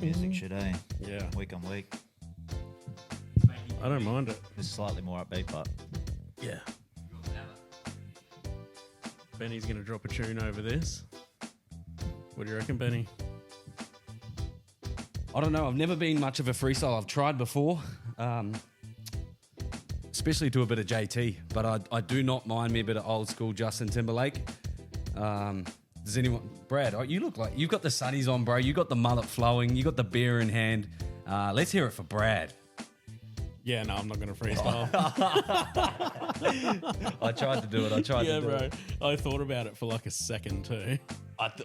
music shit, eh? Yeah. Week on week. I don't mind it. It's slightly more upbeat, but Yeah. Benny's going to drop a tune over this. What do you reckon, Benny? I don't know. I've never been much of a freestyle. I've tried before, especially to a bit of JT, but I do not mind me a bit of old school Justin Timberlake. Does anyone... Brad, you look like... You've got the sunnies on, bro. You got the mullet flowing. You got the beer in hand. Let's hear it for Brad. Yeah, no, I'm not going to freestyle. I tried to do it. Yeah, bro. I thought about it for like a second too.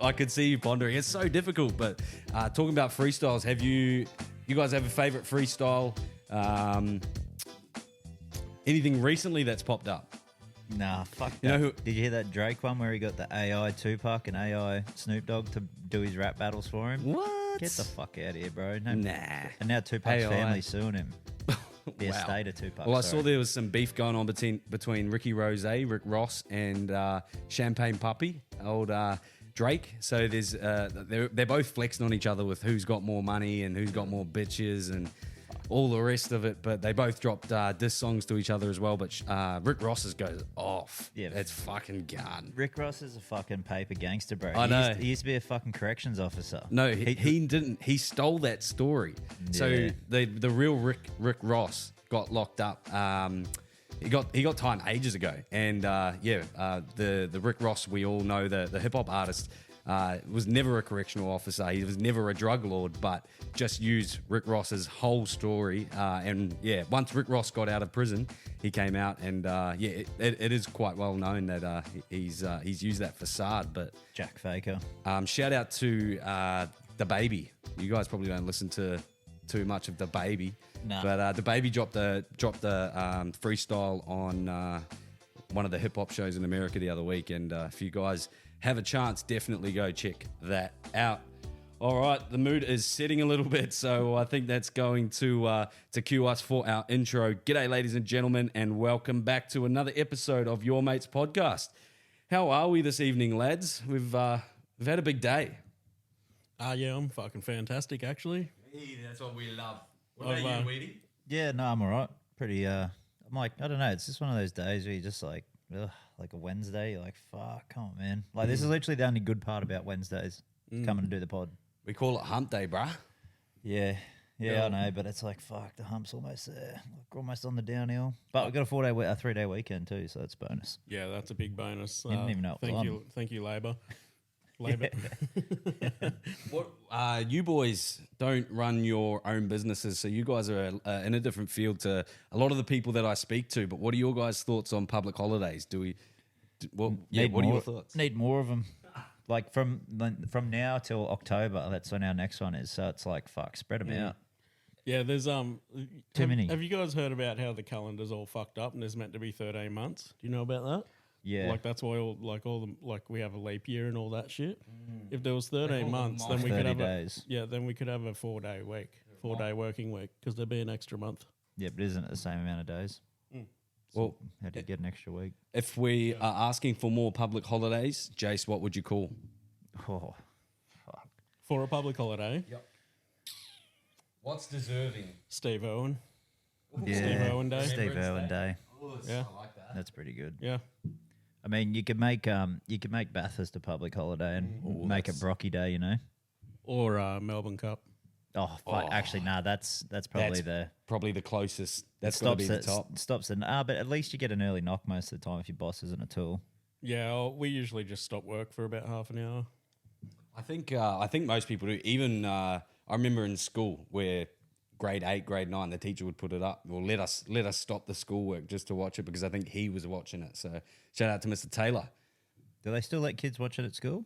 I could see you pondering. It's so difficult, but talking about freestyles, have you guys have a favorite freestyle? Anything recently that's popped up? nah, fuck You know that. who- Did you hear that Drake one where he got the AI Tupac and AI Snoop Dogg to do his rap battles for him? What? Get the fuck out of here, bro. No, Nah. And now Tupac's AI. family suing him. The Wow. estate of Tupac. Well, I sorry. saw there was some beef going on between Ricky Rose, Rick Ross, and Champagne Puppy, old Drake. So there's they're both flexing on each other with who's got more money and who's got more bitches and all the rest of it. But they both dropped diss songs to each other as well. But Rick Ross's goes off. Yeah. That's fucking gun. Rick Ross is a fucking paper gangster, bro. I know. He used to be a fucking corrections officer. No, he didn't. He stole that story. So Yeah. the real Rick Ross got locked up. He got time ages ago, and the Rick Ross we all know, the hip hop artist, was never a correctional officer. He was never a drug lord, but just used Rick Ross's whole story. And yeah, once Rick Ross got out of prison, he came out, and it is quite well known that he's used that facade. But Jack Faker. shout out to the Baby. You guys probably don't listen to too much of the Baby, No. but the Baby dropped the freestyle on one of the hip hop shows in America the other week, and if you guys have a chance, definitely go check that out. All right, the mood is setting a little bit, so I think that's going to cue us for our intro. G'day, ladies and gentlemen, and welcome back to another episode of Yourmates podcast. How are we this evening, lads? We've had a big day. Yeah, I'm fucking fantastic actually. That's what we love. What about you, Weedy? Yeah, no, I'm all right. Pretty, I'm like, I don't know. It's just one of those days where you're just like, ugh, like a Wednesday. You're like, fuck, come on, man. Like, this is literally the only good part about Wednesdays, coming to do the pod. We call it hump day, bruh. Yeah, I know, but it's like, fuck, the hump's almost there. Like, almost on the downhill. But we've got a 3-day weekend too, so it's bonus. Yeah, that's a big bonus. Didn't even know it was on. Thank you, Labor. What you boys don't run your own businesses, so you guys are in a different field to a lot of the people that I speak to. But what are your guys' thoughts on public holidays? What are your thoughts? Need more of them. Like from now till October, that's when our next one is. So it's like, fuck, spread them out. Yeah, there's Too many. Have you guys heard about how the calendar's all fucked up and there's meant to be 13 months? Do you know about that? Yeah. Like that's why we have a leap year and all that shit. If there was 13 months, then we could 30 have days. then we could have a 4-day week, 4-day working week, because there'd be an extra month. Yeah, but isn't it the same amount of days? Well, How do you get an extra week? if we are asking for more public holidays, Jace, what would you call? Oh, fuck. For a public holiday, What's deserving? Steve Owen. Yeah. Steve Owen Day. Steve Irwin Day. Yeah. I like that. That's pretty good. Yeah. I mean, you could make Bathurst a public holiday and make it Brocky Day, you know? Or Melbourne Cup. Oh, fuck. Actually, nah, that's probably Probably the closest. That's it got to stops be the at top. stops at but at least you get an early knock most of the time if your boss isn't a tool. Yeah, we usually just stop work for about half an hour. I think most people do. Even I remember in school where grade 8, grade 9, the teacher would put it up or let us stop the schoolwork just to watch it because I think he was watching it. So shout out to Mr. Taylor. Do they still let kids watch it at school?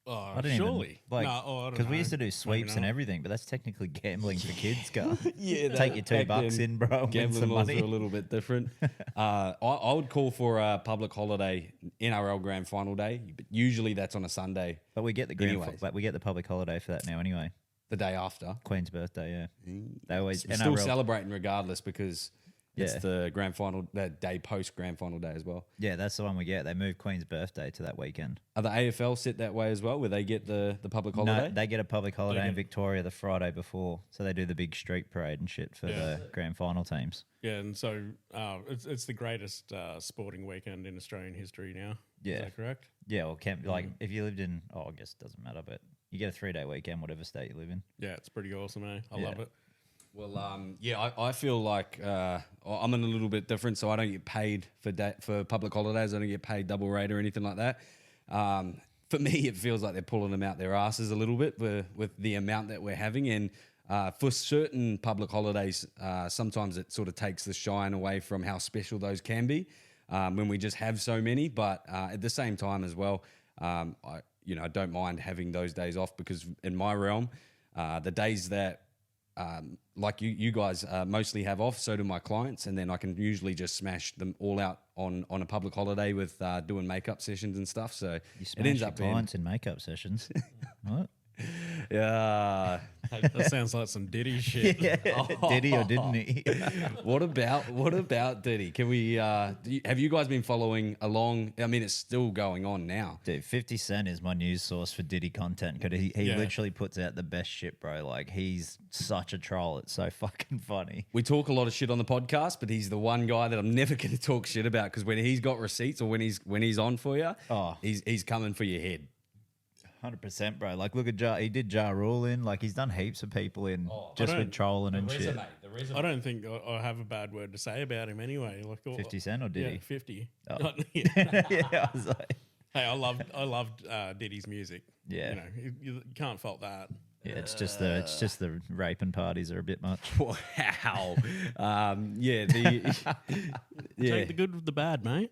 Oh, I don't surely. even I don't because we know. used to do sweeps and not. everything, but that's technically gambling for kids. Go Yeah, take your $2 in, bro. Win Gambling some laws money. are a little bit different. I would call for a public holiday, NRL Grand Final day, but usually that's on a Sunday, But we get the but we get the public holiday for that now anyway. the day after. Queen's birthday, yeah. They always We're still NRL celebrating regardless because It's Yeah. the grand final, that day post grand final day as well. Yeah, that's the one we get. They move Queen's birthday to that weekend. Are the AFL set that way as well, where they get the public holiday? No, they get a public holiday in get- Victoria the Friday before, so they do the big street parade and shit for the grand final teams. Yeah, and so it's the greatest sporting weekend in Australian history now. Yeah. Is that correct? Yeah, well, if you lived in, I guess it doesn't matter, but you get a 3-day weekend, whatever state you live in. Yeah, it's pretty awesome, eh? I Yeah. love it. Well, I feel like I'm in a little bit different, so I don't get paid for public holidays. I don't get paid double rate or anything like that. For me, it feels like they're pulling them out their asses a little bit with the amount that we're having. And for certain public holidays, sometimes it sort of takes the shine away from how special those can be when we just have so many. But at the same time as well, I don't mind having those days off, because in my realm, the days that like you guys mostly have off, so do my clients, and then I can usually just smash them all out on a public holiday with doing makeup sessions and stuff. So You it smash ends your up being, clients in makeup sessions. What? yeah. That sounds like some Diddy shit. Yeah, did he or didn't he? What about Diddy? Can we? Have you guys been following along? I mean, it's still going on now. Dude, 50 Cent is my news source for Diddy content, because he Yeah. literally puts out the best shit, bro. Like, he's such a troll. It's so fucking funny. We talk a lot of shit on the podcast, but he's the one guy that I'm never going to talk shit about, because when he's got receipts or when he's on for you, he's coming for your head. 100%, bro. Like, look at Ja. He did Ja Rule in. Like, he's done heaps of people in just with trolling and shit. I don't think I have a bad word to say about him anyway. Like 50 Cent or Diddy? Yeah, 50. Oh. Yeah. Yeah, I was like, Hey, I loved Diddy's music. Yeah. You know, you can't fault that. yeah, it's just the raping parties are a bit much. Wow. Yeah. Take the good with the bad, mate.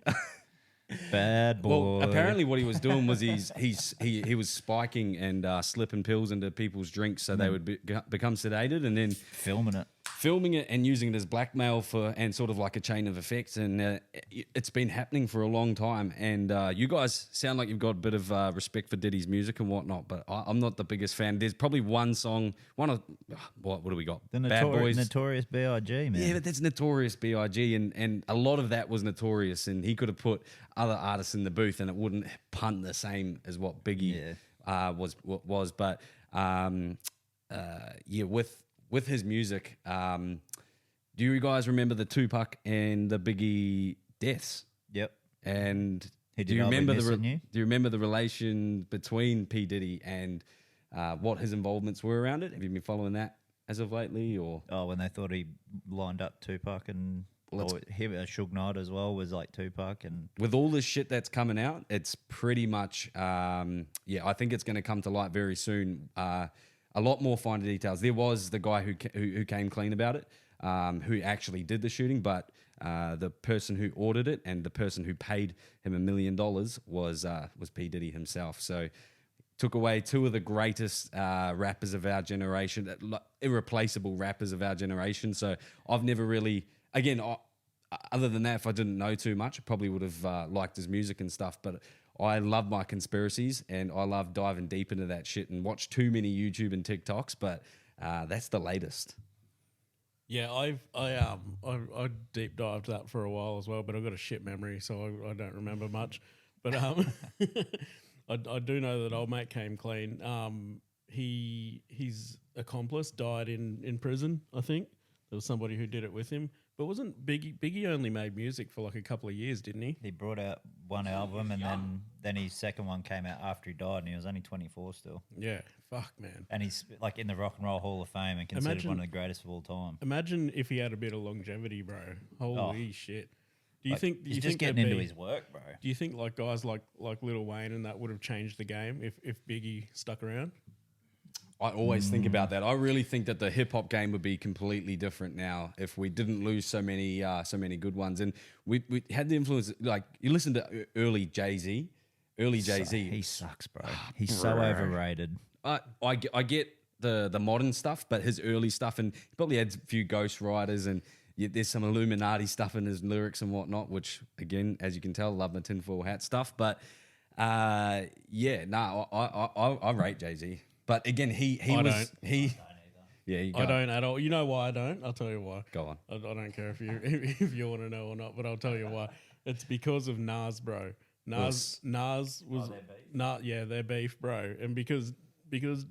Bad boy. Well, apparently what he was doing was he was spiking and slipping pills into people's drinks so they would become sedated, and then filming it and using it as blackmail and sort of like a chain of effects. And it's been happening for a long time. And you guys sound like you've got a bit of respect for Diddy's music and whatnot, but I'm not the biggest fan. There's probably one song, what do we got? The Bad Boys. Notorious B.I.G., man. Yeah, but that's Notorious B.I.G. and a lot of that was Notorious, and he could have put other artists in the booth and it wouldn't punt the same as what Biggie was. But with his music, do you guys remember the Tupac and the Biggie deaths? Yep. And He do did you I'll Be remember Missing You? do you remember the relation between P Diddy and what his involvements were around it? Have you been following that as of lately, or? Oh, when they thought he lined up Tupac and him, Suge Knight as well was like Tupac, and with all this shit that's coming out, it's pretty much, I think it's going to come to light very soon. A lot more finer details. There was the guy who came clean about it, who actually did the shooting, but the person who ordered it and the person who paid him $1 million was P. Diddy himself. So took away two of the greatest rappers of our generation, irreplaceable rappers of our generation. So I've never really, again, other than that, if I didn't know too much, I probably would have liked his music and stuff. But I love my conspiracies and I love diving deep into that shit and watch too many YouTube and TikToks. But that's the latest. Yeah, I deep dived that for a while as well, but I've got a shit memory, so I don't remember much. But I do know that old mate came clean. His accomplice died in prison. I think there was somebody who did it with him. But wasn't Biggie only made music for like a couple of years, didn't he? he brought out one album, and then his second one came out after he died, and he was only 24 still. Yeah, fuck man. And he's like in the Rock and Roll Hall of Fame and considered one of the greatest of all time. Imagine if he had a bit of longevity, bro. Holy shit. Do you think he's just getting into his work, bro? Do you think like guys like Lil Wayne and that would have changed the game if Biggie stuck around? I always think about that. I really think that the hip hop game would be completely different now if we didn't lose so many good ones. And we had the influence. Like you listen to early Jay-Z. He sucks, bro. He's so overrated. I get the modern stuff, but his early stuff, and he probably had a few Ghost Riders, and there's some Illuminati stuff in his lyrics and whatnot, which again, as you can tell, love the tinfoil hat stuff. But I rate Jay-Z. But again, he Yeah, you I go. don't at all. You know why I don't? I'll tell you why. Go on. I don't care if you if you want to know or not, but I'll tell you why. It's because of Nas, bro. Nas was their beef, bro. And because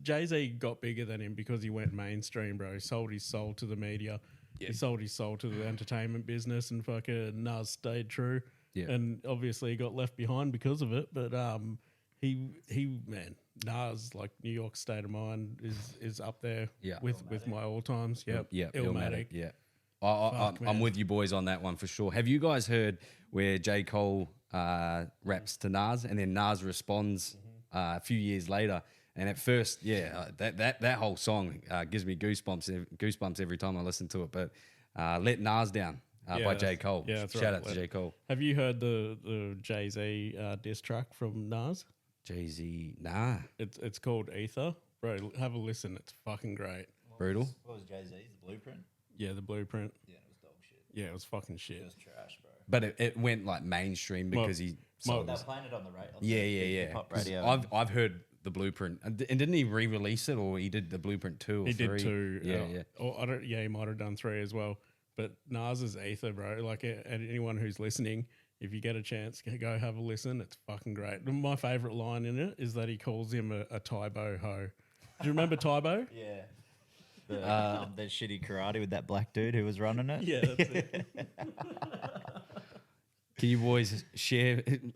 Jay-Z got bigger than him because he went mainstream, bro. He sold his soul to the media. Yeah. He sold his soul to the entertainment business, and fucking Nas stayed true. Yeah. And obviously he got left behind because of it. But Nas, like New York State of Mind is up there with my all times. Yep. Yeah, Illmatic. Yeah. Fuck, I'm man. with you boys on that one for sure. Have you guys heard where J. Cole raps to Nas and then Nas responds a few years later? And at first, that whole song gives me goosebumps every time I listen to it. But Let Nas Down by J. Cole. Yeah, that's Shout right. out to J. Cole. Have you heard the Jay-Z diss track from Nas? Jay-Z, nah. It's called Ether. Bro, have a listen. It's fucking great. Brutal. What was Jay-Z's? The Blueprint? Yeah, the Blueprint. Yeah, it was dog shit. Yeah, it was fucking shit. It was trash, bro. But it went like mainstream because he sold They were us. playing it on the radio. Yeah. Pop 'Cause radio. I've heard the Blueprint, and didn't he re-release it, or he did the Blueprint 2 or He 3? did two. Yeah. Or I don't. Yeah, he might have done 3 as well. But Nas's Ether, bro. Like anyone who's listening, if you get a chance, go have a listen. It's fucking great. My favorite line in it is that he calls him a Tybo ho. Do you remember Tybo? Yeah. The shitty karate with that black dude who was running it. Yeah, that's it. Can you boys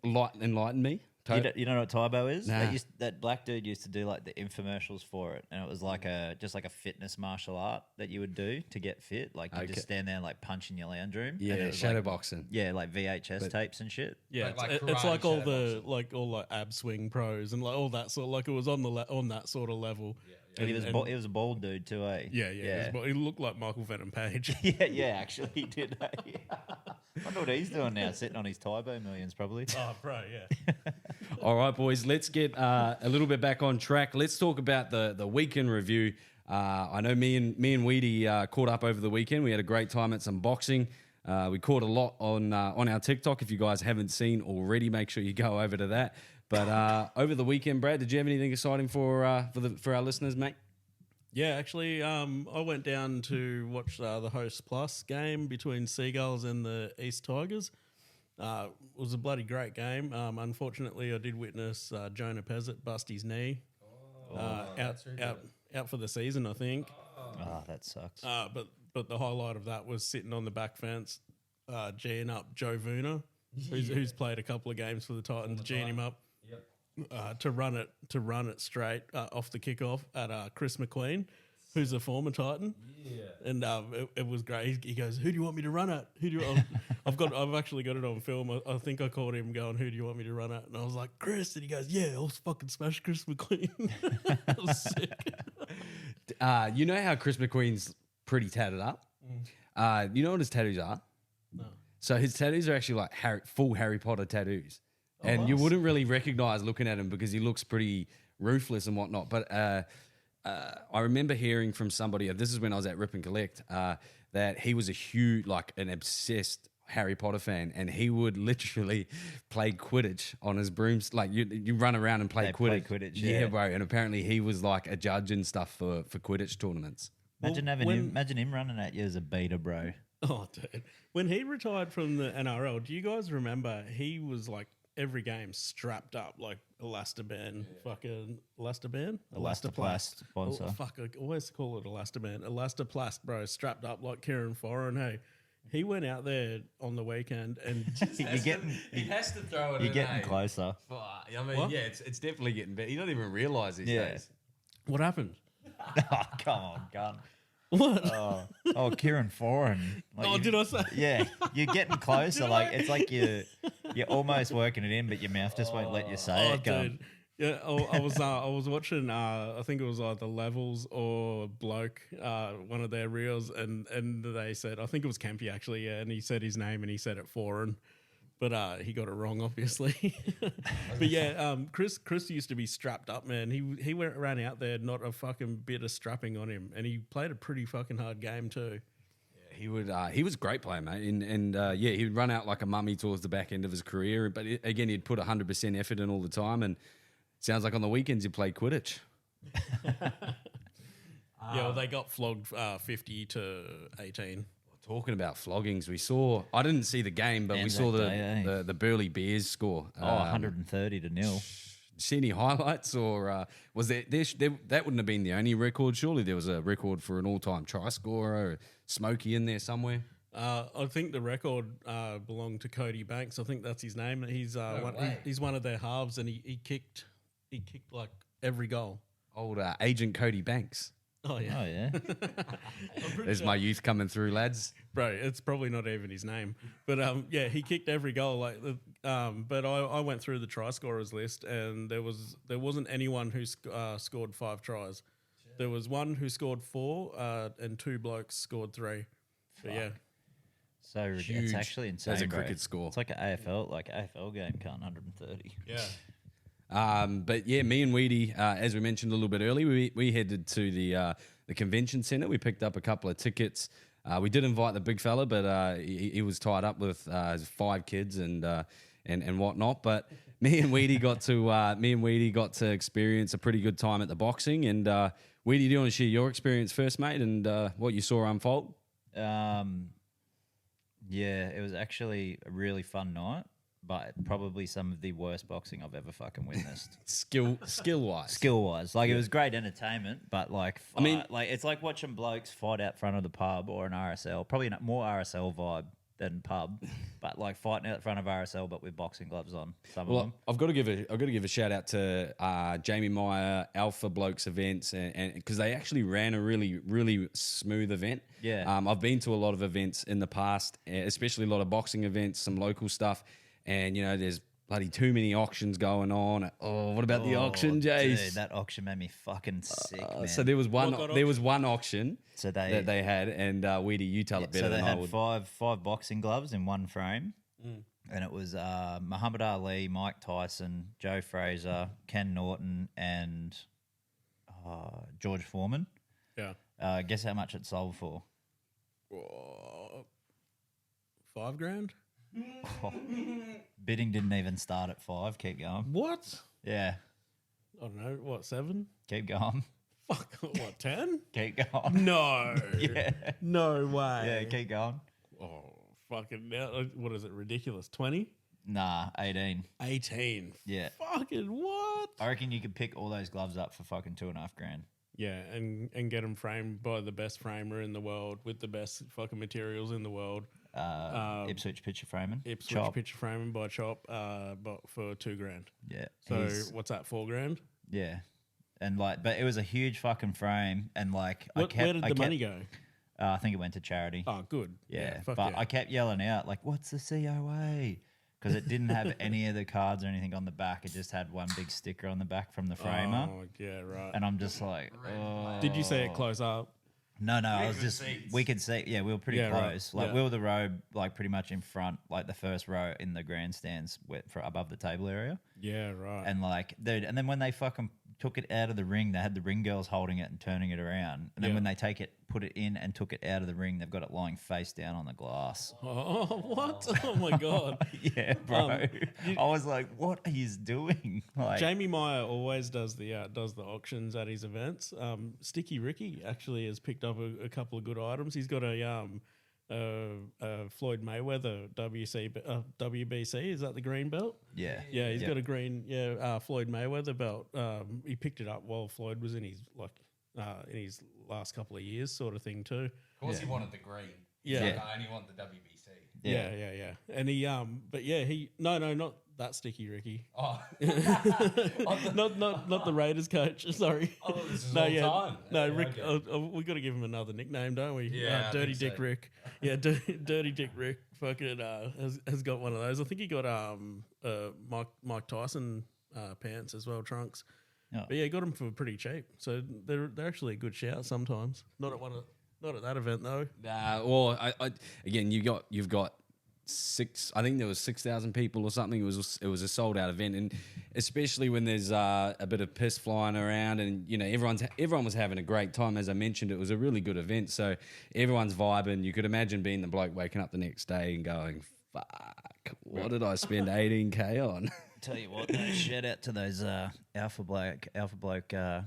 enlighten me? You don't know what Tybo is? Nah. That black dude used to do like the infomercials for it, and it was like just like a fitness martial art that you would do to get fit. Like you just stand there and like punch in your lounge room. and Yeah, it was shadow like, boxing. yeah, like VHS tapes and shit. Yeah, Like it's karate like all shadow the all ab swing pros and like all that sort. Like it was on on that sort of level. And he was a bald dude too, eh? Yeah. He looked like Michael Venom Page. yeah. Actually, he did. Eh? I wonder what he's doing now, sitting on his Tybo millions, probably. Oh, bro, yeah. All right, boys, let's get a little bit back on track. Let's talk about the weekend review. I know me and Weedy caught up over the weekend. We had a great time at some boxing. We caught a lot on our TikTok. If you guys haven't seen already, make sure you go over to that. But over the weekend, Brad, did you have anything exciting for our listeners, mate? Yeah, actually, I went down to watch the Host Plus game between Seagulls and the East Tigers. It was a bloody great game. Unfortunately, I did witness Jonah Pezzett bust his knee. Out for the season, I think. Oh, that sucks. But the highlight of that was sitting on the back fence, G'ing up Joe Vuna, who's played a couple of games for the Titans, G'ing him up. To run it straight off the kickoff at Chris McQueen, who's a former Titan. Yeah, and it was great. He goes, "Who do you want me to run at? I've actually got it on film. I think I called him going, "Who do you want me to run at?" And I was like, "Chris," and he goes, "Yeah, I'll fucking smash Chris McQueen." That was sick. You know how Chris McQueen's pretty tatted up? You know what his tattoos are? No. So his tattoos are actually like full Harry Potter tattoos. And you wouldn't really recognize looking at him because he looks pretty ruthless and whatnot. But I remember hearing from somebody, this is when I was at Rip and Collect, that he was a huge, like an obsessed Harry Potter fan, and he would literally play Quidditch on his brooms. Like you run around and play Quidditch. Yeah, bro. And apparently he was like a judge and stuff for Quidditch tournaments. Imagine him running at you as a beta, bro. Oh, dude. When he retired from the NRL, do you guys remember he was like every game strapped up like Elastoban, fucking Elastoban? Elastoplast sponsor. Oh, fuck, I always call it Elastoban. Elastoplast, bro, strapped up like Kieran Foran. Hey, he went out there on the weekend and He has to throw it. You're getting closer. I mean, What? yeah, it's definitely getting better. You don't even realize these days. what happened? Oh, come on, gun. What? Oh, Kieran Foran. Like did I say? Yeah, you're getting closer. Like it's like you're almost working it in, but your mouth just won't let you say it. Dude. Yeah, I was watching. I think it was either Levels or Bloke, one of their reels, and they said, I think it was Kempy actually, yeah, and he said his name and he said it Foreign, but he got it wrong obviously. But yeah, Chris used to be strapped up, man. He ran out there, not a fucking bit of strapping on him, and he played a pretty fucking hard game too. He would. He was a great player, mate, and he would run out like a mummy towards the back end of his career. But again, he'd put 100% effort in all the time, and sounds like on the weekends he played Quidditch. Yeah, well, they got flogged 50 to 18. Talking about floggings, I didn't see the game, but we Anzac saw Day, the Burley Bears score. 130 to nil. See any highlights, or was there that wouldn't have been the only record? Surely there was a record for an all-time try scorer, or Smokey in there somewhere. I think the record belonged to Cody Banks. I think that's his name. He's he's one of their halves, and he kicked like every goal. Old agent Cody Banks. Oh yeah, Oh yeah. There's my youth coming through, lads. bro. It's probably not even his name, but yeah, he kicked every goal. But I went through the try scorers list, and there wasn't anyone who scored 5 tries. There was one who scored 4, and 2 blokes scored 3. But yeah. So it's Huge. actually insane. As a bro. cricket score. It's like an AFL game, can't 130. Yeah. But yeah, me and Weedy, as we mentioned a little bit earlier, we headed to the convention centre. We picked up a couple of tickets. We did invite the big fella, but he was tied up with his 5 kids and whatnot. But me and Weedy got to experience a pretty good time at the boxing. And Weedy, do you want to share your experience first, mate, and what you saw unfold? Yeah, it was actually a really fun night, but probably some of the worst boxing I've ever fucking witnessed. Skill wise. Skill wise, like it was great entertainment, but like I mean, like it's like watching blokes fight out front of the pub or an RSL. Probably not more RSL vibe than pub, but like fighting out front of RSL, but with boxing gloves on. Some of them. I've got to give a shout out to Jamie Meyer, Alpha Blokes events, and because they actually ran a really smooth event. Yeah. I've been to a lot of events in the past, especially a lot of boxing events, some local stuff, and there's bloody too many auctions going on. Oh, what about the auction, Jace? Dude, that auction made me fucking sick, man. So there was one auction So that they had, and Weedy, you tell it better so they than I had would. five boxing gloves in one frame, and it was Muhammad Ali, Mike Tyson, Joe Fraser, Ken Norton, and George Foreman. Yeah. Guess how much it sold for? $5,000. Bidding didn't even start at 5. Keep going. What? Yeah, I don't know. What, 7? keep going. Fuck. What, 10? Keep going. No. Yeah, No way. yeah, keep going. Oh, fucking now. What is it? Ridiculous. 20? Nah, 18. 18. Yeah, Fucking what? I reckon you could pick all those gloves up for fucking $2,500. Yeah, and get them framed by the best framer in the world with the best fucking materials in the world. Ipswich picture framing. Ipswich Chop. picture framing by Chop, but for $2,000. Yeah. So what's that? $4,000. Yeah, and like, but it was a huge fucking frame, and like, Where did the money go? I think it went to charity. Oh, good. Yeah, fuck but yeah. I kept yelling out like, "What's the COA?" Because it didn't have any of the cards or anything on the back. It just had one big sticker on the back from the framer, Oh, yeah, right. and I'm just like, oh. Did you see it close up? No, I was just, we could see, yeah, we were pretty Yeah, right. close. Like, Yeah. we were the row, like, pretty much in front, like, the first row in the grandstands for above the table area. Yeah, right. And, like, dude, and then when they fucking took it out of the ring, they had the ring girls holding it and turning it around. And then Yeah. when they put it in and took it out of the ring, they've got it lying face down on the glass. Oh, what? Oh, my God. Yeah, bro. I was like, what are you doing? Like, Jamie Meyer always does the auctions at his events. Sticky Ricky actually has picked up a couple of good items. He's got a Floyd Mayweather WBC. Is that the green belt? yeah. Yeah, he's got a green Floyd Mayweather belt. He picked it up while Floyd was in his last couple of years, sort of thing too. Of course, he wanted the green. Yeah. Like, I only want the WBC. Yeah. And he but yeah, not that Sticky Ricky. Oh, Not the Raiders coach. Sorry. oh, this is all time. No, Yeah, Rick. okay. We got to give him another nickname, don't we? Yeah, I Dirty think Dick so. Rick. Yeah, Dirty Dick Rick. Fucking has got one of those. I think he got Mike Tyson pants as well, trunks. Oh. But yeah, got them for pretty cheap. So they're actually a good shout sometimes. Not at that event though. Well, I again, you've got 6. I think there was 6,000 people or something. It was a sold out event, and especially when there's a bit of piss flying around, and everyone was having a great time. As I mentioned, it was a really good event, so everyone's vibing. You could imagine being the bloke waking up the next day and going, "Fuck, what did I spend 18K on?" Tell you what, though, shout out to those Alpha Bloke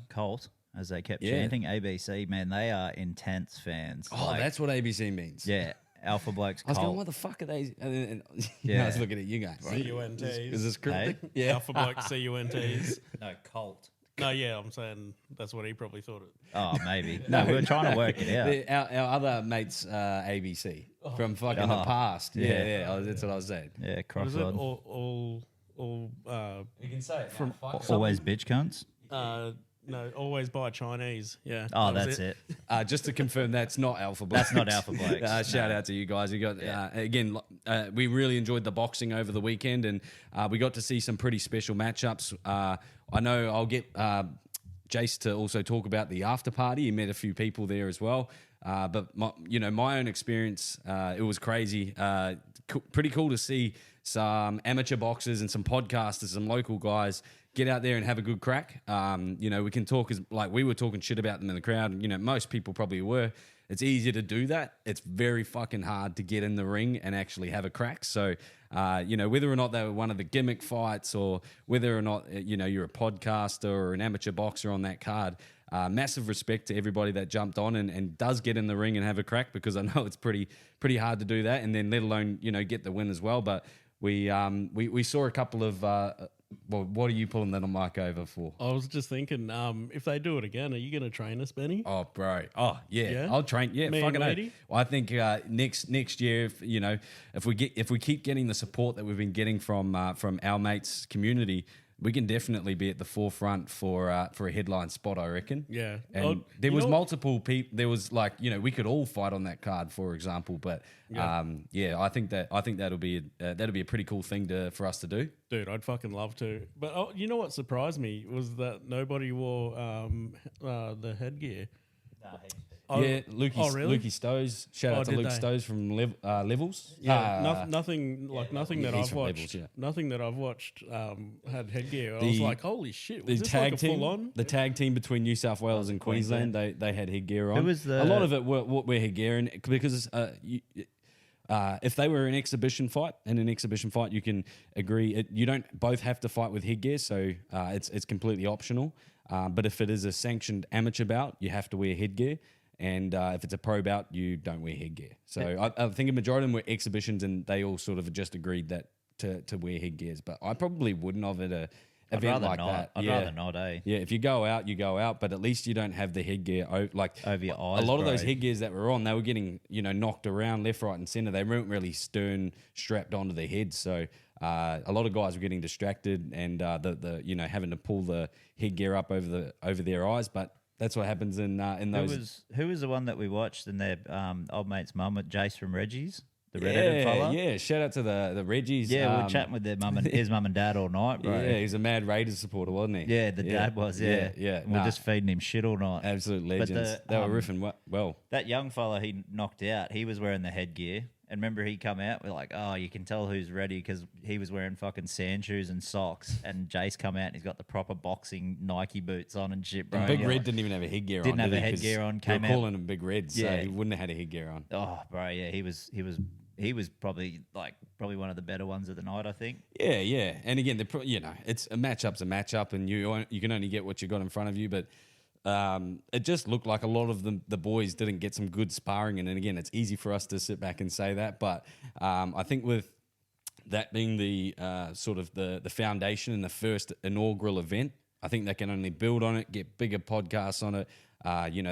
Colt. as they kept chanting. ABC, man, they are intense fans. Oh, that's what ABC means. Yeah, Alpha Blokes I was cult. going, what the fuck are they? And Yeah. I was looking at you guys. CUNTs. Is this cryptic? Hey? Yeah. Alpha Bloke CUNTs. No, cult. No, yeah, I'm saying that's what he probably thought it. Oh, maybe. No, we were trying to work it out. Our other mates, ABC, from fucking the past. Yeah, that's what I was saying. Yeah, What is it? crossword. All You can say it. From Always bitch cunts. no, always buy Chinese. Yeah. Oh, that that's was it. Just to confirm, that's not Alpha Blokes. That's not Alpha Blokes. Shout out to you guys. We got again. We really enjoyed the boxing over the weekend, and we got to see some pretty special matchups. I know I'll get Jace to also talk about the after party. He met a few people there as well. But my own experience, it was crazy. Pretty cool to see some amateur boxers and some podcasters, some local guys get out there and have a good crack. We can talk we were talking shit about them in the crowd. Most people probably were. It's easier to do that. It's very fucking hard to get in the ring and actually have a crack. So, whether or not they were one of the gimmick fights or whether or not, you're a podcaster or an amateur boxer on that card, massive respect to everybody that jumped on and does get in the ring and have a crack, because I know it's pretty hard to do that, and then let alone, get the win as well. But we saw a couple of what are you pulling that mic over for? I was just thinking, if they do it again, are you going to train us, Benny? Oh, bro. Oh, yeah. Yeah? I'll train. Yeah, Me fucking and A. Lady? Well, I think next year, if we keep getting the support that we've been getting from our mates community, we can definitely be at the forefront for a headline spot, I reckon. Yeah. And there was multiple people. There was we could all fight on that card, for example. But I think that'll be a pretty cool thing for us to do. Dude, I'd fucking love to. But you know what surprised me was that nobody wore the headgear. Lukey, really? Lukey Stows. Shout out to did Luke they? Stows from Levels. Yeah, nothing that he's I've from watched. Levels, yeah. Nothing that I've watched had headgear. I was like, holy shit! Was The this tag like a team, full on? the tag team between New South Wales and Queensland, they had headgear on. Who was a lot of it were headgear, and because if they were an exhibition fight, you can agree you don't both have to fight with headgear, so it's completely optional. But if it is a sanctioned amateur bout, you have to wear headgear. And if it's a pro bout, you don't wear headgear. So I think a majority of them were exhibitions, and they all sort of just agreed that to wear headgears. But I probably wouldn't have at a event like that. I'd rather not, eh? Yeah, if you go out, you go out, but at least you don't have the headgear over your eyes. A lot of bro. those headgears that were on, they were getting knocked around left, right, and center. They weren't really strapped onto their heads. So a lot of guys were getting distracted and having to pull the headgear up over their eyes. But that's what happens in those. Who was the one that we watched in their old mate's mum with Jace from Reggie's? The redheaded fella? Yeah, shout out to the Reggies. Yeah, we were chatting with his mum and dad all night, bro. Yeah, he's a mad Raiders supporter, wasn't he? Yeah, the dad was, yeah. And we're just feeding him shit all night. Absolute legends. They were riffing well. That young fella he knocked out, he was wearing the headgear. And remember, he come out, we're like, oh, you can tell who's ready because he was wearing fucking sand shoes and socks. And Jace come out and he's got the proper boxing Nike boots on and shit, bro. And Big Red didn't even have a headgear on. Didn't have a headgear on. Came out calling him Big Red, so he wouldn't have had a headgear on. Oh, bro, yeah, he was probably one of the better ones of the night, I think. Yeah. And again, it's a matchup, and you can only get what you got in front of you. But it just looked like a lot of the boys didn't get some good sparring. And then again, it's easy for us to sit back and say that, but I think with that being the sort of the foundation and the first inaugural event, I think they can only build on it, get bigger podcasts on it.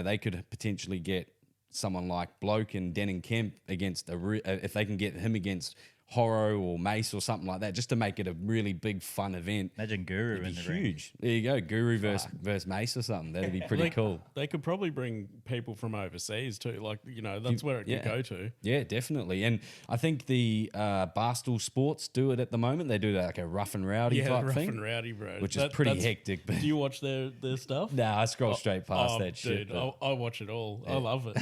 They could potentially get someone like Bloke and Denning Kemp against if they can get him against Horror or Mace or something like that, just to make it a really big fun event. Imagine Guru in the ring. Huge. There you go, Guru versus Mace or something. That'd be pretty cool. They could probably bring people from overseas too. That's where it could go to. Yeah, definitely. And I think the Barstool Sports do it at the moment. They do like a rough and rowdy type rough thing. and rowdy, bro. Which is pretty hectic. But do you watch their stuff? Nah, I scroll straight past that shit. Dude, I watch it all. Yeah. I love it.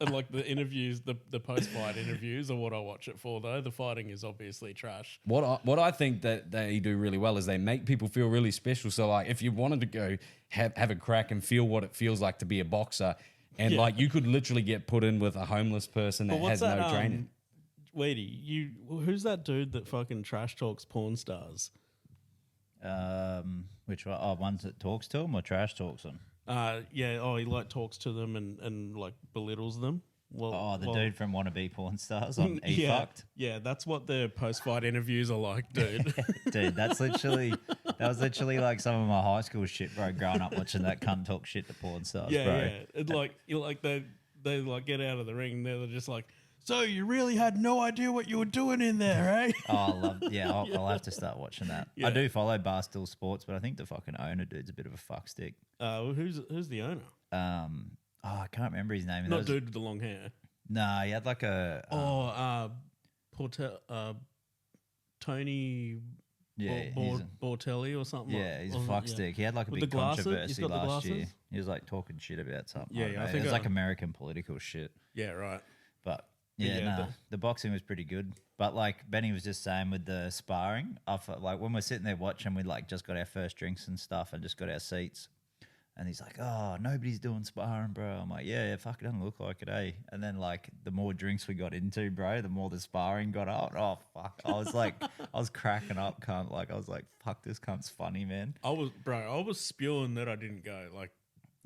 And like the interviews, the post-fight interviews are what I watch it for, though. The fighting is obviously trash. What I think that they do really well is they make people feel really special. So like if you wanted to go have a crack and feel what it feels like to be a boxer, and like you could literally get put in with a homeless person that has no training. Weedy, who's that dude that fucking trash talks porn stars? Which one? Oh, ones that talks to him or trash talks them? Yeah. Oh, he like talks to them and like belittles them. Well, the dude from Wannabe Porn Stars on E yeah, Fucked. yeah. That's what the post-fight interviews are like, dude. Dude, that was literally like some of my high school shit, bro. Growing up watching that cunt talk shit to porn stars, Yeah, bro. yeah. It's like they like get out of the ring and they're just like, so you really had no idea what you were doing in there, eh? I'll have to start watching that. Yeah. I do follow Barstool Sports, but I think the fucking owner dude's a bit of a fuckstick. Who's the owner? I can't remember his name. Not dude with the long hair. Nah, he had like a Tony. yeah, Bortelli or something. yeah, he's a wasn't- fuckstick. He had like a With big the glasses? controversy He's got the last year. glasses? He was like talking shit about something. Yeah, I don't yeah, I know. think it was I- like American political shit. Yeah, right. But yeah, yeah, the boxing was pretty good. But like Benny was just saying with the sparring, I felt like when we're sitting there watching, we like just got our first drinks and stuff and just got our seats. And he's like, oh, nobody's doing sparring, bro. I'm like, yeah, fuck, it doesn't look like it, eh? And then like the more drinks we got into, bro, the more the sparring got out. Oh, fuck. I was like, I was cracking up, cunt. Like, I was like, fuck, this cunt's funny, man. I was spewing that I didn't go. Like,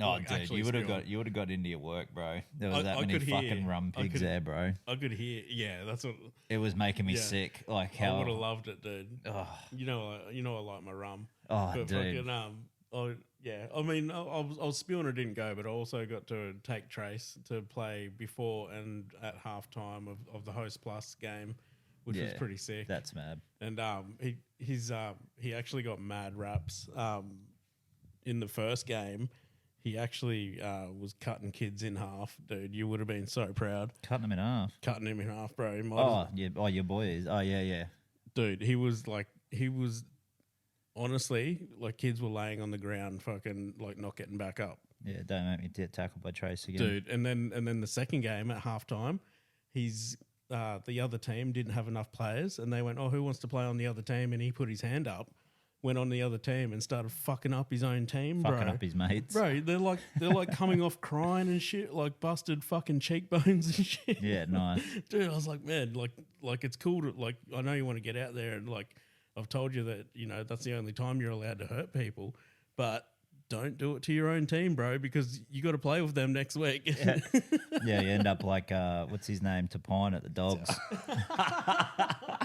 Oh, like, dude, actually you would have spewing. got into your work, bro. There was that I many could hear- fucking rum I pigs could- there, bro. I could hear. Yeah, that's what. It was making me Yeah. sick. Like I how would have loved it, dude. Oh, You know, I like my rum. oh But dude. fucking, yeah. I mean, I was spewing I didn't go, but I also got to take Trace to play before and at halftime of the Host Plus game, which was Yeah, pretty sick. That's mad. And he actually got mad raps. In the first game, he actually was cutting kids in half, dude. You would have been so proud. Cutting them in half. Cutting him in half, bro. He might Oh, as- yeah. Oh, your boy is. Oh, yeah. dude, he was honestly, like kids were laying on the ground, fucking like not getting back up, Yeah, don't make me get tackled by Trace again. dude. And then the second game at halftime, the other team didn't have enough players, and they went, "Oh, who wants to play on the other team?" And he put his hand up, went on the other team, and started fucking up his own team, Fucking bro. up his mates. Bro, they're like coming off crying and shit, like busted fucking cheekbones and shit. Yeah, nice. Dude, I was like, man, like it's cool to like. I know you want to get out there and like. I've told you that, you know, that's the only time you're allowed to hurt people, but don't do it to your own team, bro, because you got to play with them next week. Yeah, you end up like, what's his name, Tapine at the Dogs.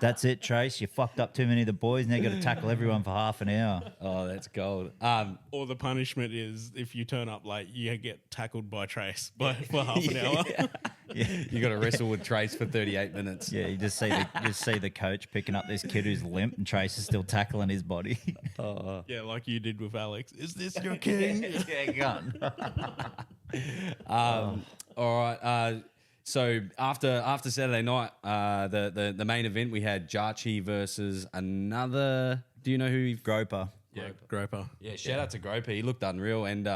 That's it, Trace. You fucked up too many of the boys. Now you got to tackle everyone for half an hour. Oh, that's gold. Or the punishment is if you turn up late, you get tackled by Trace for half an hour. You got to wrestle with Trace for 38 minutes. Yeah, you just see the coach picking up this kid who's limp and Trace is still tackling his body. Yeah, like you did with Alex. Is this your king? Yeah, gun. All right. So after Saturday night, the main event, we had Jarchi versus another. Do you know who? Groper. Yeah, Groper. Yeah, shout out to Groper. He looked unreal. And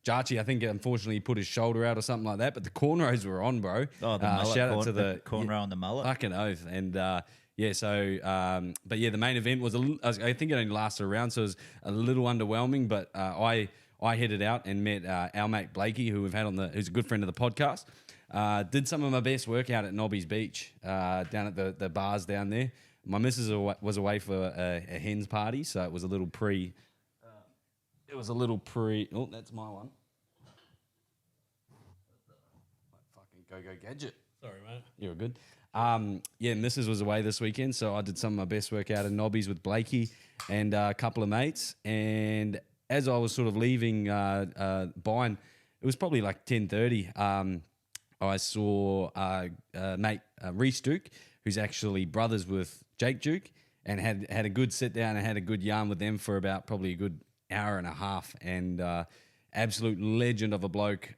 Jarchi, I think, unfortunately, put his shoulder out or something like that. But the cornrows were on, bro. Oh, the mullet. Shout out to the cornrow and the mullet. Fucking oath. And yeah, so, but yeah, the main event was, I think it only lasted a round, so it was a little underwhelming. But I headed out and met our mate Blakey, who we've had who's a good friend of the podcast. Did some of my best work out at Nobby's Beach, down at the bars down there. My missus was away for a hen's party, so it was a little pre. Oh, that's my one. Fucking go gadget. Sorry, mate. You're good. Yeah, Mrs. was away this weekend, so I did some of my best work out in Nobby's with Blakey and a couple of mates. And as I was sort of leaving Byne, it was probably like 10:30. I saw mate Reese Duke, who's actually brothers with Jake Duke, and had a good sit down and had a good yarn with them for about probably a good hour and a half. And absolute legend of a bloke.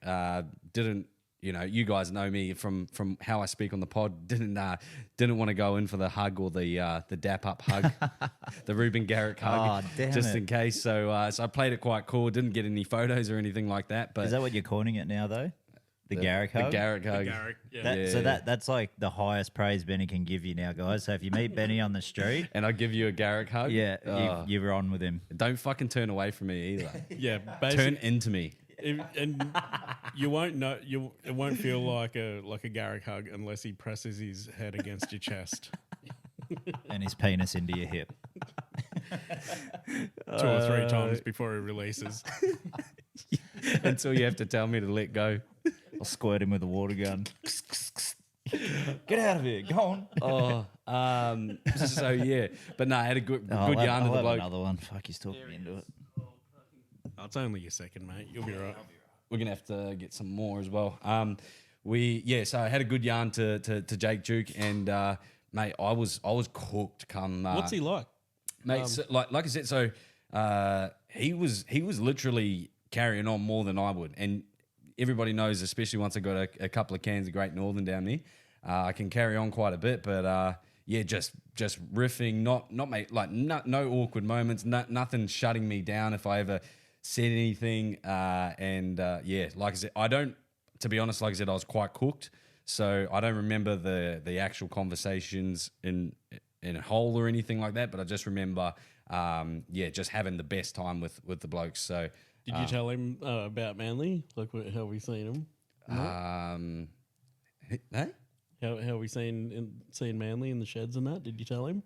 Didn't. You know, you guys know me from how I speak on the pod. Didn't want to go in for the hug or the dap up hug, the Ruben Garrick hug, Oh, damn just it. in case. So I played it quite cool. Didn't get any photos or anything like that. But Is that what you're calling it now, though? The Garrick hug? the Garrick hug. Garrick, yeah. So that's like the highest praise Benny can give you now, guys. So if you meet Benny on the street, And I give you a Garrick hug. yeah, Oh, you're on with him. don't fucking turn away from me either. Yeah, Turn basically, into me. and you won't know. It won't feel like a Garrick hug unless he presses his head against your chest And his penis into your hip. 2 or 3 times before he releases. until you have to tell me to let go. I'll squirt him with a water gun. Get out of here. Go on. So yeah, but no, I had a good I'll yarn to the have bloke. another one. Fuck, he's talking me into it. Oh, it's only your second, mate. You'll be right. We're gonna have to get some more as well. So I had a good yarn to Jake Duke, and mate, I was cooked. Come, What's he like? mate? So, like I said, so he was literally carrying on more than I would, and everybody knows, especially once I got a couple of cans of Great Northern down there, I can carry on quite a bit. But just riffing, not mate, like no awkward moments, nothing shutting me down if I ever said anything. Like I said, to be honest, like I said, I was quite cooked, so I don't remember the actual conversations in a whole or anything like that. But I just remember, just having the best time with the blokes. So. Did you tell him about Manly? Like, how we seen him? Hey? How we seen Manly in the sheds and that? Did you tell him?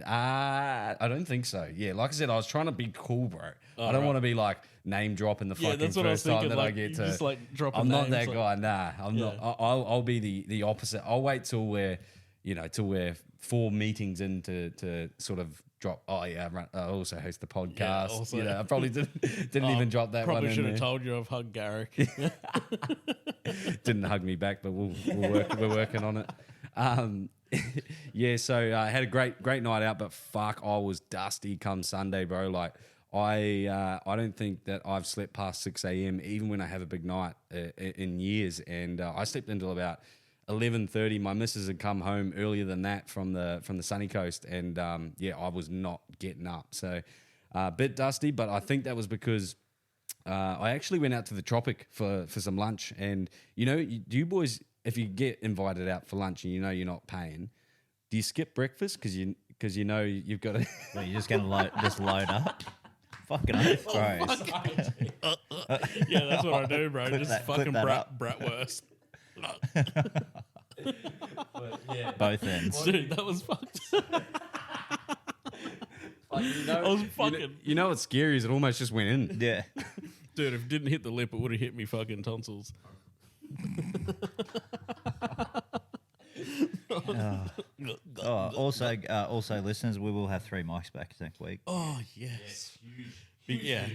I don't think so. Yeah, like I said, I was trying to be cool, bro. I don't want to be like name dropping the fucking that's what I was first time thinking, that I like, get you to. just, like, drop I'm not names, that like- guy. Nah, I'm not. I'll be the opposite. I'll wait till we're 4 meetings in to sort of drop. Oh yeah, I also host the podcast. also- I probably didn't even drop that one. Probably in should have there. told you I've hugged Garrick. Didn't hug me back, but we're working on it. So I had a great night out, but fuck, I was dusty come Sunday, bro. Like I don't think that I've slept past 6 a.m. even when I have a big night in years, and I slept until about 11:30. My missus had come home earlier than that from the sunny coast, and I was not getting up, so a bit dusty. But I think that was because I actually went out to the Tropic for some lunch, and do you boys, if you get invited out for lunch and you're not paying, do you skip breakfast because you've got to? Well, you're just gonna load up. Fucking oath, bro. Yeah, that's what I do, bro. Clip Just that- clip fucking that up. bratwurst. Both ends. Dude, that was fucked. I was fucking... You know what's scary is it almost just went in. Yeah. Dude, if it didn't hit the lip, it would have hit me fucking tonsils. Also, listeners, we will have 3 mics back next week. Oh, yes. Yeah.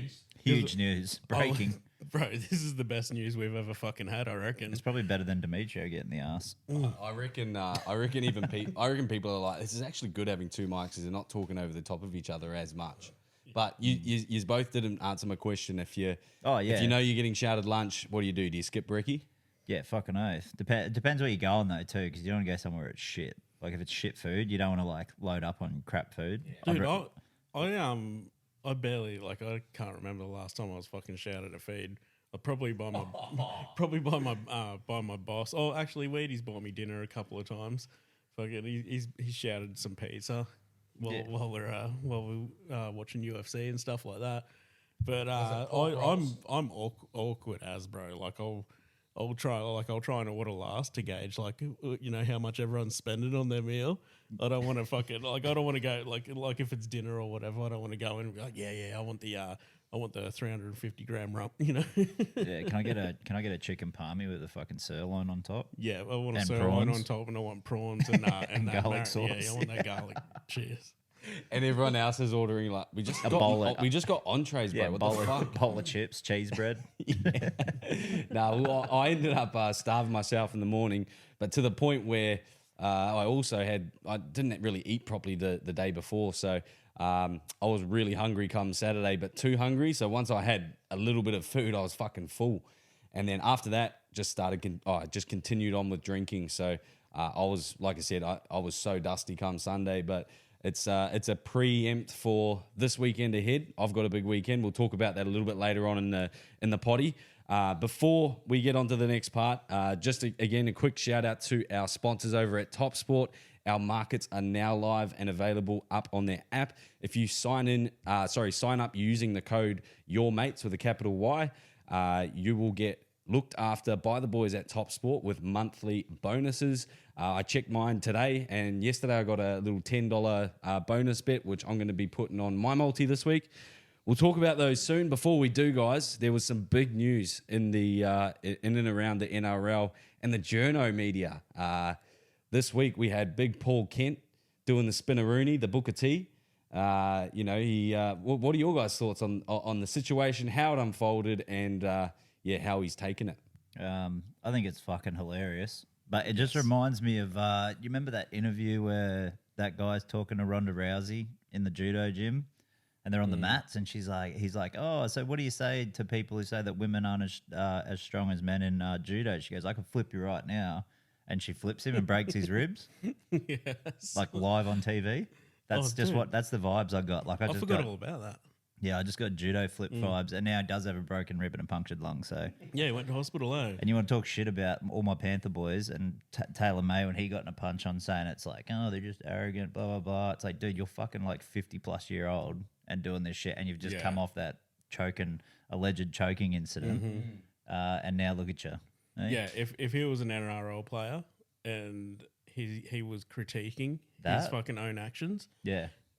Huge news. Breaking. Bro, this is the best news we've ever fucking had, I reckon. It's probably better than Demetrio getting the ass. I reckon even people are like, this is actually good having 2 mics because they're not talking over the top of each other as much. But you both didn't answer my question. If you you're getting shouted lunch, what do? Do you skip brekkie? Yeah, fucking oath. Depends where you're going though too, because you don't want to go somewhere it's shit. Like if it's shit food, you don't want to like load up on crap food. Dude, I barely, like, I can't remember the last time I was fucking shouted at feed. Probably by my boss. Oh, actually, Weedy's bought me dinner a couple of times. Fucking, he shouted some pizza while we're watching UFC and stuff like that. But I'm awkward as bro. Like I'll try and order last to gauge how much everyone's spending on their meal. I don't want to fucking I don't want to go like if it's dinner or whatever. I don't want to go in and be like I want the 350 gram rump. Yeah, can I get a chicken palmy with a fucking sirloin on top? Yeah, I want a And sirloin prawns. on top, and I want prawns and And that garlic sauce. Yeah, I want that garlic. Cheers. And everyone else is ordering like we just got entrees, bro. Yeah, What bowl the fuck? bowl of chips, cheese bread. No, I ended up starving myself in the morning, but to the point where I didn't really eat properly the day before, so I was really hungry come Saturday, but too hungry. So once I had a little bit of food, I was fucking full, and then after that, just continued on with drinking. So I was, like I said, I was so dusty come Sunday, but. It's a preempt for this weekend ahead. I've got a big weekend. We'll talk about that a little bit later on in the potty. Before we get on to the next part, again a quick shout out to our sponsors over at TopSport. Our markets are now live and available up on their app. If you sign up using the code Yourmates with a capital Y, you will get looked after by the boys at TopSport with monthly bonuses. I checked mine today, and yesterday I got a little $10 bonus bet, which I'm going to be putting on my multi this week. We'll talk about those soon. Before we do, guys, there was some big news in and around the NRL and the journo media. This week we had Big Paul Kent doing the Spinaroonie, the Booker T. What are your guys' thoughts on the situation, how it unfolded, and how he's taken it? I think it's fucking hilarious. But it just reminds me of you remember that interview where that guy's talking to Ronda Rousey in the judo gym, and they're on the mats, and he's like, oh, so what do you say to people who say that women aren't as strong as men in judo? She goes, I can flip you right now, and she flips him and breaks his ribs, Yes. like live on TV. That's that's the vibes I got. Like I forgot all about that. Yeah, I just got judo flip vibes, and now he does have a broken rib and a punctured lung. So Yeah, he went to hospital, eh? and you want to talk shit about all my Panther boys and Taylor May when he got in a punch on saying it's like, oh, they're just arrogant, blah, blah, blah. It's like, dude, you're fucking like 50+ year old and doing this shit, and you've just come off that alleged choking incident. And now look at you. Eh? Yeah, if he was an NRL player and he was critiquing his fucking own actions,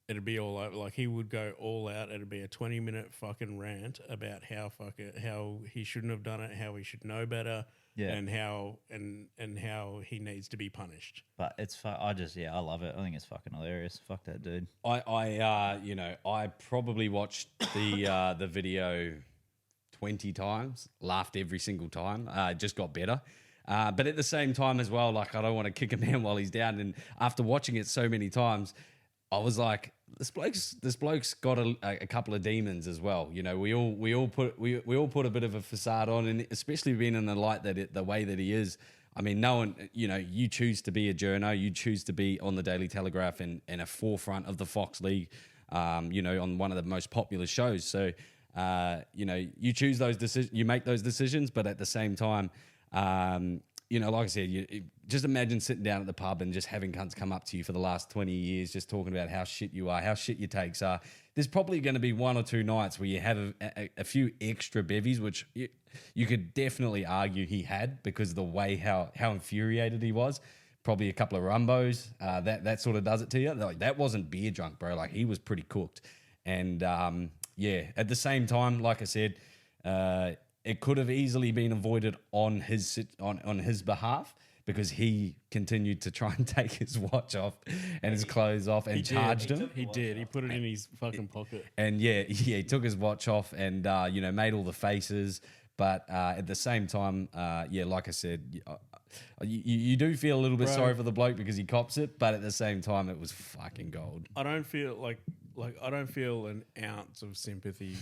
it'd be all over. Like he would go all out. It'd be a 20-minute fucking rant about how he shouldn't have done it, how he should know better, and how he needs to be punished. But it's I love it. I think it's fucking hilarious. Fuck that dude. I probably watched the video 20 times, laughed every single time. It just got better. But at the same time as well, like I don't want to kick a man while he's down. And after watching it so many times, I was like, this bloke's got a couple of demons as well. You know, we all put a bit of a facade on, and especially being in the light the way that he is. I mean, no one, you choose to be a journo, you choose to be on the Daily Telegraph and a forefront of the Fox League, on one of the most popular shows. So, you choose those decisions, you make those decisions, but at the same time, like I said, just imagine sitting down at the pub and just having cunts come up to you for the last 20 years, just talking about how shit you are, how shit your takes are. There's probably going to be one or two nights where you have a few extra bevies, which you could definitely argue he had because of the way how infuriated he was. Probably a couple of rumbos. That sort of does it to you. Like, that wasn't beer drunk, bro. Like, he was pretty cooked. And at the same time, like I said, it could have easily been avoided on his behalf because he continued to try and take his watch off and his clothes off and charged him. He did. He put it in his fucking pocket. And he took his watch off and made all the faces. But at the same time, like I said, you do feel a little bit sorry for the bloke because he cops it. But at the same time, it was fucking gold. I don't feel like I don't feel an ounce of sympathy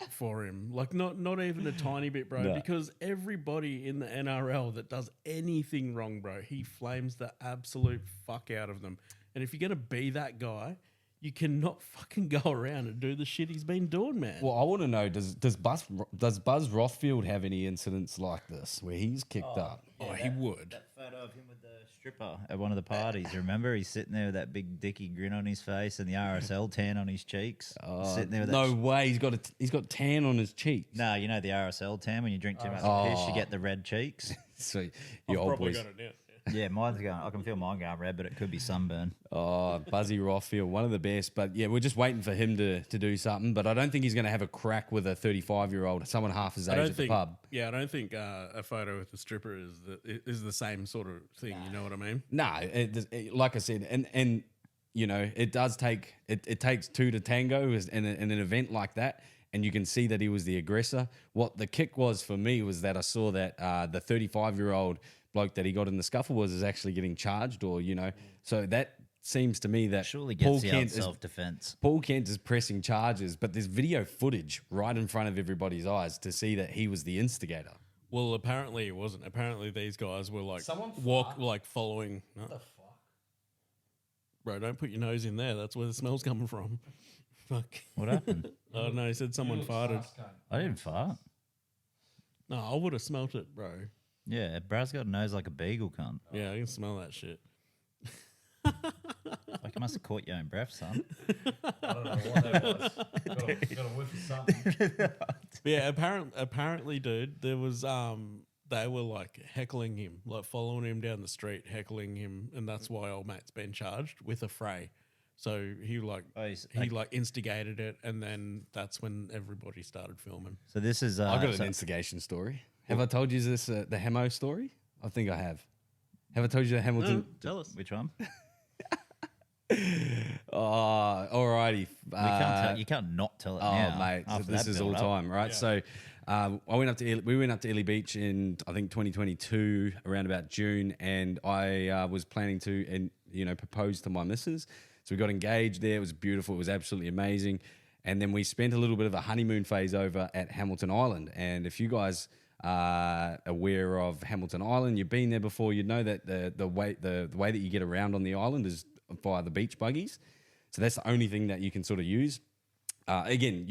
for him. Like not even a tiny bit, bro. No. Because everybody in the NRL that does anything wrong, bro, he flames the absolute fuck out of them. And if you're gonna be that guy, you cannot fucking go around and do the shit he's been doing, man. Well, I want to know, does Buzz Rothfield have any incidents like this where he's kicked up? He would. That photo of him with the stripper at one of the parties, remember? He's sitting there with that big dicky grin on his face and the RSL tan on his cheeks. Sitting there with no way, he's got tan on his cheeks. No, you know the RSL tan, when you drink too much piss, you get the red cheeks. Sweet. I've probably got it now. Yeah, mine's going. I can feel mine going red, but it could be sunburn. Oh, Buzzy Rothfield, one of the best. But yeah, we're just waiting for him to do something. But I don't think he's going to have a crack with a 35-year-old, someone half his age at the pub. Yeah, I don't think a photo with the stripper is the same sort of thing. You know what I mean? No, like I said, and it does take it takes two to tango in an event like that. And you can see that he was the aggressor. What the kick was for me was that I saw that the 35-year-old bloke that he got in the scuffle is actually getting charged, so that seems to me that surely gets the old self-defense. Paul Kent is pressing charges, but there's video footage right in front of everybody's eyes to see that he was the instigator. Well, apparently it wasn't. Apparently these guys were like following. What the fuck, bro? Don't put your nose in there. That's where the smell's coming from. Fuck. What happened? Oh no, he said someone farted. I didn't fart. No, I would have smelt it, bro. Yeah, Brad's got a nose like a beagle, cunt. Yeah, I can smell that shit. Like you must have caught your own breath, son. I don't know what that was. Got a whiff of something. Yeah, apparently, dude, there was they were like heckling him, like following him down the street, heckling him, and that's why old mate's been charged with a fray. So he he's instigated it, and then that's when everybody started filming. So this is I got an instigation story. Have I told you this the Hemo story? I think I have. Have I told you the Hamilton? Tell us which one. Oh, alrighty. You can't not tell it Oh, now. mate, so after this that is all build-up. time, right? So, we went up to Ely Beach in I think 2022, around about June, and I was planning to propose to my missus. So we got engaged there. It was beautiful. It was absolutely amazing. And then we spent a little bit of a honeymoon phase over at Hamilton Island. And if you guys are aware of Hamilton Island, you've been there before, you know that the way that you get around on the island is via the beach buggies. So that's the only thing that you can sort of use. Again,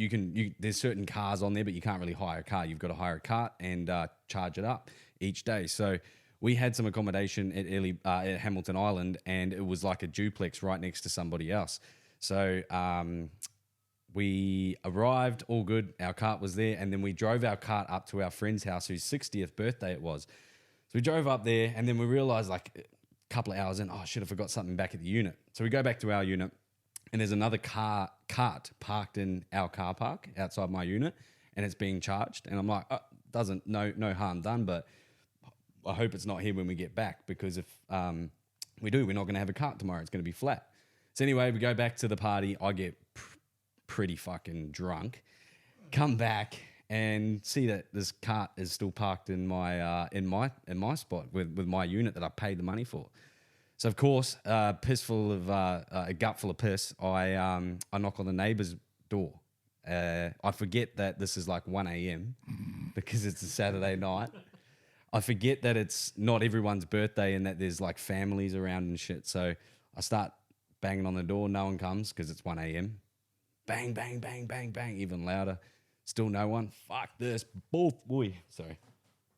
there's certain cars on there, but you can't really hire a car. You've got to hire a cart and charge it up each day. So we had some accommodation at Hamilton Island, and it was like a duplex right next to somebody else. So we arrived, all good. Our cart was there, and then we drove our cart up to our friend's house, whose 60th birthday it was. So we drove up there, and then we realized like a couple of hours in, I should have forgot something back at the unit. So we go back to our unit, and there's another cart parked in our car park outside my unit, and it's being charged. And I'm like, no harm done, but I hope it's not here when we get back, because if we do, we're not going to have a cart tomorrow. It's going to be flat. So anyway, we go back to the party. I get pretty fucking drunk, come back and see that this cart is still parked in my spot with my unit that I paid the money for. So of course, a gut full of piss, I knock on the neighbour's door. I forget that this is like 1 a.m. because it's a Saturday night. I forget that it's not everyone's birthday and that there's like families around and shit. So I start banging on the door. No one comes because it's 1 a.m. Bang, bang, bang, bang, bang, even louder. Still no one. Fuck this. Boy. Sorry.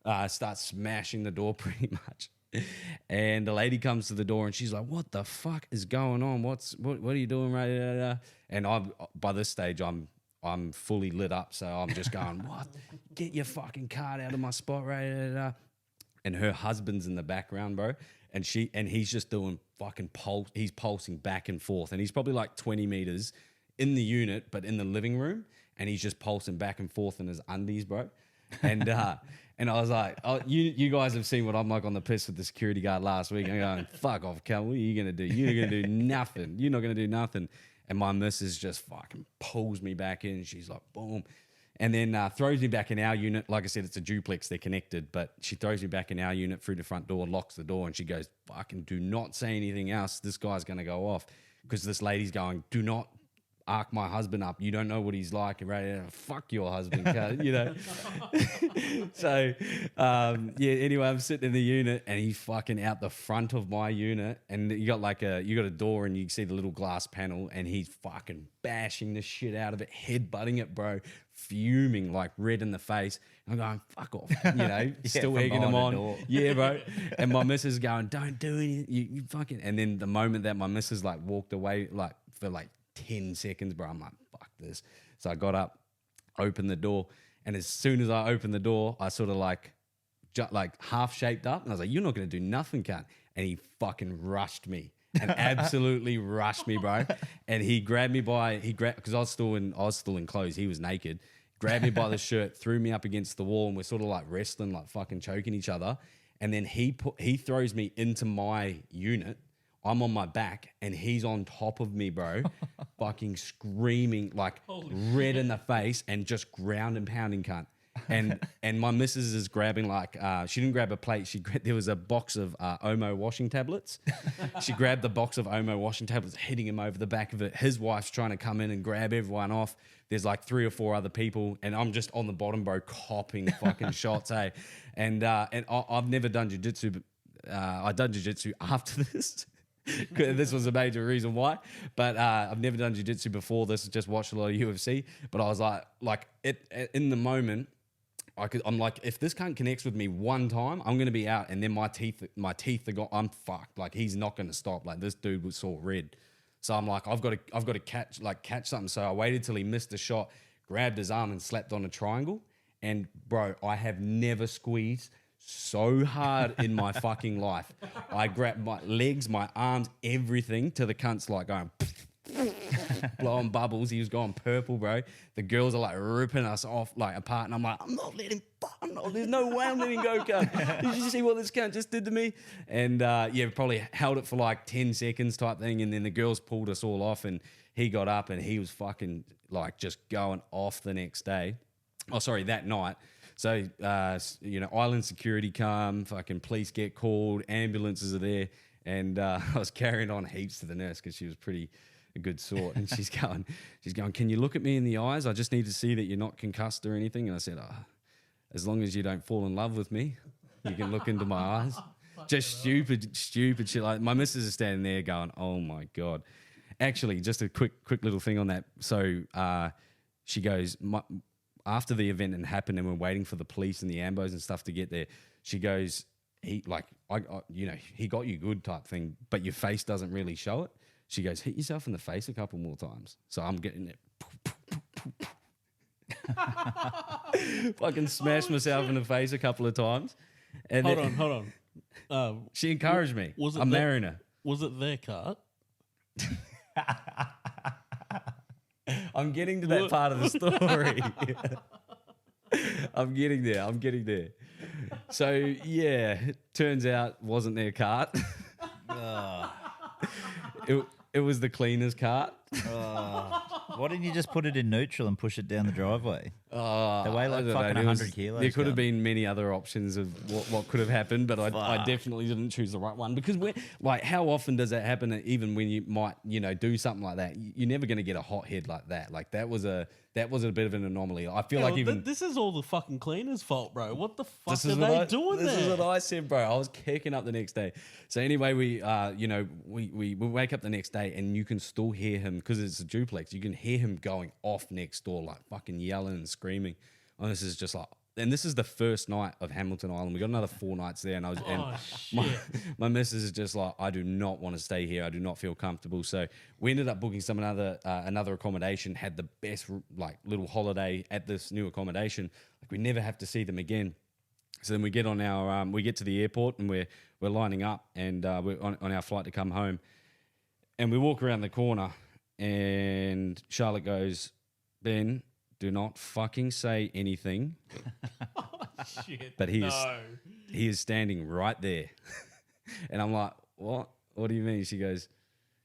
I start smashing the door pretty much. And the lady comes to the door and she's like, what the fuck is going on? What are you doing? Right? And by this stage, I'm fully lit up. So I'm just going, what? Get your fucking card out of my spot. Right? And her husband's in the background, bro. And he's just doing fucking pulse. He's pulsing back and forth. And he's probably like 20 meters in the unit, but in the living room. And he's just pulsing back and forth in his undies, bro. And and I was like, you guys have seen what I'm like on the piss with the security guard last week. I'm going, fuck off, Cal. What are you going to do? You're going to do nothing. You're not going to do nothing. And my missus just fucking pulls me back in. She's like, boom. And then throws me back in our unit. Like I said, it's a duplex. They're connected. But she throws me back in our unit through the front door, locks the door, and she goes, fucking do not say anything else. This guy's going to go off. Because this lady's going, do not arc my husband up. You don't know what he's like. Right? Fuck your husband, you know. So, anyway, I'm sitting in the unit and he's fucking out the front of my unit. And you got a door and you can see the little glass panel and he's fucking bashing the shit out of it, headbutting it, bro, fuming, like red in the face. And I'm going, fuck off, you know, still egging him on. Yeah, bro. And my missus is going, don't do anything. You fucking. And then the moment that my missus like walked away, like for like 10 seconds, bro, I'm like, fuck this. So I got up, opened the door, and as soon as I opened the door, I sort of like half shaped up, and I was like, you're not going to do nothing, cunt. And he fucking rushed me and absolutely rushed me, bro. And he grabbed me because I was still in clothes. He was naked. Grabbed me by the shirt, threw me up against the wall, and we're sort of like wrestling, like fucking choking each other. And then he throws me into my unit. I'm on my back and he's on top of me, bro, fucking screaming, like red in the face and just ground and pounding, cunt. And my missus is grabbing she didn't grab a plate. There was a box of Omo washing tablets. She grabbed the box of Omo washing tablets, hitting him over the back of it. His wife's trying to come in and grab everyone off. There's like 3 or 4 other people, and I'm just on the bottom, bro, copping fucking shots, hey. And I've never done jiu-jitsu, but I done jiu-jitsu after this. This was a major reason why, but I've never done jiu-jitsu before this. Just watched a lot of UFC, but I was like in the moment, I'm like, if this can't connect with me one time, I'm gonna be out, and then my teeth are gone. I'm fucked. Like he's not gonna stop. Like this dude was saw red, so I'm like, I've got to catch something. So I waited till he missed the shot, grabbed his arm and slapped on a triangle, and bro, I have never squeezed so hard in my fucking life. I grabbed my legs, my arms, everything to the cunts like going blowing bubbles. He was going purple, bro. The girls are like ripping us off like apart, and I'm like, I'm not letting. There's no way I'm letting go, cunt. Did you see what this cunt just did to me? And probably held it for like 10 seconds type thing, and then the girls pulled us all off, and he got up and he was fucking like just going off the next day. Oh, sorry, that night. So, island security come, fucking police get called, ambulances are there, and I was carrying on heaps to the nurse because she was pretty a good sort, and she's going, can you look at me in the eyes? I just need to see that you're not concussed or anything. And I said, as long as you don't fall in love with me, you can look into my eyes. Just stupid shit. Like my missus is standing there going, oh my God. Actually, just a quick little thing on that. So she goes, after the event had happened and we're waiting for the police and the ambos and stuff to get there, she goes, he got you good type thing, but your face doesn't really show it. She goes, hit yourself in the face a couple more times. So I'm getting it. Fucking smashed myself in the face a couple of times. And Hold on. She encouraged me. I'm marrying her. Was it their cart? I'm getting to that part of the story. I'm getting there. So, yeah, turns out wasn't their cart. It was the cleaner's cart. Why didn't you just put it in neutral and push it down the driveway? They weigh like fucking 100 kilos. There could have been many other options of what could have happened, but I definitely didn't choose the right one because how often does that happen? Even when you might do something like that, you're never going to get a hot head like that. Like that was a bit of an anomaly. I feel this is all the fucking cleaner's fault, bro. What the fuck are they doing there? This is what I said, bro. I was kicking up the next day. So anyway, we wake up the next day and you can still hear him because it's a duplex. You can hear him going off next door, like fucking yelling and screaming. And this is just like, and this is the first night of Hamilton Island. We got another 4 nights there, my missus is just like, I do not want to stay here. I do not feel comfortable. So we ended up booking another accommodation. Had the best like little holiday at this new accommodation. Like we never have to see them again. So then we get on our we get to the airport and we're lining up and we're on our flight to come home, and we walk around the corner and Charlotte goes, Ben, do not fucking say anything. Shit, but he is standing right there. And I'm like, what? What do you mean? She goes,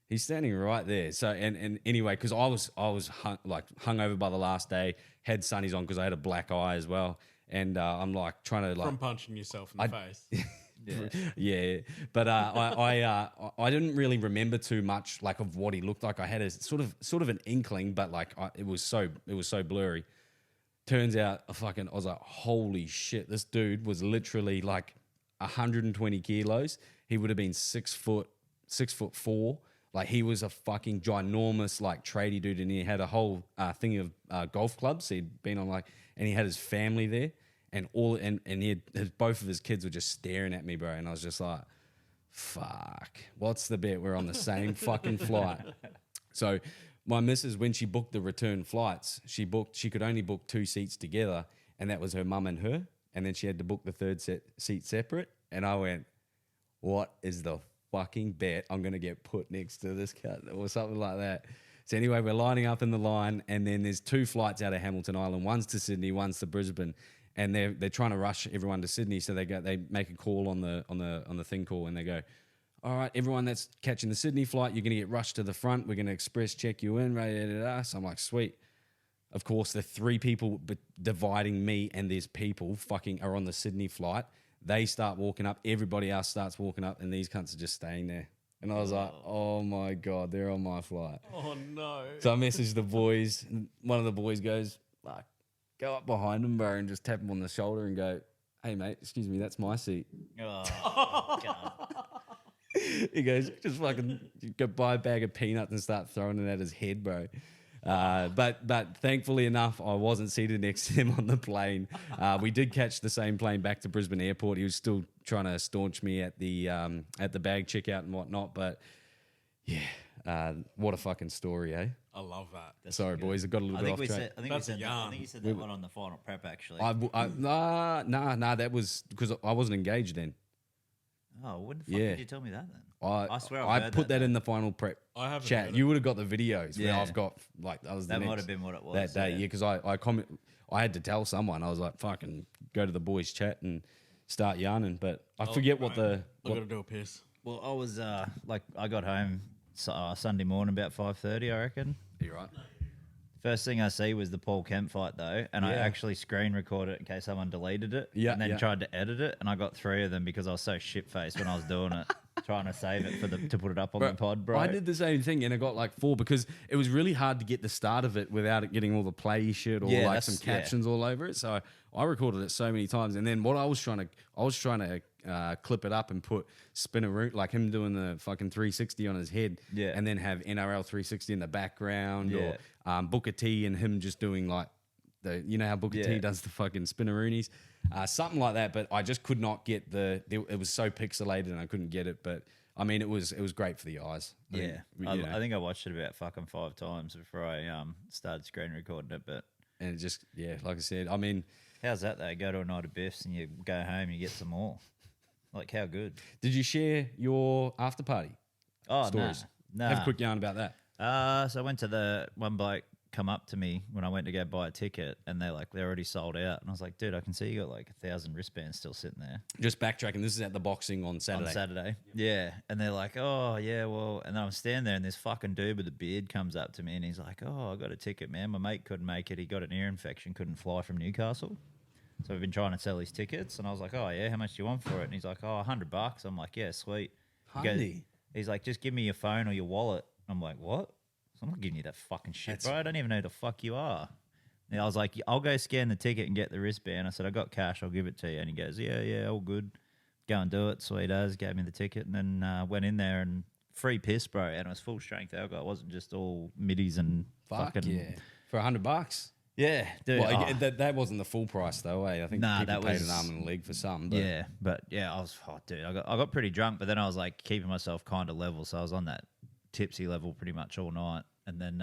he's standing right there. So and anyway, because I was hung over by the last day, had sunnies on because I had a black eye as well, and I'm like trying to from punching yourself in the face. Yeah, but I didn't really remember too much like of what he looked like. I had a sort of an inkling, but like it was so blurry. Turns out I was like, holy shit, this dude was literally like 120 kilos. He would have been 6'4". Like he was a fucking ginormous like tradie dude, and he had a whole thing of golf clubs. He'd been on and he had his family there. And he had both of his kids were just staring at me, bro. And I was just like, fuck, what's the bet? We're on the same fucking flight. So my missus, when she booked the return flights, she could only book 2 seats together, and that was her mum and her. And then she had to book the third seat separate. And I went, what is the fucking bet I'm going to get put next to this cat or something like that? So anyway, we're lining up in the line, and then there's 2 flights out of Hamilton Island. One's to Sydney, one's to Brisbane. And they're trying to rush everyone to Sydney, so they make a call on the thing call, and they go, all right, everyone that's catching the Sydney flight, you're going to get rushed to the front. We're going to express check you in. So I'm like, sweet. Of course, the 3 people dividing me and these people fucking are on the Sydney flight. They start walking up. Everybody else starts walking up, and these cunts are just staying there. And I was like, oh my God, they're on my flight. Oh no. So I messaged the boys. One of the boys goes, fuck. Go up behind him, bro, and just tap him on the shoulder and go, hey, mate, excuse me, that's my seat. Oh, God. He goes, just fucking go buy a bag of peanuts and start throwing it at his head, bro. But thankfully enough, I wasn't seated next to him on the plane. We did catch the same plane back to Brisbane Airport. He was still trying to staunch me at the bag checkout and whatnot. But, yeah, what a fucking story, eh? I love that. Sorry, boys, I got a little bit off track. I think you said that one on the final prep, actually. Nah, that was because I wasn't engaged then. Oh, when the fuck Yeah. did you tell me that then? I swear I've I heard put that that in the final prep I haven't chat. heard You would have got the videos where Yeah. I've got like that was the That might next- have been what it was. that day. Yeah, because I had to tell someone. I was like, fucking go to the boys chat and start yarning. But I forget what the I got to do a piss. Well, I was I got home Sunday morning about 5:30, I reckon. You're right. First thing I see was the Paul Kemp fight though, and I Yeah. actually screen recorded it in case someone deleted it. Yeah, and then yeah. tried to edit it, and I got 3 of them because I was so shit faced when I was doing it, trying to save it to put it up on the pod, bro. I did the same thing and I got like 4 because it was really hard to get the start of it without it getting all the play shit or Yeah, like that's- some yeah. captions all over it. So I recorded it so many times. And then what I was trying to clip it up and put Spinaroo, like him doing the fucking 360 on his head, Yeah. and then have NRL 360 in the background, Yeah. or Booker T and him just doing like you know how Booker T Yeah. does the fucking Spinaroonies, something like that. But I just could not get it was so pixelated and I couldn't get it. But I mean, it was great for the eyes. Yeah, I I think I watched it about fucking 5 times before I started screen recording it. But and it just like I said, I mean, how's that though? Go to a night of biffs and you go home and you get some more. Like how good? did you share your after party Oh, stories? Nah. Have a quick yarn about that. So I went to the one bloke come up to me when I went to go buy a ticket, and they're already sold out. And I was like, dude, I can see you got like 1,000 wristbands still sitting there Just backtracking. This is at the boxing on Saturday. on Saturday. Yeah, and they're like, oh yeah, well, and then I'm standing there, and this fucking dude with a beard comes up to me, and he's like, oh, I got a ticket, man. My mate couldn't make it. He got an ear infection, couldn't fly from Newcastle. So we've been trying to sell his tickets, and I was like, oh yeah, how much do you want for it? And he's like, oh, $100. I'm like, yeah, sweet. He goes- Hundy. He's like, just give me your phone or your wallet. I'm like, what? I'm not giving you that fucking shit, That's- bro. I don't even know who the fuck you are. And I was like, I'll go scan the ticket and get the wristband. I said, I got cash. I'll give it to you. And he goes, yeah, all good. Go and do it. Sweet as. Gave me the ticket and then went in there and free piss, bro. And it was full strength alcohol. It wasn't just all middies and Fuck fucking. yeah. For $100. Yeah, dude. Well, oh. that wasn't the full price though. I think Nah, people that paid was- an arm and a leg for some. But Yeah, I was hot, dude. I got pretty drunk, but then I was like keeping myself kind of level, so I was on that tipsy level pretty much all night. And then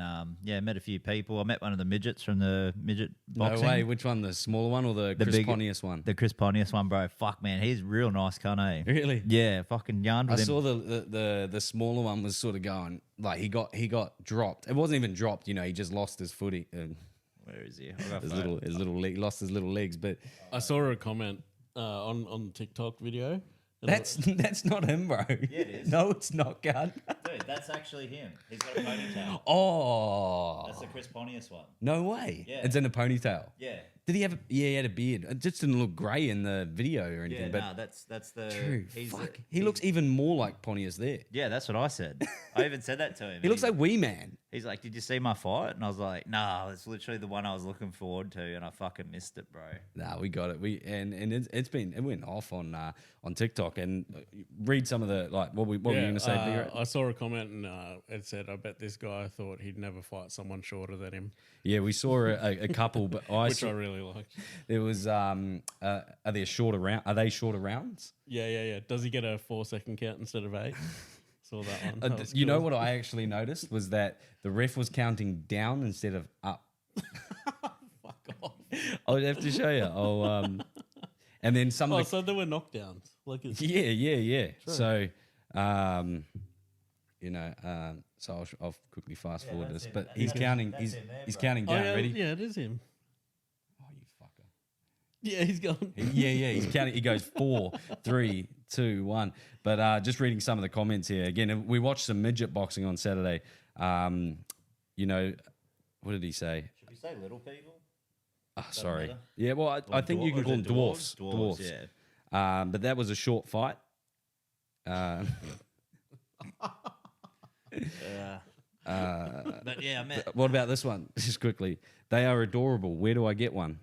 met a few people. I met one of the midgets from the midget boxing. no way. Which one? The smaller one or the Chris big- Pontius one? The Chris Pontius one, bro. Fuck, man, he's real nice, cunt, eh? Really? Yeah, fucking yarned I with him. saw the smaller one was sort of going like he got dropped. It wasn't even dropped. You know, he just lost his footy. Where is he? I got His photo. little leg, lost his little legs. But I saw a comment on the TikTok video. and that's not him, bro. Yeah, it is. No, it's not, God. Dude, that's actually him. He's got a ponytail. Oh, That's the Chris Pontius one. no way. Yeah. It's in a ponytail. Yeah. Did he have? He had a beard. It just didn't look grey in the video or anything. Yeah, but nah, that's the. true. He's Fuck. He looks even more like Pontius there. Yeah, that's what I said. I even said that to him. He looks like Wee Man. He's like, did you see my fight? And I was like, nah, it's literally the one I was looking forward to, and I fucking missed it, bro. Nah, we got it. It went off on TikTok and read some of the like what were you gonna say, Big I saw a comment and it said, I bet this guy thought he'd never fight someone shorter than him, Yeah, we saw a couple, but which I really liked. there was are there shorter round? Are they shorter rounds? Yeah. Does he get a 4-second count instead of 8? Saw that one. That was You know cool. what I actually noticed was that the ref was counting down instead of up. Fuck off. I'll have to show you. And then some Oh, of the so there were knockdowns. Like it's, yeah. So so I'll quickly fast forward this, but he's counting. He's counting oh down. yeah, Ready? yeah, it is him. Oh, you fucker. Yeah, he's gone. Yeah, he's counting. He goes 4, 3, 2, 1. But just reading some of the comments here again. We watched some midget boxing on Saturday. What did he say? Should we say little people? Oh, sorry. matter? Yeah, well, I think you can call them dwarfs. Dwarfs, yeah. But that was a short fight. But yeah, I met. What about this one? Just quickly. They are adorable. Where do I get one?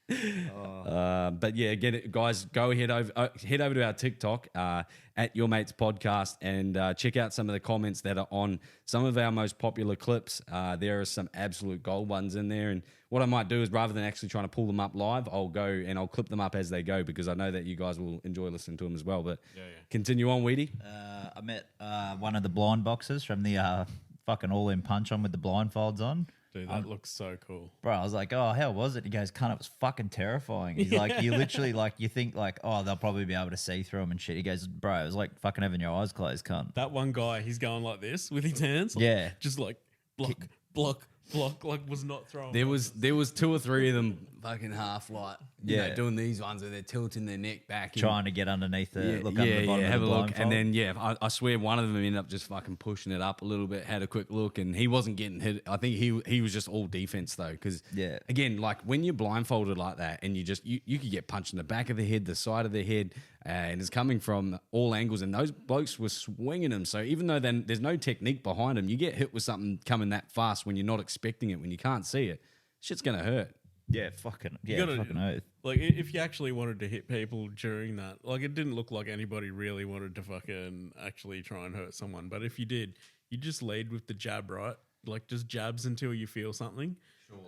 But yeah, get it, guys. Go head over to our TikTok at Yourmates podcast and check out some of the comments that are on some of our most popular clips. There are some absolute gold ones in there, and what I might do is rather than actually trying to pull them up live, I'll go and I'll clip them up as they go because I know that you guys will enjoy listening to them as well. But continue on, Weedy. I met one of the blind boxers from the fucking all-in punch on with the blindfolds on. Dude, that looks so cool. Bro, I was like, oh, how was it? He goes, cunt, it was fucking terrifying. He's like, you literally, like, you think, like, oh, they'll probably be able to see through them and shit. He goes, bro, it was like fucking having your eyes closed, cunt. That one guy, he's going like this with his hands. Like, Yeah. Just like block, like was not throwing. There was 2 or 3 of them fucking half like Yeah. doing these ones where they're tilting their neck back and Trying to get underneath the, look under yeah, the bottom have of a the look, and blindfold. then I swear one of them ended up just fucking pushing it up a little bit. Had a quick look, and he wasn't getting hit. I think he was just all defense though, because Yeah. again, like when you're blindfolded like that, and you could get punched in the back of the head, the side of the head, and it's coming from all angles, and those blokes were swinging them. So even though then there's no technique behind them, you get hit with something coming that fast when you're not expecting it, when you can't see it, shit's gonna hurt. Yeah, fucking oath. Like, if you actually wanted to hit people during that, like, it didn't look like anybody really wanted to fucking actually try and hurt someone. But if you did, you just lead with the jab, right? Like, just jabs until you feel something,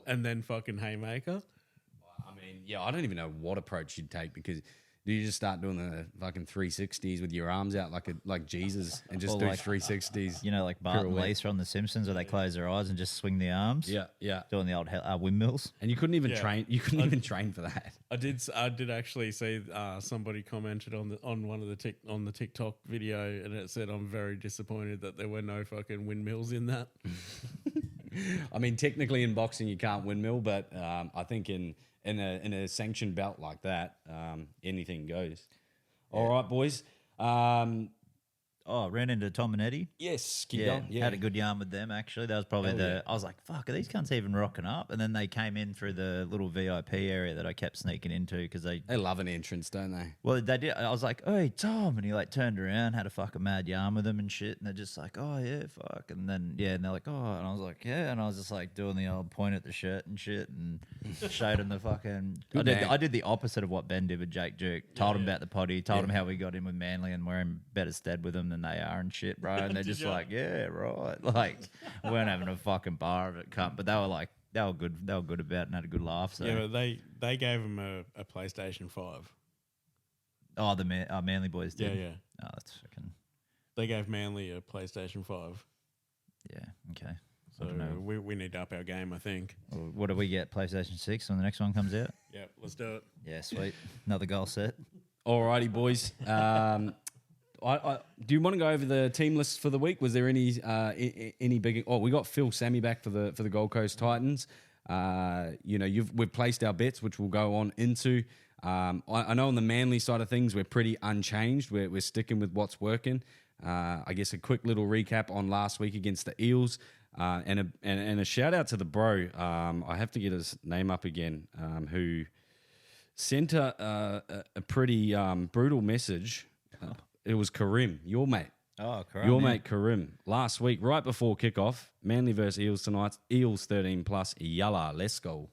and then fucking haymaker. I mean, yeah, I don't even know what approach you'd take, because do you just start doing the fucking 360s with your arms out like Jesus and just Or do like, 360s? You know, like Bart and pirouette. Lisa on The Simpsons, where they close their eyes and just swing the arms. Yeah. Doing the old windmills. And you couldn't even Yeah. train. You couldn't even train for that. I did actually see somebody commented on one of the TikTok video, and it said, "I'm very disappointed that there were no fucking windmills in that." I mean, technically in boxing you can't windmill, but I think in a sanctioned belt like that, anything goes. All right, boys. Oh, ran into Tom and Eddie. Yes, Yeah, had a good yarn with them, actually. That was probably I was like, fuck, are these cunts even rocking up? And then they came in through the little VIP area that I kept sneaking into because They love an entrance, don't they? well, they did. I was like, hey, Tom. And he like turned around, had a fucking mad yarn with them and shit. And they're just like, oh, yeah, fuck. And then, yeah, and they're like, oh. And I was like, yeah. And I was just like doing the old point at the shirt and shit and showed him the fucking. I did the opposite of what Ben did with Jake Duke. Told him about the potty, told him how we got in with Manly and we're in better stead with them than they are and shit, bro. And they're just like, yeah, right. Like, we weren't having a fucking bar of it, cunt. But they were like, they were good about it and had a good laugh. So. Yeah, but they gave him a PlayStation 5. Oh, the Manly boys did? Yeah. Oh, that's fucking. They gave Manly a PlayStation 5. Yeah, okay. So we need to up our game, I think. Well, what do we get? PlayStation 6 when the next one comes out? Yeah, let's do it. Yeah, sweet. Another goal set. Alrighty, boys. Do you want to go over the team list for the week? Was there any big? Oh, we got Phil Sammy back for the Gold Coast Titans. We've placed our bets, which we'll go on into. I know on the Manly side of things, we're pretty unchanged. We're sticking with what's working. I guess a quick little recap on last week against the Eels, and a shout out to the bro. I have to get his name up again. Who sent a pretty brutal message. It was Karim, your mate. Oh, correct. Your mate Karim. Last week, right before kickoff, Manly versus Eels tonight. Eels 13 plus. Yalla, let's go.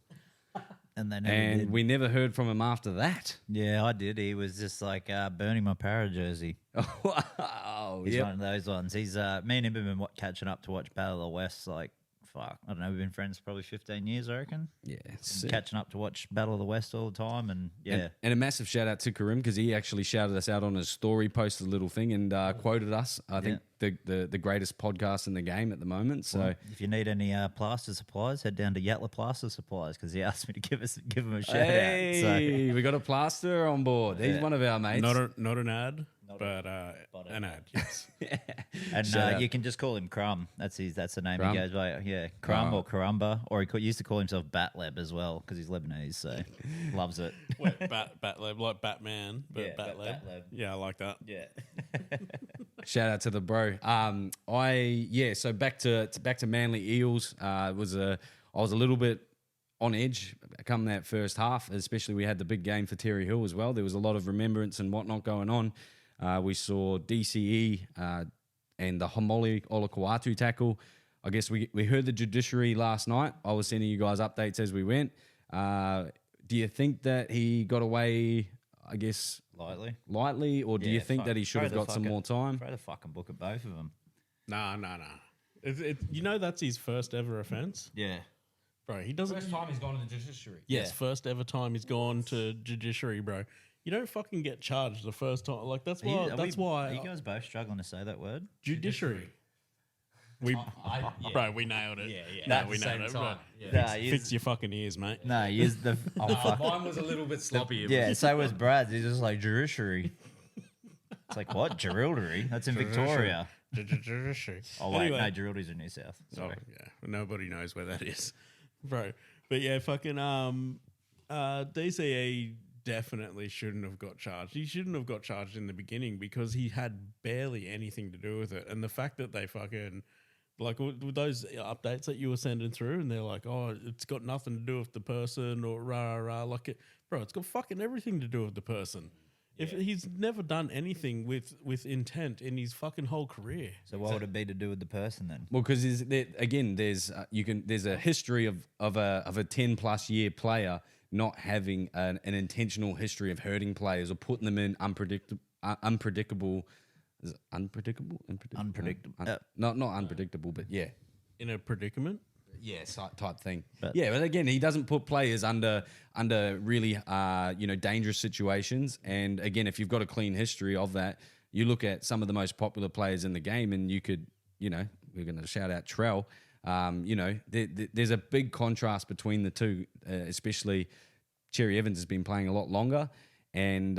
And they never did. We never heard from him after that. Yeah, I did. He was just like burning my para jersey. Oh, He's one of those ones. He's me and him have been catching up to watch Battle of the West. Like, fuck, I don't know. We've been friends probably 15 years, I reckon. Yeah, Catching up to watch Battle of the West all the time, and yeah. And a massive shout out to Karim, because he actually shouted us out on his story, posted a little thing, and quoted us. I think the greatest podcast in the game at the moment. So if you need any plaster supplies, head down to Yatla Plaster Supplies because he asked me to give him a shout hey, we got a plaster on board. He's one of our mates. Not an ad. But an ad, yes. And you can just call him Crumb. That's the name Crumb? he goes by. Yeah, Crumb or Karumba, or he used to call himself Batleb as well because he's Lebanese, so loves it. Wait, Batleb, like Batman, but Yeah, Batleb. Batleb. Yeah, I like that. Yeah. Shout out to the bro. So back to Manly Eels. I was a little bit on edge come that first half, especially we had the big game for Terry Hill as well. There was a lot of remembrance and whatnot going on. We saw DCE and the Homoli Olakuatu tackle. I guess we heard the judiciary last night. I was sending you guys updates as we went. Do you think that he got away, I guess, lightly, or do you think that he should have got some more time? Throw the fucking book at both of them. Nah. That's his first ever offence. Yeah. Bro, he doesn't. First time he's gone to the judiciary. Yes, first ever time he's gone to judiciary, bro. You don't fucking get charged the first time. Like that's why. Are you guys both struggling to say that word? Judiciary. Bro, we nailed it. Yeah. No, we nailed it. Bro. Nah, Fix your fucking ears, mate. no, use the Mine was a little bit sloppy. yeah. So was Brad's. He's just like judiciary. It's like what Geraldry? That's in Victoria. Oh wait, Anyway. no, Geraldry's in New South. Oh, Sorry. yeah. Nobody knows where that is, bro. But yeah, fucking DCE definitely shouldn't have got charged. He shouldn't have got charged in the beginning because he had barely anything to do with it. And the fact that they fucking like with those updates that you were sending through, and they're like, "Oh, it's got nothing to do with the person," or rah rah, like it, bro. It's got fucking everything to do with the person. If he's never done anything with intent in his fucking whole career. So what would it be to do with the person then? Well, because there's a history of a 10+ year player not having an intentional history of hurting players or putting them in unpredictable. Is it unpredictable? Not unpredictable, but yeah. In a predicament? Yes, type thing. But again, he doesn't put players under really dangerous situations. And again, if you've got a clean history of that, you look at some of the most popular players in the game, and you could, we're going to shout out Trell. There's a big contrast between the two, especially Cherry Evans has been playing a lot longer. And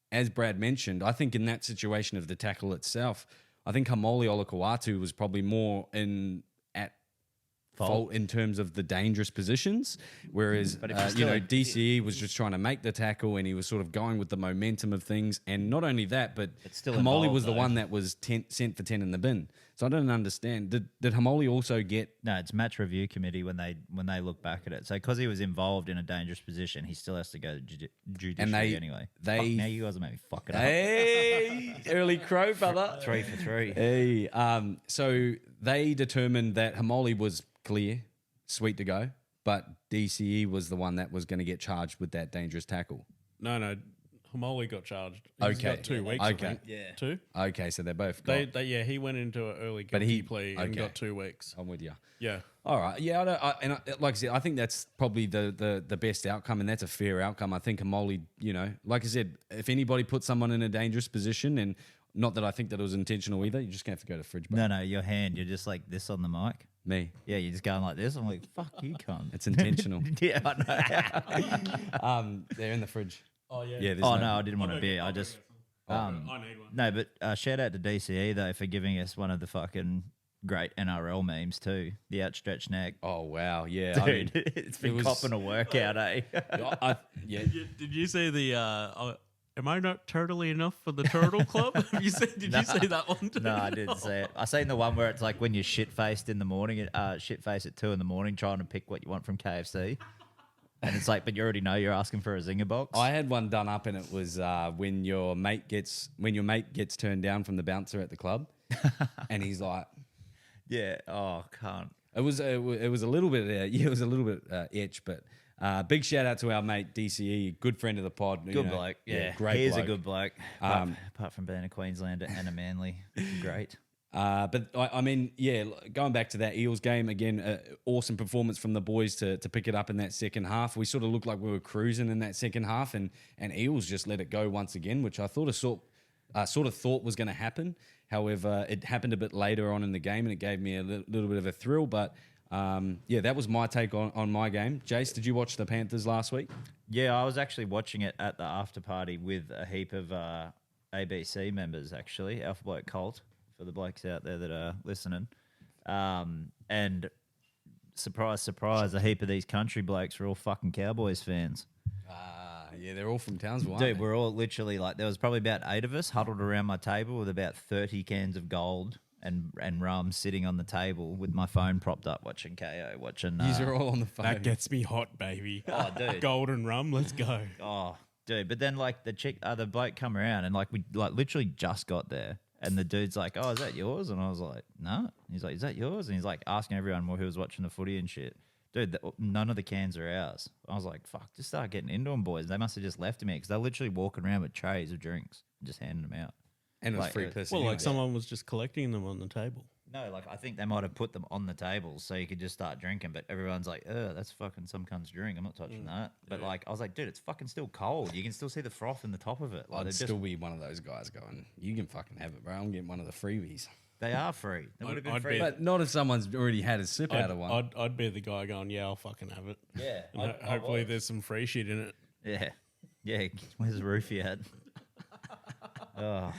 as Brad mentioned, I think in that situation of the tackle itself, I think Hamoli Olakau'atu was probably more at fault in terms of the dangerous positions, whereas DCE was just trying to make the tackle, and he was sort of going with the momentum of things. And not only that, but Hamoli was the one that was sent for 10 in the bin. So I don't understand. Did Hamoli also get? No, it's match review committee when they look back at it. So because he was involved in a dangerous position, he still has to go to judiciary anyway. Now you guys are making me fuck it up. Hey, early crow, fella. 3 for 3. Hey, so they determined that Hamoli was clear, sweet to go, but DCE was the one that was going to get charged with that dangerous tackle. No, Hamoli got charged. He's got 2 weeks. Okay. I think. Yeah. 2? Okay, so they both got. He went into an early guilty plea and got 2 weeks. I'm with you. Yeah. All right. Yeah, like I said, I think that's probably the best outcome, and that's a fair outcome. I think Hamoli, like I said, if anybody puts someone in a dangerous position, and not that I think that it was intentional either, you're just going to have to go to the fridge. No, your hand, you're just like this on the mic. Me. Yeah, you're just going like this. I'm like, fuck you, cunt. It's intentional. Yeah, I know. They're in the fridge. Oh, yeah. Yeah. No, I didn't want a beer. I just... I need one. No, but shout out to DCE, though, for giving us one of the fucking great NRL memes, too. The outstretched neck. Oh, wow. Yeah. Dude, it's been copping a workout, eh? Yeah. Did you see the... am I not turtly enough for the Turtle Club? Did you see that one too? No, I didn't see it. I seen the one where it's like when you're shit-faced in the morning, shit-faced at 2 in the morning trying to pick what you want from KFC. And it's like, but you already know you're asking for a zinger box. I had one done up, and it was when your mate gets turned down from the bouncer at the club, and he's like, yeah, oh, can't. It was a little bit, it was a little bit itch, but big shout out to our mate DCE, good friend of the pod, Good bloke, yeah, great. He is bloke. a good bloke. Apart from being a Queenslander and a Manly, great. But I mean, yeah, going back to that Eels game again, awesome performance from the boys to pick it up in that second half. We sort of looked like we were cruising in that second half, and Eels just let it go once again, which I thought sort of thought was going to happen. However, it happened a bit later on in the game, and it gave me a little bit of a thrill. But that was my take on my game. Jace, did you watch the Panthers last week? Yeah, I was actually watching it at the after party with a heap of ABC members, actually, Alpha Bloke Cult, for the blokes out there that are listening. And surprise, surprise, a heap of these country blokes are all fucking Cowboys fans. Yeah, they're all from Townsville, Dude, we're all literally like, there was probably about 8 of us huddled around my table with about 30 cans of gold and rum sitting on the table with my phone propped up watching KO, watching... These are all on the phone. That gets me hot, baby. Oh, dude. Golden rum, let's go. Oh, dude. But then, like, the bloke come around and, like, we, like, literally just got there. And the dude's like, oh, is that yours? And I was like, no. He's like, is that yours? And he's, like, asking everyone who was watching the footy and shit. Dude, none of the cans are ours. I was like, fuck, just start getting into them, boys. They must have just left me because they're literally walking around with trays of drinks and just handing them out. And it was like, free piss. Well, anyway. like someone was just collecting them on the table. No, like I think they might have put them on the tables so you could just start drinking, but everyone's like, that's fucking some cunt's drink. I'm not touching that. But like I was like, dude, it's fucking still cold. You can still see the froth in the top of it. Like, I'd still be one of those guys going, you can fucking have it, bro. I'm getting one of the freebies. they are free. They would have been free. But not if someone's already had a sip out of one. I'd be the guy going, yeah, I'll fucking have it. Yeah. And hopefully there's some free shit in it. Yeah. Yeah. Where's Roofy at? Oh,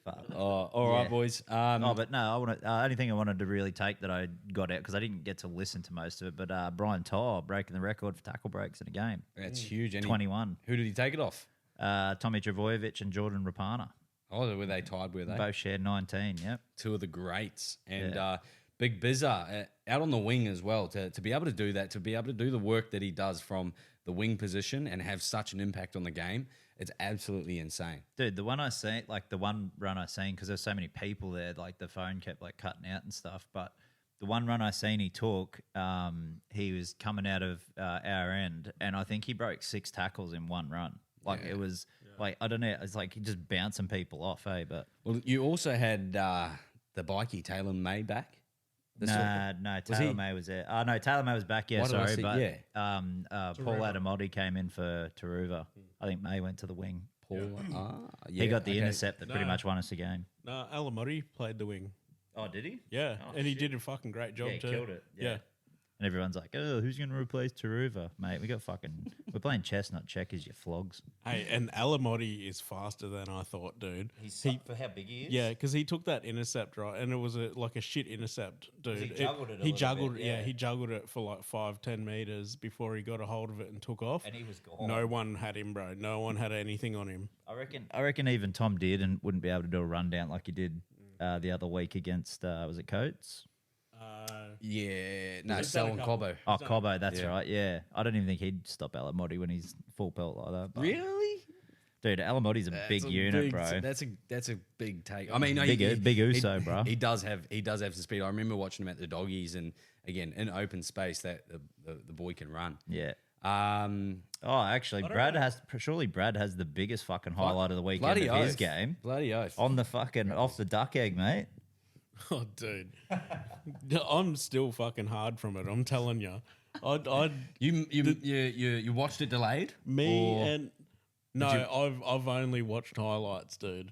fuck. All right, boys. But no, I want only thing I wanted to really take that I got out because I didn't get to listen to most of it. But Brian Tyler breaking the record for tackle breaks in a game. That's huge. 21. Who did he take it off? Tommy Travojevic and Jordan Rapana. Oh, were they tied? Were they? Both shared 19. Yep. Two of the greats. And Big Bizza out on the wing as well. To be able to do that, to be able to do the work that he does from the wing position and have such an impact on the game, it's absolutely insane. Dude, the one I seen, like the one run I seen, because there's so many people there, like the phone kept like cutting out and stuff. But the one run I seen he took, he was coming out of our end, and I think he broke 6 tackles in one run. Like it was like, I don't know, it's like he just bouncing people off, eh? But Well, you also had the bikie Taylor May back. no, Taylor May was there. No, Taylor May was back. Yeah, Why did I sorry, see- but yeah. Paul Adamotti came in for Taruva. I think May went to the wing. Yeah, He got the okay. intercept that pretty much won us the game. No, Alamotti played the wing. Oh, did he? Yeah, Oh, and he shit. did a fucking great job Yeah, he too. killed it. Yeah. And everyone's like, "Oh, who's going to replace Taruva, mate? We're playing chestnut checkers, you flogs." Hey, and Alamotti is faster than I thought, dude. For how big he is. Yeah, because he took that intercept right, and it was like a shit intercept, dude. He juggled it a He little juggled, bit, yeah. he juggled it for like 5-10 meters before he got a hold of it and took off. And he was gone. No one had him, bro. No one had anything on him. I reckon even Tom did and wouldn't be able to do a rundown like he did the other week against was it Coates? Yeah, no, He's done a Selwyn couple. Cobbo. Oh, Cobbo, that's Yeah. right. Yeah, I don't even think he'd stop Alamotti when he's full pelt like that. But Really? dude, Alamotti's a big unit, bro. That's a big take. I mean, no, Big Uso, bro. He does have some speed. I remember watching him at the Doggies, and again in open space that the boy can run. Yeah. Um, Oh, actually, Brad has the biggest fucking highlight of the weekend bloody of his oath. game Bloody oath. on the fucking off the duck egg, mate. Oh, dude. I'm still fucking hard from it. I'm telling you. You watched it delayed? No, I've only watched highlights, dude.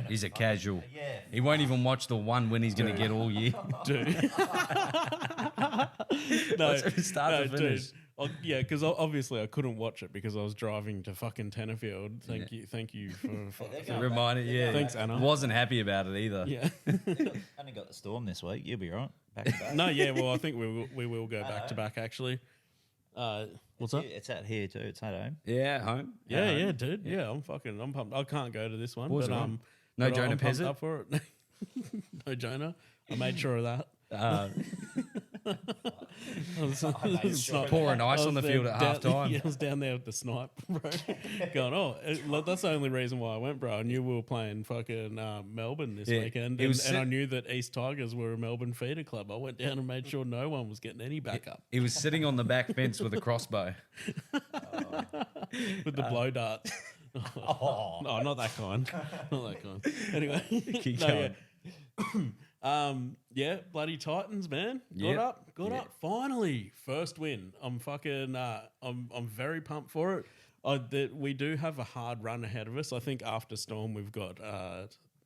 He's a casual. Yeah. He won't even watch the one win he's going to get all year. Dude. No, Start to finish. dude. Yeah, because obviously I couldn't watch it because I was driving to fucking Tenterfield. Thank you for Remind it, yeah. Thanks, Anna. Wasn't happy about it either. yeah. Only got the Storm this week. You'll be right. Back to back. No, yeah. Well, I think we will go back to back actually. What's up? It's out here too. It's at home. Yeah, home. Yeah, dude. Yeah, I'm pumped. I can't go to this one, Was but it on? No but Jonah I'm pumped Pezzett? up for it. No Jonah. I made sure of that. Pouring ice on the field at half time. Yeah, I was down there with the snipe, bro. Going, that's the only reason why I went, bro. I knew we were playing fucking Melbourne this weekend, and I knew that East Tigers were a Melbourne feeder club. I went down and made sure no one was getting any backup He was sitting on the back fence with a crossbow. with the blow darts. No, not that kind. Not that kind. Anyway, Keep no, going. yeah, bloody Titans, man. Got up. Finally, first win. I'm fucking. I'm very pumped for it. We do have a hard run ahead of us. I think after Storm we've got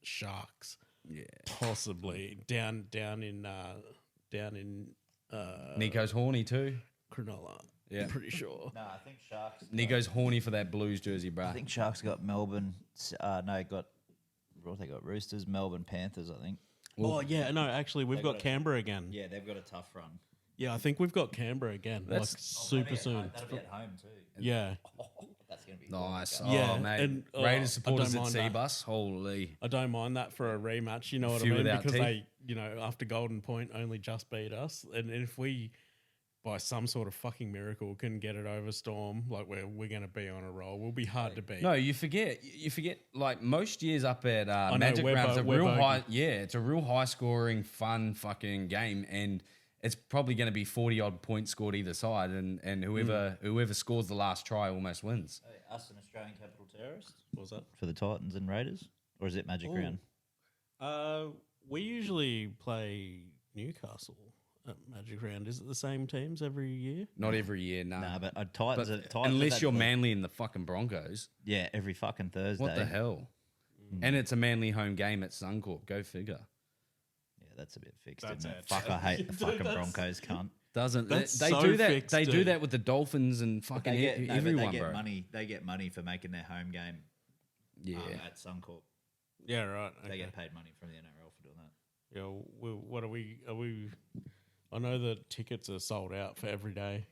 Sharks. Yeah. Possibly down in Nico's horny too. Cronulla. Yeah. I'm pretty sure. No, I think Sharks. Nico's horny for that Blues jersey, bro. I think Sharks got Melbourne. What they got? Roosters, Melbourne Panthers. I think. Oh yeah, no, actually we've got Canberra again. Yeah, they've got a tough run. Yeah, I think we've got Canberra again. That's- like super soon. That'll be at home too. Yeah. That's gonna be Nice. Yeah, Oh, mate. and, Raiders I don't supporters at mind that. Seabus. Holy. I don't mind that for a rematch, you know what I Few mean? without Because teeth. they, after Golden Point only just beat us. And if we, by some sort of fucking miracle, can get it over Storm, like we're going to be on a roll, we'll be hard to beat. No, you forget. Like most years up at know, Magic we're Round, it's a we're real bogey. high. Yeah, it's a real high scoring, fun fucking game, and it's probably going to be 40 odd points scored either side, and whoever scores the last try almost wins. Hey, us and Australian Capital Terrorists What was that? for the Titans and Raiders, or is it Magic Round? We usually play Newcastle at Magic Round. Is it the same teams every year? Not every year, no. Nah, but Titans. But Titans unless have you're that- Manly and the fucking Broncos. Yeah, every fucking Thursday. What the hell? And it's a Manly home game at Suncorp. Go figure. Yeah, that's a bit fixed, That's isn't it? it. Fuck, I hate the Dude, fucking that's- Broncos, cunt. Doesn't That's they so do that? fixed, They do dude. that with the Dolphins and fucking everyone, they get bro. money. They get money for making their home game Yeah. at Suncorp. Yeah, right. They Okay. get paid money from the NRL for doing that. Yeah, what are we? I know that tickets are sold out for every day.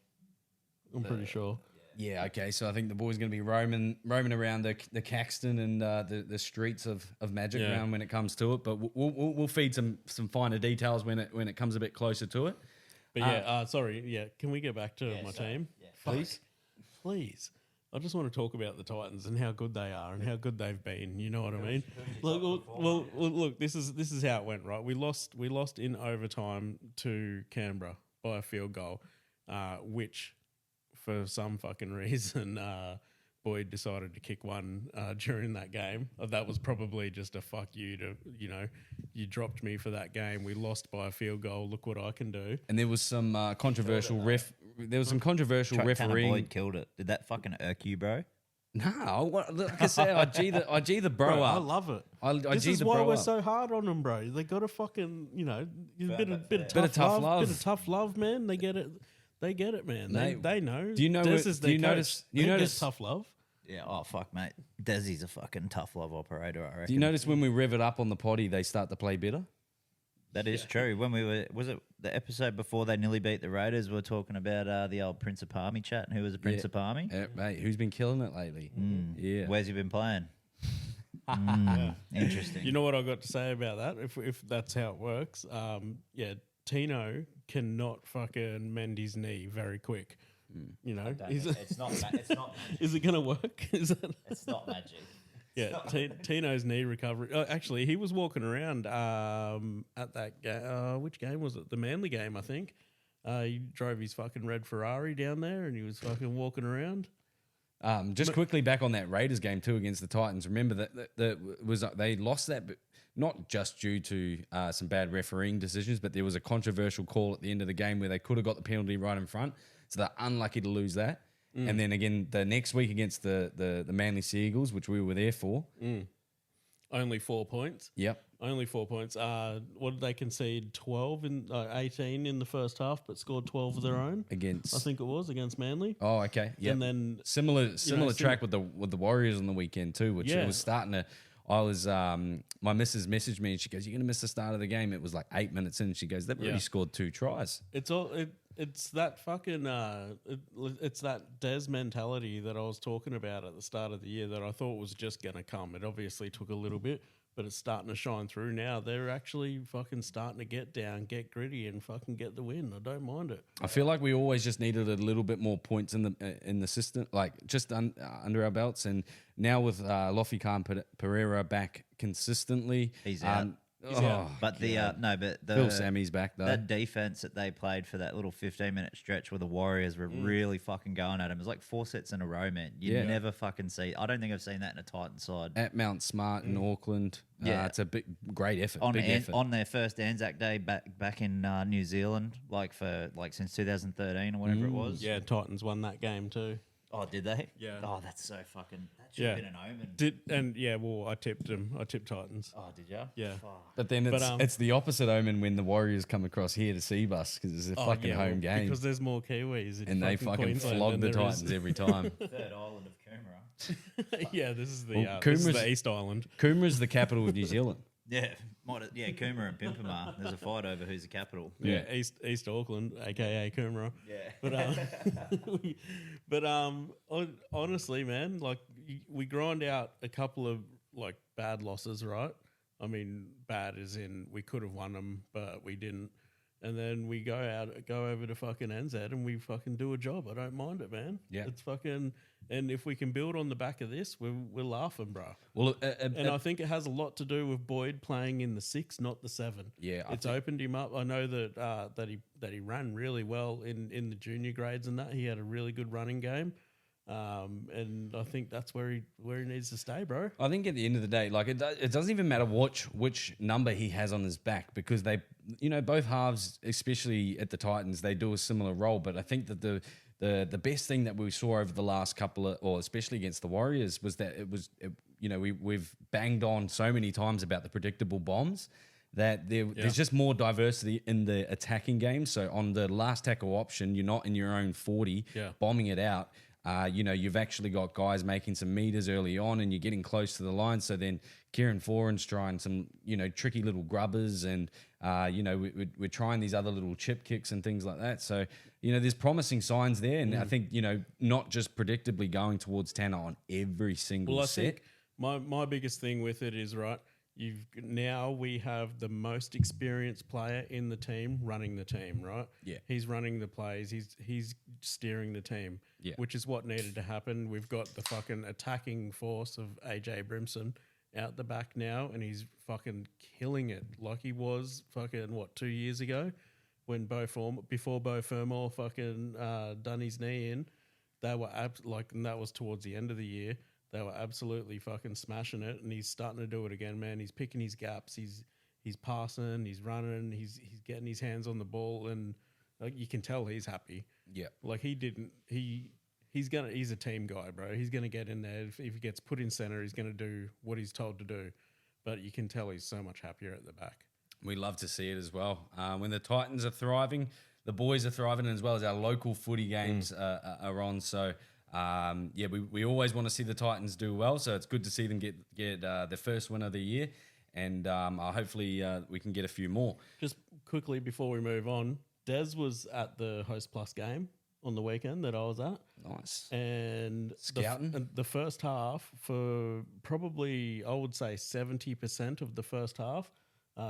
I'm pretty sure. Yeah, okay. So I think the boys going to be roaming around the Caxton and the streets of Magic Yeah. Round when it comes to it. But we'll feed some finer details when it comes a bit closer to it. But yeah, sorry. Yeah, can we get back to my team, Please. please? I just want to talk about the Titans and how good they are and how good they've been. You know what I mean? Look. This is how it went. Right, we lost in overtime to Canberra by a field goal, which for some fucking reason Boyd decided to kick one during that game. That was probably just a fuck you to you dropped me for that game. We lost by a field goal. Look what I can do. And there was some controversial controversial Tanner refereeing. Boyd killed it. Did that fucking irk you, bro? No, like I said, I G the bro, Bro, up. I love it. I This G is the why bro we're up. so hard on them, bro. They got to fucking, bit of Bit of tough love. bit of tough love, man. They get it. They get it, man. They know. Do you know Des what- is do their you coach. notice- you They get notice- tough love? Yeah. Oh fuck, mate. Desi's a fucking tough love operator. I reckon. Do you notice when we rev it up on the potty, they start to play bitter? That is true. When was it the episode before they nearly beat the Raiders? We were talking about the old Prince of Palmy chat and who was a Prince of Palmy. Mate, who's been killing it lately? Yeah. Where's he been playing? Interesting. You know what I got to say about that? If that's how it works, Tino cannot fucking mend his knee very quick. it's not. It's not. Is it gonna work? Is it? It's not magic. Yeah, Tino's knee recovery. Oh, actually, he was walking around at that game. Which game was it? The Manly game, I think. He drove his fucking red Ferrari down there, and he was fucking walking around. Just quickly back on that Raiders game too against the Titans. Remember that they lost that, but not just due to some bad refereeing decisions, but there was a controversial call at the end of the game where they could have got the penalty right in front. So they're unlucky to lose that. And then again, the next week against the Manly Sea Eagles, which we were there for. Only 4 points. Yep. Only 4 points. What did they concede? 18 in the first half, but scored 12 of their own. Against. I think it was against Manly. Oh, okay. Yeah. And then similar track with the Warriors on the weekend too, which Yeah. it was starting to. I was my missus messaged me and she goes, "You're gonna miss the start of the game." It was like 8 minutes in. And she goes, "They've already scored 2 tries." It's that fucking it's that Des mentality that I was talking about at the start of the year that I thought was just gonna come. It obviously took a little bit, but it's starting to shine through now. They're actually fucking starting to get down, get gritty, and fucking get the win. I don't mind it. I feel like we always just needed a little bit more points in the system, like just under our belts. And now with Lofi Khan Pereira back consistently, He's out. He's out. But the Phil Sammy's back though. that defense that they played for that little 15-minute stretch where the Warriors were really fucking going at him. It was like 4 sets in a row, man. You never fucking see. I don't think I've seen that in a Titan side. At Mount Smart in Auckland, Yeah. it's a great effort. On big effort. on their first Anzac Day back in New Zealand, since 2013 or whatever it was. Yeah, Titans won that game too. Oh, did they? Yeah. Oh, that's so fucking. That should have been an omen. I tipped him. I tipped Titans. Oh, did you? Yeah. But then it's the opposite omen when the Warriors come across here to see us because it's a fucking home game. Because there's more Kiwis. And they fucking Queensland flog than the there is- Titans every time. Third island of Coomera. Yeah, this is the Well, this is Coomera's- the East Island. Coomera's the capital of New Zealand. Yeah, Coomera and Pimpama. There's a fight over who's the capital. Yeah, East Auckland, aka Coomera. Yeah. But honestly, man, like we grind out a couple of like bad losses, right? I mean, bad as in we could have won them, but we didn't. And then we go over to fucking NZ and we fucking do a job. I don't mind it, man. Yeah. It's fucking, and if we can build on the back of this, we're laughing, bro. Well, And I think it has a lot to do with Boyd playing in the 6, not the 7. Yeah, I it's opened him up. I know that he ran really well in the junior grades and that he had a really good running game. And I think that's where he needs to stay, bro. I think at the end of the day, like it doesn't even matter which number he has on his back, because they, both halves, especially at the Titans, they do a similar role. But I think that the best thing that we saw over the last couple of, or especially against the Warriors, was that we've banged on so many times about the predictable bombs, that there's just more diversity in the attacking game. So on the last tackle option, you're not in your own 40 bombing it out. You've actually got guys making some meters early on, and you're getting close to the line. So then Kieran Foran's trying some, tricky little grubbers, and we're trying these other little chip kicks and things like that. So there's promising signs there, and I think not just predictably going towards Tanner on every single set. I think my biggest thing with it is, right, we have the most experienced player in the team running the team, right? Yeah. He's running the plays. He's steering the team, which is what needed to happen. We've got the fucking attacking force of AJ Brimson out the back now, and he's fucking killing it like he was fucking, 2 years ago when before Beau Fermor fucking done his knee in. They were and that was towards the end of the year. They were absolutely fucking smashing it, and he's starting to do it again, man. He's picking his gaps. He's passing. He's running. He's getting his hands on the ball, and you can tell he's happy. Yeah, He's a team guy, bro. He's gonna get in there. If he gets put in center, he's gonna do what he's told to do. But you can tell he's so much happier at the back. We love to see it as well. When the Titans are thriving, the boys are thriving, as well as our local footy games are on. So. We always want to see the Titans do well, so it's good to see them get their first win of the year, and hopefully we can get a few more. Just quickly before we move on, Des was at the Host Plus game on the weekend that I was at. Nice. And scouting the first half, for probably, I would say 70% of the first half,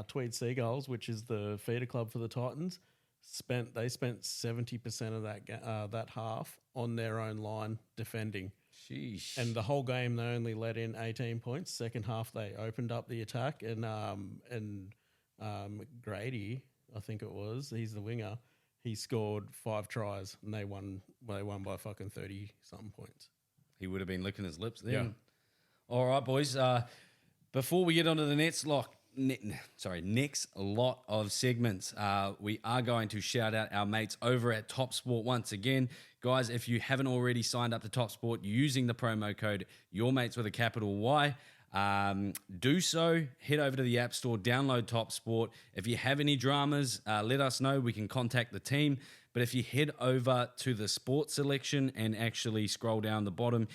Tweed Seagulls, which is the feeder club for the Titans, spent 70% of that half on their own line defending. Sheesh. And the whole game they only let in 18 points. Second half they opened up the attack, and Grady, I think it was, he's the winger, he scored 5 tries, and they won by fucking 30 something points. He would have been licking his lips then. Yeah. All right, boys. Before we get onto the next lot of segments, we are going to shout out our mates over at TopSport once again. Guys, if you haven't already signed up to TopSport using the promo code Yourmates with a capital Y, do so. Head over to the App Store, download TopSport. If you have any dramas, let us know. We can contact the team. But if you head over to the sports selection and actually scroll down the bottom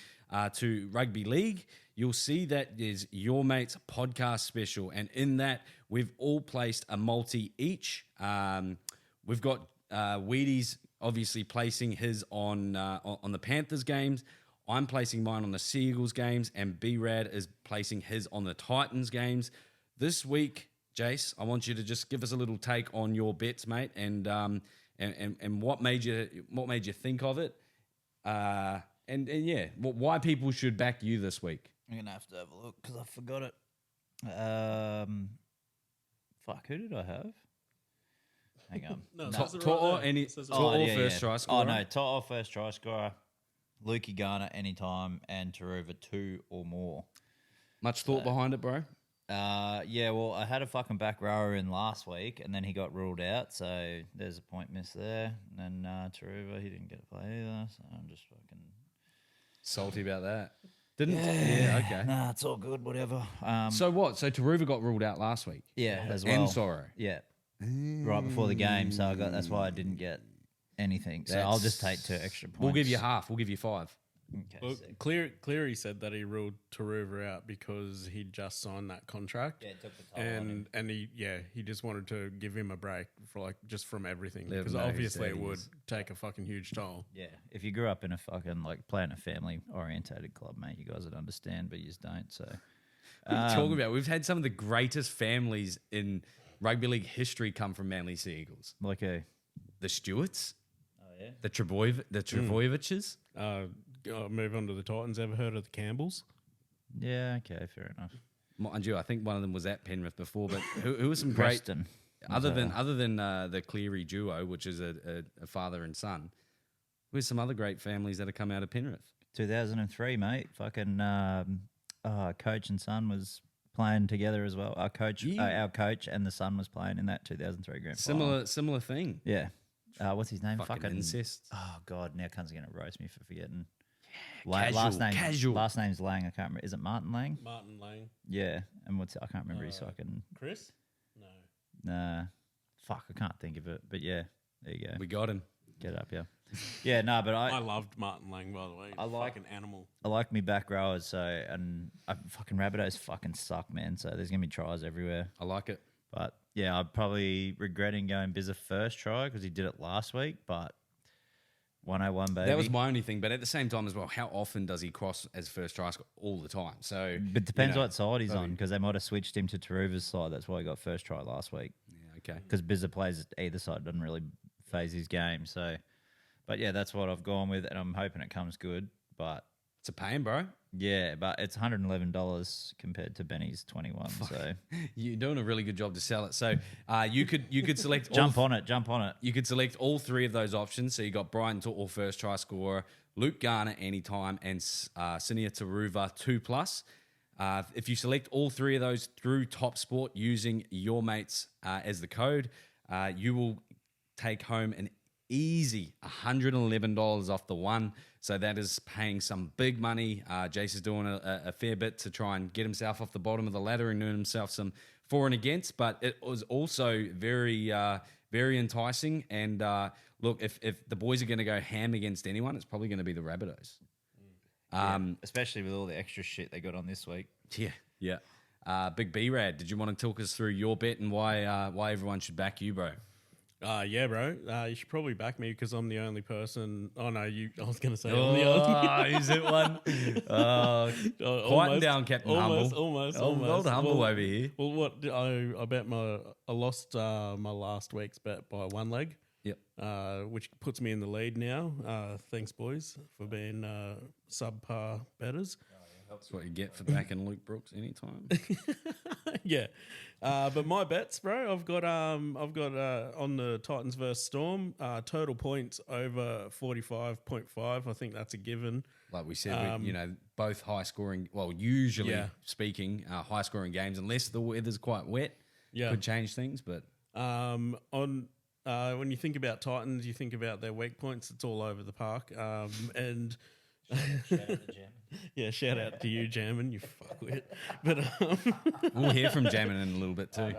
to Rugby League, you'll see that there's Yourmates podcast special. And in that, we've all placed a multi each. We've got Wheaties obviously placing his on the Panthers games. I'm placing mine on the Seagulls games, and B-Rad is placing his on the Titans games. This week, Jace, I want you to just give us a little take on your bets, mate, and what made you think of it, and why people should back you this week. I'm gonna have to have a look because I forgot it. Who did I have? Hang on. First try scorer. Oh no, To'o first try scorer. Lukey Garner anytime, and Taruva 2 or more. Much thought behind it, bro? Well, I had a fucking back rower in last week, and then he got ruled out, so there's a point missed there. And then Taruva, he didn't get to play either, so I'm just fucking salty about that. Okay. Nah, it's all good, whatever. So what? So Taruva got ruled out last week? Yeah, as well. And Sorrow? Yeah. Right before the game, so that's why I didn't get anything. So I'll just take 2 extra points. We'll give you half. We'll give you 5. Okay, well, Cleary said that he ruled Taruva out because he just signed that contract. Yeah, took the time and he just wanted to give him a break for just from everything, Let him because know obviously his it would days. take a fucking huge toll. Yeah, if you grew up in a fucking playing a family orientated club, mate, you guys would understand, but you just don't. So What are you talking about? We've had some of the greatest families in rugby league history come from Manly Sea Eagles. like a The Stewarts, yeah, the Trebojeviches. Move on to the Titans. Ever heard of the Campbells? yeah, okay, fair enough. Mind you, I think one of them was at Penrith before, but who was some great... Preston, Other than the Cleary duo, which is a father and son, where's some other great families that have come out of Penrith? 2003, mate. Fucking coach and son was playing together as well. Our coach and the son was playing in that 2003 grand final. Similar thing. Yeah. What's his name? Fucking incest. Oh God, now Cunt's gonna roast me for forgetting. Casual. Last name's Lang. I can't remember. Is it Martin Lang? Martin Lang. Yeah. And I can't remember his fucking. Chris? No. Nah. Fuck, I can't think of it. But yeah, there you go. We got him. Get up, yeah. Yeah, no, but I loved Martin Lang, by the way. I like fucking animal. I like me back rowers, and fucking Rabbitohs fucking suck, man. So there's gonna be tries everywhere. I like it. But yeah, I'm probably regretting going Bizza first try because he did it last week. But 101, baby. That was my only thing. But at the same time as well, how often does he cross as first try scorer? All the time. So, but depends what side he's on, because they might have switched him to Taruva's side. That's why he got first try last week. Yeah, okay. Because Bizza plays either side, doesn't really phase his game. So, but yeah, that's what I've gone with, and I'm hoping it comes good. But it's a pain, bro. Yeah, but it's $111 compared to Benny's 21. So you're doing a really good job to sell it. So you could select jump on it. You could select all three of those options. So you got Brian Tuttle first try scorer, Luke Garner anytime, and Sinia Taruva 2+. If you select all three of those through TopSport using Yourmates as the code, you will take home an easy $111 off the one. So that is paying some big money. Jace is doing a fair bit to try and get himself off the bottom of the ladder and earn himself some for and against. But it was also very, very enticing. And look, if the boys are going to go ham against anyone, it's probably going to be the Rabbitohs. Especially with all the extra shit they got on this week. Yeah. Big B-Rad, did you want to talk us through your bet and why everyone should back you, bro? Yeah, bro. You should probably back me because I'm the only person. Oh no, I was going to say. Is it one? Quieten down, Captain Humble. Almost. Old Humble over here. Well, what I bet I lost my last week's bet by one leg. Yep. Which puts me in the lead now. Thanks, boys, for being subpar betters. That's what you get for backing Luke Brooks anytime. Yeah, but my bets, bro. I've got on the Titans versus Storm. Total points over 45.5. I think that's a given. Like we said, both high scoring. Well, usually speaking, high scoring games, unless the weather's quite wet, could change things. But when you think about Titans, you think about their weak points. It's all over the park, and. Shout out to Jam. Yeah, shout out to you, Jammin, you fuckwit. But we'll hear from Jammin in a little bit too.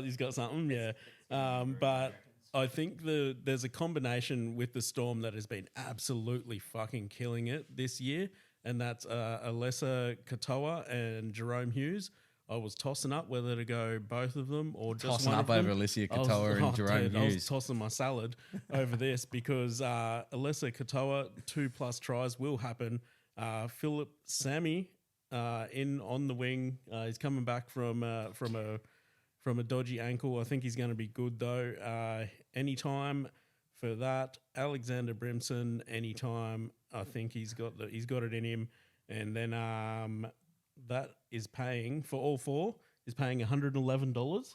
He's got something, yeah. But I think there's a combination with the Storm that has been absolutely fucking killing it this year, and that's Alessa Katoa and Jerome Hughes. I was tossing up whether to go both of them or just tossing one up of them. over Alessia Katoa and Jerome Hughes. I was tossing my salad over this because Alessa Katoa 2+ tries will happen. Philip Sammy in on the wing. He's coming back from a dodgy ankle. I think he's going to be good though. Anytime for that. Alexander Brimson anytime. I think he's got it in him. And then that is paying for all four is paying $111.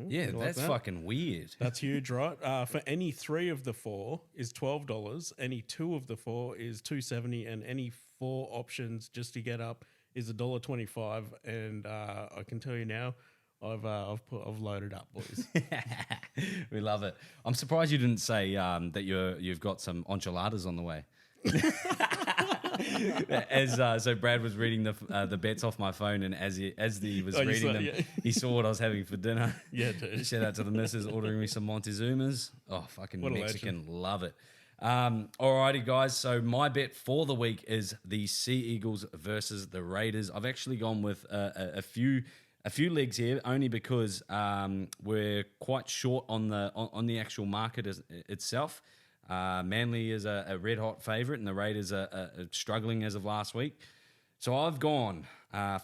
Yeah, that's fucking weird. That's huge, right? For any three of the four is $12. Any two of the four is $2.70, and any four options just to get up is $1.25. And I can tell you now, I've loaded up, boys. We love it. I'm surprised you didn't say that you've got some enchiladas on the way. So Brad was reading the bets off my phone, and as he was reading them, he saw what I was having for dinner. Yeah, dude. Shout out to the missus ordering me some Montezumas. Oh, fucking what Mexican, love it. Alrighty, guys. So my bet for the week is the Sea Eagles versus the Raiders. I've actually gone with a few legs here, only because we're quite short on the actual market itself. Manly is a red hot favourite, and the Raiders are struggling as of last week. So I've gone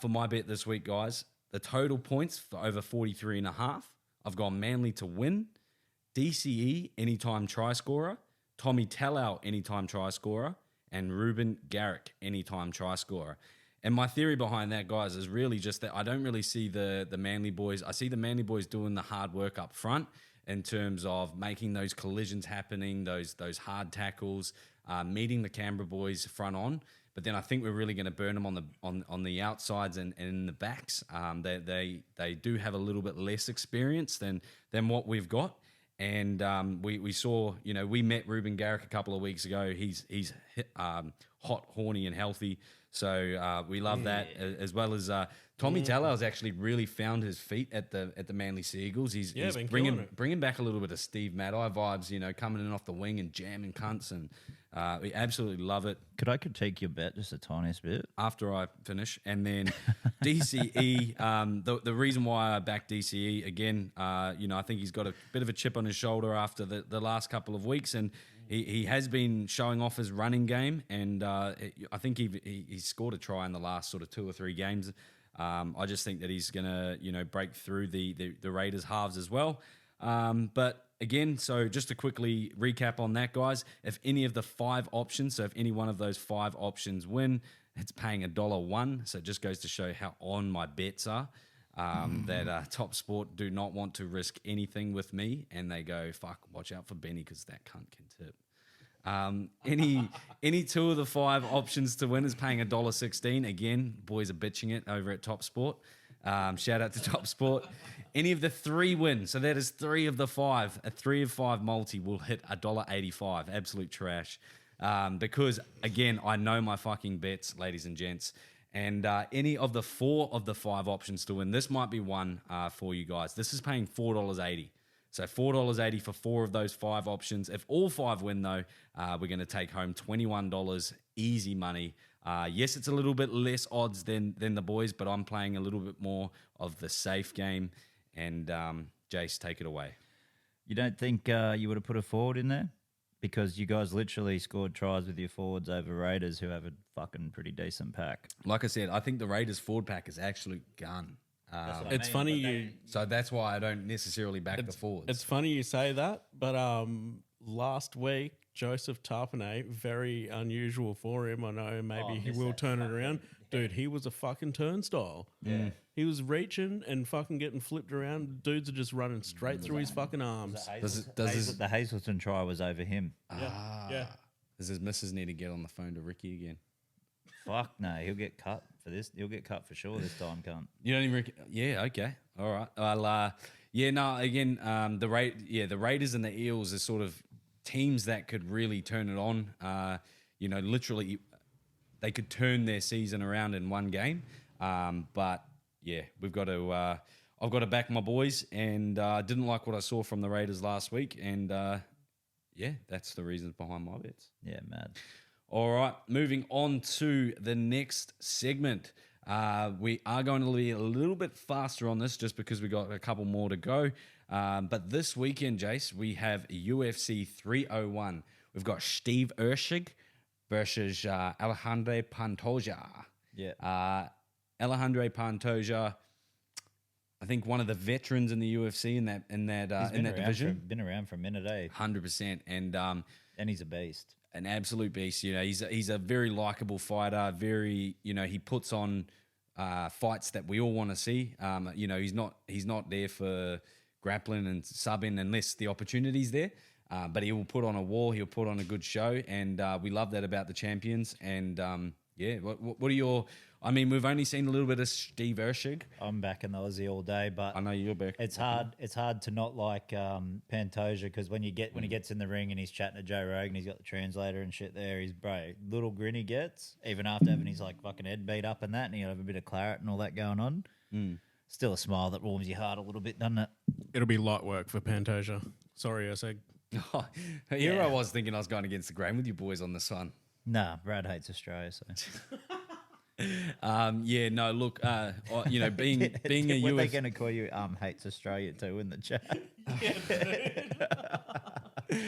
for my bet this week, guys. The total points for over 43.5. I've gone Manly to win, DCE anytime try scorer, Tommy Talau anytime try scorer, and Ruben Garrick anytime try scorer. And my theory behind that, guys, is really just that I don't really see the Manly boys. I see the Manly boys doing the hard work up front in terms of making those collisions happening, those hard tackles, meeting the Canberra boys front on. But then I think we're really going to burn them on the outsides and in the backs. They do have a little bit less experience than what we've got. And we saw, we met Ruben Garrick a couple of weeks ago. He's hot, horny, and healthy. So we love that, as well as Tommy Tallow's actually really found his feet at the Manly Seagulls. He's bringing back a little bit of Steve Maddai vibes, coming in off the wing and jamming cunts, and we absolutely love it. Could I critique your bet just the tiniest bit? After I finish. And then DCE, the reason why I back DCE, again, I think he's got a bit of a chip on his shoulder after the last couple of weeks, and he has been showing off his running game, and I think he scored a try in the last sort of 2 or 3 games. I just think that he's going to, break through the Raiders halves as well. But again, so just to quickly recap on that, guys, if any of the 5 options, so if any one of those 5 options win, it's paying $1.01. So it just goes to show how on my bets are. That TopSport do not want to risk anything with me, and they go, fuck, watch out for Benny because that cunt can tip. Any 2 of the 5 options to win is paying $1.16. Again, boys are bitching it over at TopSport. Shout out to TopSport. Any of the 3 wins, so that is 3 of the 5. A 3 of 5 multi will hit $1.85. Absolute trash. Because again, I know my fucking bets, ladies and gents. And any of the 4 of the 5 options to win, this might be one for you guys. This is paying $4.80. So $4.80 for 4 of those 5 options. If all 5 win, though, we're going to take home $21. Easy money. Yes, it's a little bit less odds than the boys, but I'm playing a little bit more of the safe game. And Jace, take it away. You don't think you would have put a forward in there? Because you guys literally scored tries with your forwards over Raiders, who have a fucking pretty decent pack. Like I said, I think the Raiders forward pack is actually gun. It's funny so that's why I don't necessarily back the forwards. It's funny you say that, but last week Joseph Tarpanay, very unusual for him. I know maybe he will turn it around. Dude, he was a fucking turnstile. Yeah. He was reaching and fucking getting flipped around. Dudes are just running straight through his fucking arms. The Hazleton try was over him. Yeah. Does his missus need to get on the phone to Ricky again? Fuck no, he'll get cut for this. He'll get cut for sure this time, cunt. You don't even yeah, okay. All right. Well, again, the Raiders and the Eels are sort of teams that could really turn it on. Literally they could turn their season around in one game. But yeah, we've got to I've got to back my boys, and didn't like what I saw from the Raiders last week, and that's the reasons behind my bets. Yeah, mad. All right, moving on to the next segment. We are going to be a little bit faster on this just because we got a couple more to go. But this weekend, Jace, we have UFC 301. We've got Steve Ershig versus Alejandro Pantoja. Yeah. Alejandro Pantoja, I think one of the veterans in the UFC in that division. Been around for a minute, 100%, and he's a beast. An absolute beast. He's a very likable fighter. Very, he puts on fights that we all want to see. He's not there for grappling and subbing unless the opportunity's there. But he will put on a war. He'll put on a good show, and we love that about the champions. And what are your? I mean, we've only seen a little bit of Steve Ershig. I'm back in the Aussie all day, but I know you're back. It's hard to not like Pantoja, because when he gets in the ring and he's chatting to Joe Rogan, he's got the translator and shit there. He's little grin he gets, even after having his like fucking head beat up and that, and he'll have a bit of claret and all that going on. Still a smile that warms your heart a little bit, doesn't it? It'll be light work for Pantoja.7 Ershig. I was thinking I was going against the grain with you boys on this one. Nah, Brad hates Australia, so. Being a what UFC, they going to call you? Hates Australia too in the chat.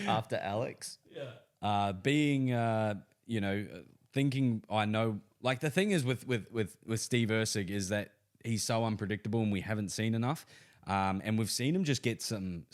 After Alex, thinking I know. Like the thing is with Steve Ershig is that he's so unpredictable and we haven't seen enough, and we've seen him just get some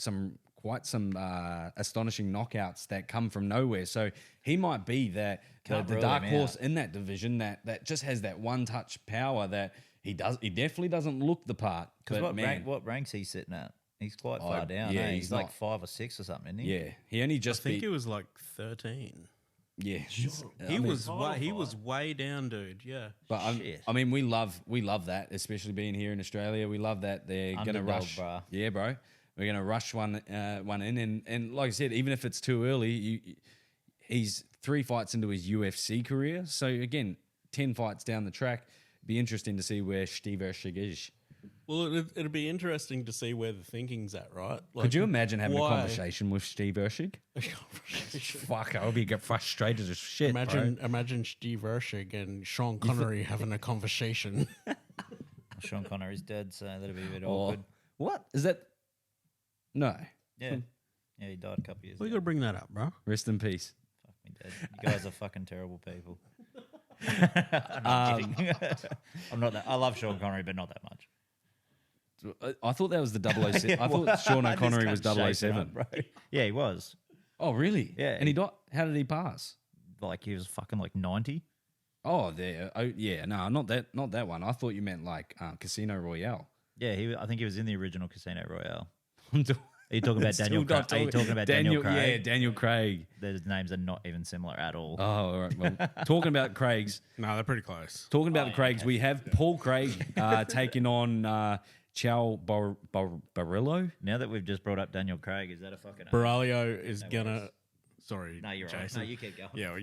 astonishing knockouts that come from nowhere. So he might be the dark horse in that division that just has that one touch power that he definitely doesn't look the part. Because what rank's he sitting at? He's quite far down. Yeah, he's like 5 or 6 or something, isn't he? Yeah, he only just. I think he was like 13. Yeah, He was way down, dude. Yeah. But I mean, we love that, especially being here in Australia. We love that they're going to Underdog, rush. bruh. Yeah, bro. We're going to rush one in, and like I said, even if it's too early, he's 3 fights into his UFC career. So again, 10 fights down the track. Be interesting to see where Steve Ershig is. Well, it'd be interesting to see where the thinking's at, right? Like, Could you imagine having why- a conversation with Steve Ershig? Fuck, I would be frustrated as shit. Imagine Steve Ershig and Sean Connery having a conversation. Sean Connery's dead, so that'd be a bit Or awkward. what is that? No, Yeah. Yeah, he died a couple years We ago. got to bring that up, bro. rest in peace. Fuck me dead. You guys are fucking terrible people. I'm kidding. I'm not that. I love Sean Connery, but not that much. I thought that was the 007. I thought Sean O'Connery was 007. Bro. Yeah, he was. Oh, really? Yeah. And he died. How did he pass? Like he was fucking like 90. Oh, there. Oh, yeah. No, not that one. I thought you meant like Casino Royale. Yeah, I think he was in the original Casino Royale. I'm do- Are you talking about Still Daniel? not Are you talking about Daniel Craig? Yeah, Daniel Craig. Their names are not even similar at all. Oh, all right. Well, talking about Craigs. No, they're pretty close. Talking about the Craigs, we have Paul Craig taking on Chow Barillo. Now that we've just brought up Daniel Craig, is that a fucking? Baralio is No gonna. worries. Sorry, No, you're right. Jason. No, you keep going. Yeah,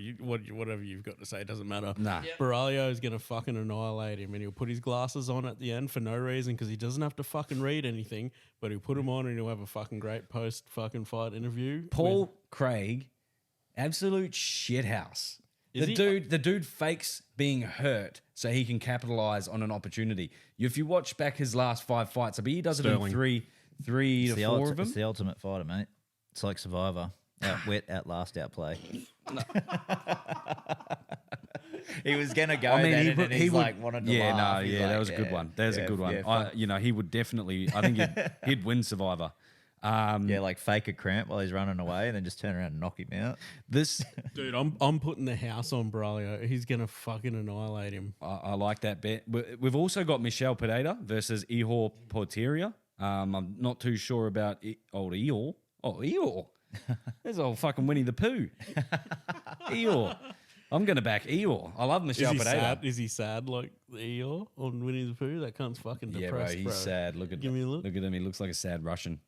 whatever you've got to say doesn't matter. Nah. Baralio is gonna fucking annihilate him, and he'll put his glasses on at the end for no reason because he doesn't have to fucking read anything. But he'll put them on, and he'll have a fucking great post fucking fight interview. Paul Craig, absolute shithouse. Is The he? dude fakes being hurt so he can capitalize on an opportunity. If you watch back his last 5 fights, I mean, he does it in Sterling. three to four of them. It's the ultimate fighter, mate. It's like Survivor. Outwit, outlast, outplay. He was gonna go then, and he's like wanted to laugh. He's like, that was a good one. There's a good one. He would definitely. I think he'd win Survivor. yeah, like fake a cramp while he's running away, and then just turn around and knock him out. This Dude, I'm putting the house on Baralio. He's gonna fucking annihilate him. I like that bet. We've also got Michelle Pineda versus Ihor Porteria. I'm not too sure about old Ihor. Oh, Ihor. There's old fucking Winnie the Pooh. Eeyore. I'm going to back Eeyore. I love Michelle Pineda. Sad? Is he sad like Eeyore on Winnie the Pooh? That cunt's fucking Yeah, bro, depressed, he's sad. Look at Give me a look. Look at him. He looks like a sad Russian.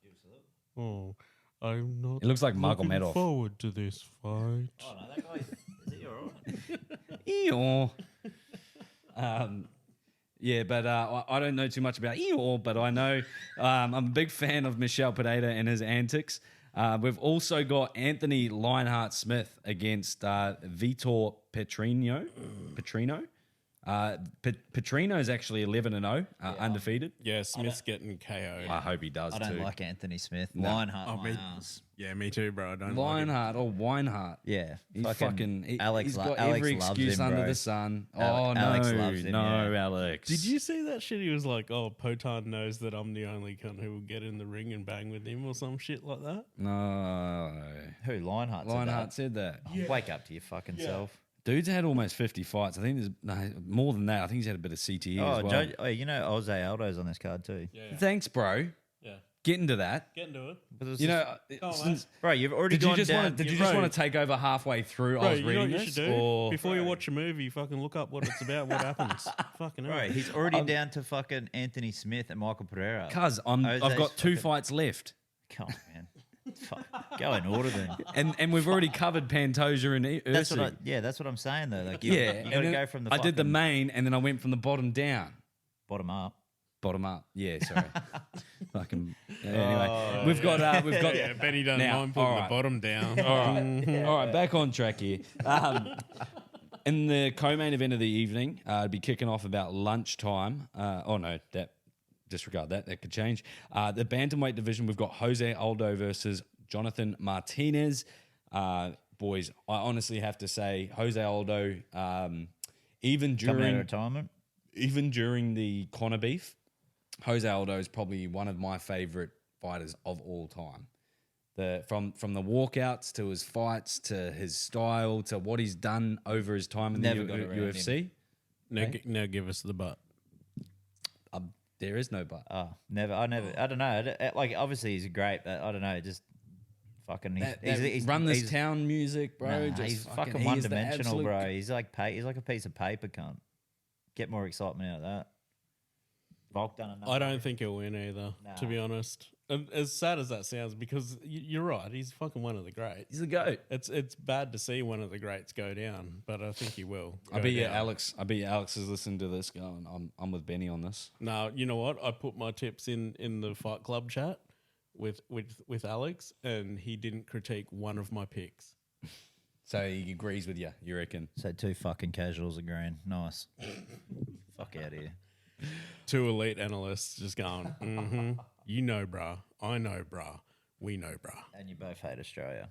Oh, I'm not. He looks like Michael looking Madoff. forward to this fight. Oh no, that guy is it alright? Eeyore. Yeah, but I don't know too much about Eeyore, but I know I'm a big fan of Michelle Pineda and his antics. We've also got Anthony Lionheart Smith against Vitor Petrino. Petrino is actually 11-0, undefeated. Yeah, Smith's getting KO'd. I hope he does I too. don't like Anthony Smith. Lionheart, my ass. Yeah, me too, bro. I don't like him. Lionheart or Weinhardt. Yeah, He's fucking Alex. he's got Alex every loves excuse him, under bro. the sun. Alex loves him, no, yeah. Alex. Did you see that shit? He was like, "Oh, Potan knows that I'm the only cunt who will get in the ring and bang with him or some shit like that." No. Who Lionheart? Lionheart said that. Wake up to your fucking self. Dude's had almost 50 fights. I think there's more than that. I think he's had a bit of CTE as well. You know, Jose Aldo's on this card too. Yeah, Thanks, bro. yeah. Get into that. Get into it, But it's You just- know, since, bro, you've already did you gone just down. want to? Did you bro. just want to take over halfway through? bro. I was You know reading what you this, should do or before you watch a movie. Fucking look up what it's about. What happens? Fucking hell. Right, he's already down to fucking Anthony Smith and Michael Pereira. cuz I've Jose's got 2 fucking- fights left, Come on, man. Fuck, go in order then. and we've already covered Pantoja and That's what Ursi. that's what I'm saying though. Like, Yeah, you and got to then go from the. I did the fucking main, and then I went from the bottom down. bottom up. Bottom up. Yeah, sorry. Fucking. Anyway, we've got. Yeah, Benny doesn't Now, mind putting all the right. bottom down. All right, back on track here. In the co-main event of the evening, it'd be kicking off about lunchtime. Disregard that. That could change. The bantamweight division, we've got Jose Aldo versus Jonathan Martinez. Boys, I honestly have to say, Jose Aldo, even Coming out of during retirement. the Conor beef, Jose Aldo is probably one of my favorite fighters of all time. From the walkouts to his fights to his style to what he's done over his time in Never the got around UFC. Now give us the butt. There is no but. Oh, never. I don't know. Like, obviously he's great, but I don't know. Just Fucking, That run this town music, bro. Nah, just he's fucking he one is the dimensional, absolute- bro. He's like a piece of paper, cunt. Get more excitement out of that. Volk done enough. I don't think he'll win either, to Nah. be honest. And as sad as that sounds, because you're right, he's fucking one of the greats. He's the goat. It's bad to see one of the greats go down, but I think he will. I bet you Alex is listening to this going, I'm with Benny on this. No, you know what? I put my tips in the Fight Club chat with Alex, and he didn't critique one of my picks. So he agrees with you reckon? So 2 fucking casuals agreeing. Nice. Fuck out of here. 2 elite analysts just going, you know, brah. I know, brah. We know, brah. And you both hate Australia.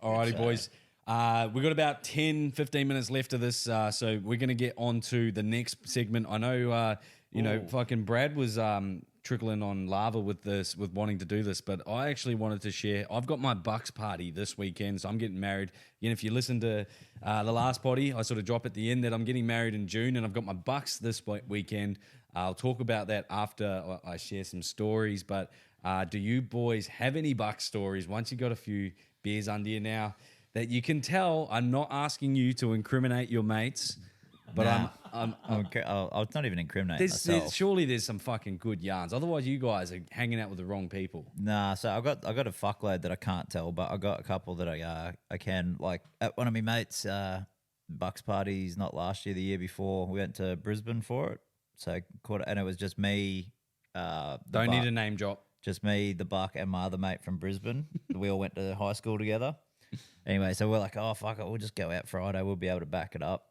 Alrighty, boys. We've got about 10, 15 minutes left of this, so we're going to get on to the next segment. I know, fucking Brad was trickling on lava with this, with wanting to do this, but I actually wanted to share. I've got my Bucks party this weekend, so I'm getting married. Again, if you listen to the last potty, I sort of drop at the end that I'm getting married in June, and I've got my Bucks this weekend. I'll talk about that after I share some stories, but do you boys have any Bucks stories once you got a few beers under you now that you can tell? I'm not asking you to incriminate your mates, but I'll not even incriminate myself. Surely there's some fucking good yarns. Otherwise, you guys are hanging out with the wrong people. Nah, so I got a fuckload that I can't tell, but I got a couple that I can. Like at one of my mates' Bucks parties, not last year, the year before, we went to Brisbane for it. So and it was just me. Don't need a name drop. Just me, the Buck, and my other mate from Brisbane. We all went to high school together. Anyway, so we're like, oh fuck it, we'll just go out Friday. We'll be able to back it up.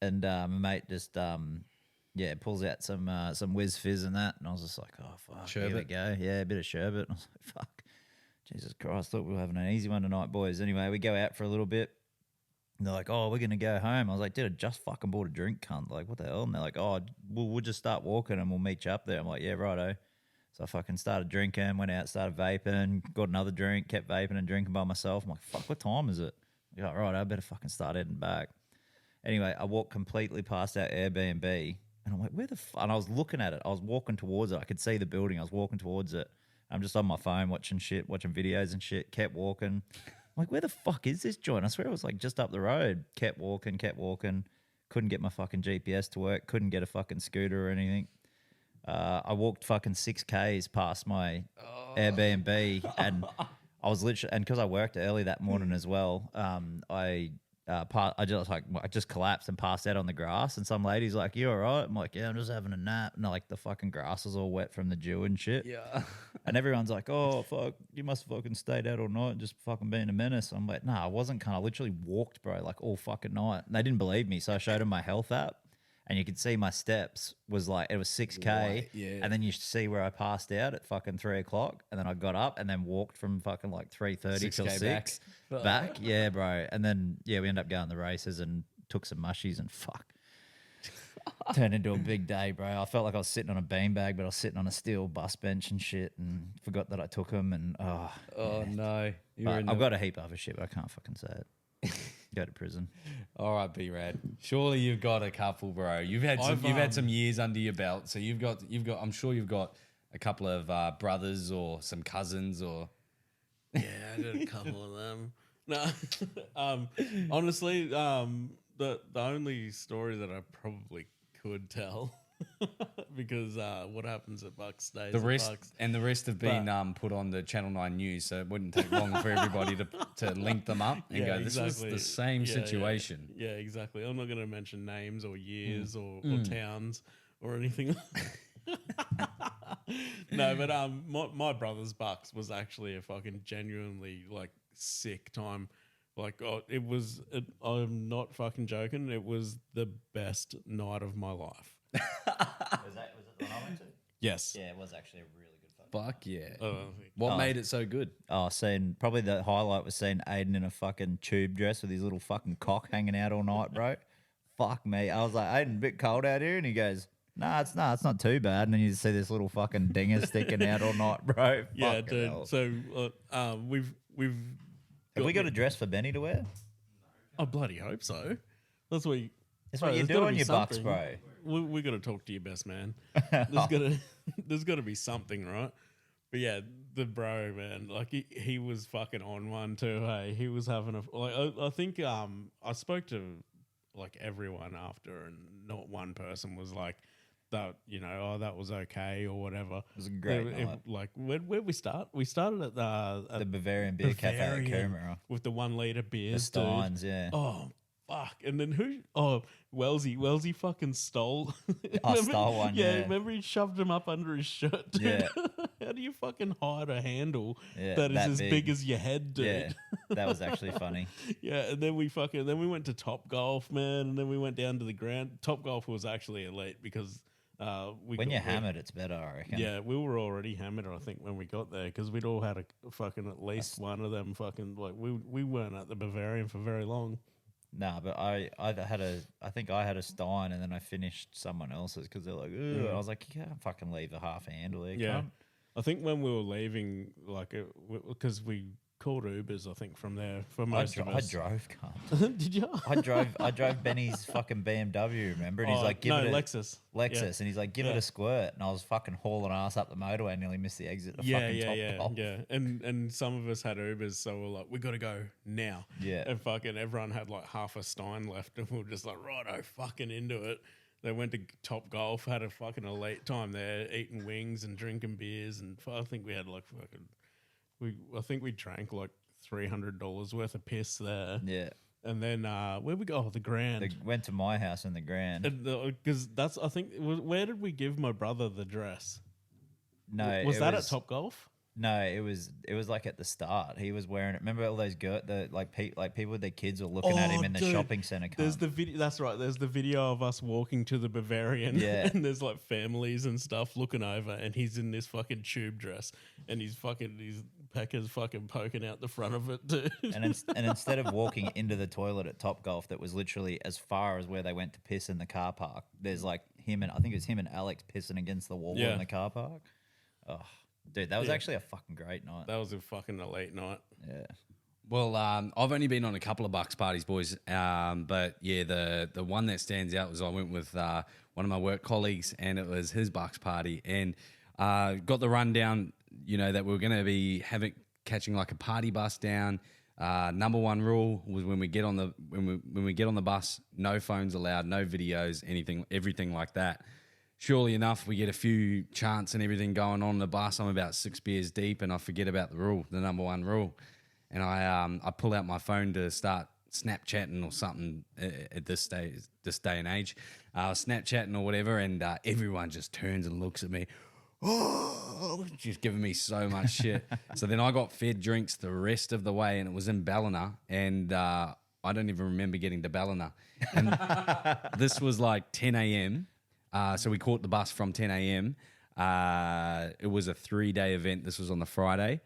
And my mate just pulls out some whiz fizz and that, and I was just like, oh fuck, sherbet. Here we go. Yeah, a bit of sherbet. And I was like, fuck, Jesus Christ, thought we were having an easy one tonight, boys. Anyway, we go out for a little bit. And they're like, oh, we're gonna go home. I was like, dude, I just fucking bought a drink, cunt. Like, what the hell? And they're like, oh, we'll just start walking and we'll meet you up there. I'm like, yeah, righto. So I fucking started drinking, went out, started vaping, got another drink, kept vaping and drinking by myself. I'm like, fuck, what time is it? You're like, right, I better fucking start heading back. Anyway, I walked completely past our Airbnb, and I'm like, where the fuck? And I was looking at it. I was walking towards it. I could see the building. I was walking towards it. I'm just on my phone watching videos and shit. Kept walking. I'm like, where the fuck is this joint? I swear it was like just up the road. Kept walking. Couldn't get my fucking GPS to work. Couldn't get a fucking scooter or anything. I walked fucking 6Ks past my Airbnb, and I was literally, and because I worked early that morning as well, I just collapsed and passed out on the grass. And some lady's like, "You all right?" I'm like, "Yeah, I'm just having a nap." And like the fucking grass is all wet from the dew and shit. Yeah. And everyone's like, "Oh fuck, you must have fucking stayed out all night and just fucking being a menace." I'm like, "Nah, I wasn't." Kind of literally walked, bro, like all fucking night. And they didn't believe me, so I showed them my health app. And you could see my steps was like, it was 6K. Right, yeah. And then you see where I passed out at fucking 3 o'clock. And then I got up and then walked from fucking like 3:30 till 6K 6. Back. Yeah, bro. And then, we ended up going to the races and took some mushies and fuck. Turned into a big day, bro. I felt like I was sitting on a beanbag, but I was sitting on a steel bus bench and shit and forgot that I took them. And no. I've got a heap of other shit, but I can't fucking say it. Go to prison. All right, B-Rad. Surely you've got a couple, bro. You've had some years under your belt, so you've got. I'm sure you've got a couple of brothers or some cousins or. Yeah, I did a couple of them. No, honestly, the only story that I probably could tell. Because what happens at Bucks stays at Bucks. And the rest have been put on the Channel 9 News, so it wouldn't take long for everybody to link them up and go, this was the same situation. Yeah, exactly. I'm not going to mention names or years or towns or anything. No, but my brother's Bucks was actually a fucking genuinely like sick time. Like, I'm not fucking joking. It was the best night of my life. Was it the one I went to? Yes. Yeah, it was actually a really good fucking. Fuck yeah. What made it so good? Probably the highlight was seeing Aiden in a fucking tube dress with his little fucking cock hanging out all night, bro. Fuck me. I was like, Aiden, a bit cold out here. And he goes, nah, it's not too bad. And then you just see this little fucking dinger sticking out all night, bro. Yeah, Fucking dude. hell. So we've Have we got a dress for Benny to wear? I bloody hope so. That's what you. That's what you do on your Bucks, bro. We got to talk to your best man. There's got to be something, right? But yeah, the bro, man, like he was fucking on one too. Hey, he was having I think I spoke to like everyone after, and not one person was like that. Oh, that was okay or whatever. It was a great night. Like where we start? We started at the Bavarian Beer Cafe at Coomera with the 1 liter beers. The Steins, dude. yeah. Oh. Fuck. And then who? Oh, Wellesley fucking stole. I stole one, yeah. Remember he shoved him up under his shirt, dude? Yeah. How do you fucking hide a handle that is as big as your head, dude? Yeah, that was actually funny. Yeah, and then we went to Top Golf, man, and then we went down to the ground. Top Golf was actually elite because when you're hammered, it's better, I reckon. Yeah, we were already hammered, I think, when we got there because we'd all had a fucking at least one of them fucking like we weren't at the Bavarian for very long. Nah, but I think I had a Stein and then I finished someone else's because they're like, ugh. I was like, you can't fucking leave a half handle there. Yeah. Cunt. I think when we were leaving, like, because we called Ubers, I think, from there for most of us. I drove, cunt. Did you? I drove Benny's fucking BMW, remember? And he's like, Lexus. Lexus. And he's like, give it a squirt. And I was fucking hauling ass up the motorway and nearly missed the exit of fucking Top Golf. Yeah. And some of us had Ubers, so we're like, we got to go now. Yeah. And fucking everyone had like half a Stein left, and we were just like, righto, fucking into it. They went to Top Golf, had a fucking elite time there, eating wings and drinking beers, and I think we had like I think we drank like $300 worth of piss there. Yeah. And then where we go? Oh, the Grand. They went to my house in the Grand. Because that's, I think, where did we give my brother the dress? No, was that at Top Golf? No, it was like at the start. He was wearing it. Remember all those people with their kids were looking at him in the shopping centre. There's the video. That's right. There's the video of us walking to the Bavarian. Yeah. And there's like families and stuff looking over, and he's in this fucking tube dress, and his pecker's fucking poking out the front of it, dude. And instead of walking into the toilet at Top Golf, that was literally as far as where they went to piss in the car park. There's like I think it was him and Alex pissing against the wall in the car park. Oh. Dude, that was actually a fucking great night. That was a fucking elite night. Yeah. Well, I've only been on a couple of Bucks parties, boys. But yeah, the one that stands out was I went with one of my work colleagues, and it was his Bucks party, and got the rundown. That we were going to be catching like a party bus down. Number one rule was when we get on the bus, no phones allowed, no videos, everything like that. Surely enough, we get a few chants and everything going on the bus. I'm about 6 beers deep, and I forget about the number one rule. And I pull out my phone to start Snapchatting or something at this day and age. Snapchatting or whatever, and everyone just turns and looks at me. Oh, just giving me so much shit. So then I got fed drinks the rest of the way, and it was in Ballina, and I don't even remember getting to Ballina. And this was like 10 a.m., so we caught the bus from 10 a.m. It was a 3-day event. This was on the Friday.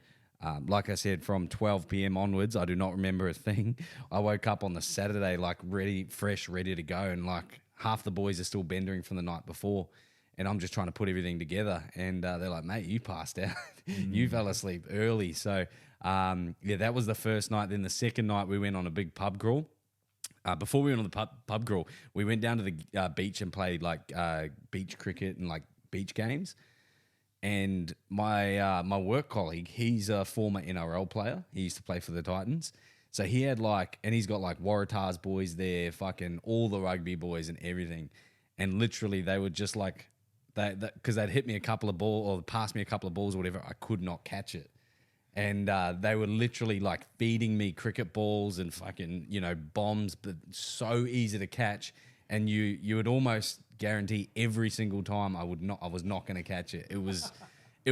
Like I said, from 12 p.m. onwards, I do not remember a thing. I woke up on the Saturday like ready to go, and like half the boys are still bendering from the night before, and I'm just trying to put everything together. And they're like, mate, you passed out. You fell asleep early. So, that was the first night. Then the second night, we went on a big pub crawl. Before we went on the pub crawl, we went down to the beach and played like beach cricket and like beach games. And my work colleague, he's a former NRL player. He used to play for the Titans. So he had and he's got like Waratahs boys there, fucking all the rugby boys and everything. And literally they would just like, because they'd hit me a couple of balls or pass me a couple of balls or whatever, I could not catch it. And they were literally like feeding me cricket balls and fucking, bombs, but so easy to catch. And you would almost guarantee every single time I was not going to catch it. It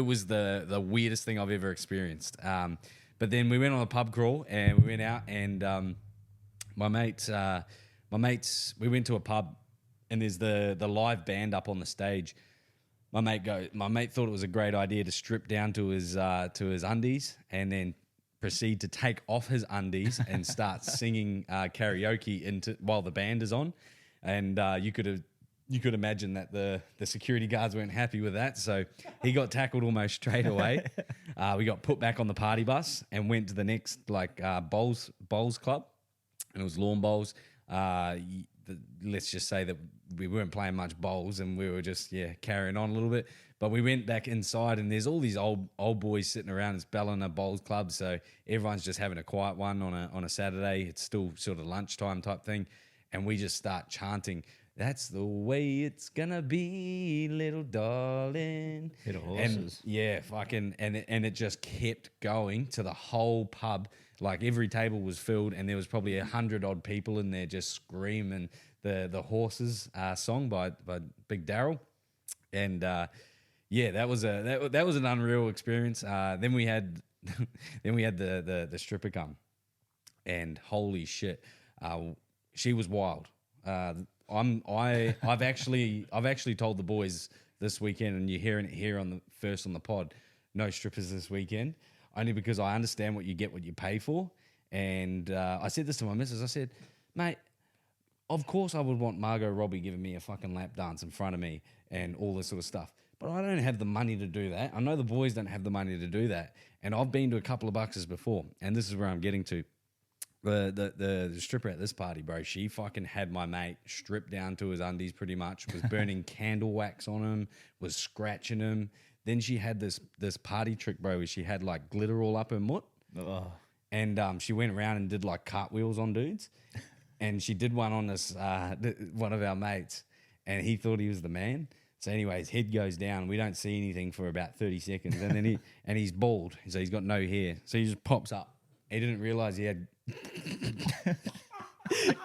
was the weirdest thing I've ever experienced. But then we went on a pub crawl and we went out, and my mates, we went to a pub, and there's the live band up on the stage. My mate thought it was a great idea to strip down to his undies and then proceed to take off his undies and start singing karaoke while the band is on. And you could imagine that the security guards weren't happy with that, so he got tackled almost straight away. We got put back on the party bus and went to the next bowls club, and it was lawn bowls. Let's just say that we weren't playing much bowls, and we were just carrying on a little bit. But we went back inside, and there's all these old boys sitting around. It's Ballina Bowls Club, so everyone's just having a quiet one on a Saturday. It's still sort of lunchtime type thing, and we just start chanting, "That's the way it's gonna be, little darling." Hit of horses. And it just kept going to the whole pub. Like every table was filled, and there was probably 100 odd people in there just screaming the horses song by Big Daryl, and that was an unreal experience. Then we had the stripper come, and holy shit, she was wild. I've actually told the boys this weekend, and you're hearing it here on the pod, no strippers this weekend, only because I understand what you pay for. And I said this to my missus. I said, mate, of course I would want Margot Robbie giving me a fucking lap dance in front of me and all this sort of stuff, but I don't have the money to do that. I know the boys don't have the money to do that, and I've been to a couple of buxes before, and this is where I'm getting to. The stripper at this party, bro, she fucking had my mate stripped down to his undies pretty much, was burning candle wax on him, was scratching him. Then she had this party trick, bro, where she had like glitter all up her mutt. Oh. And she went around and did like cartwheels on dudes. And she did one on this one of our mates, and he thought he was the man. So anyway, his head goes down. We don't see anything for about 30 seconds. And then he's bald, so he's got no hair. So he just pops up. He didn't realize he had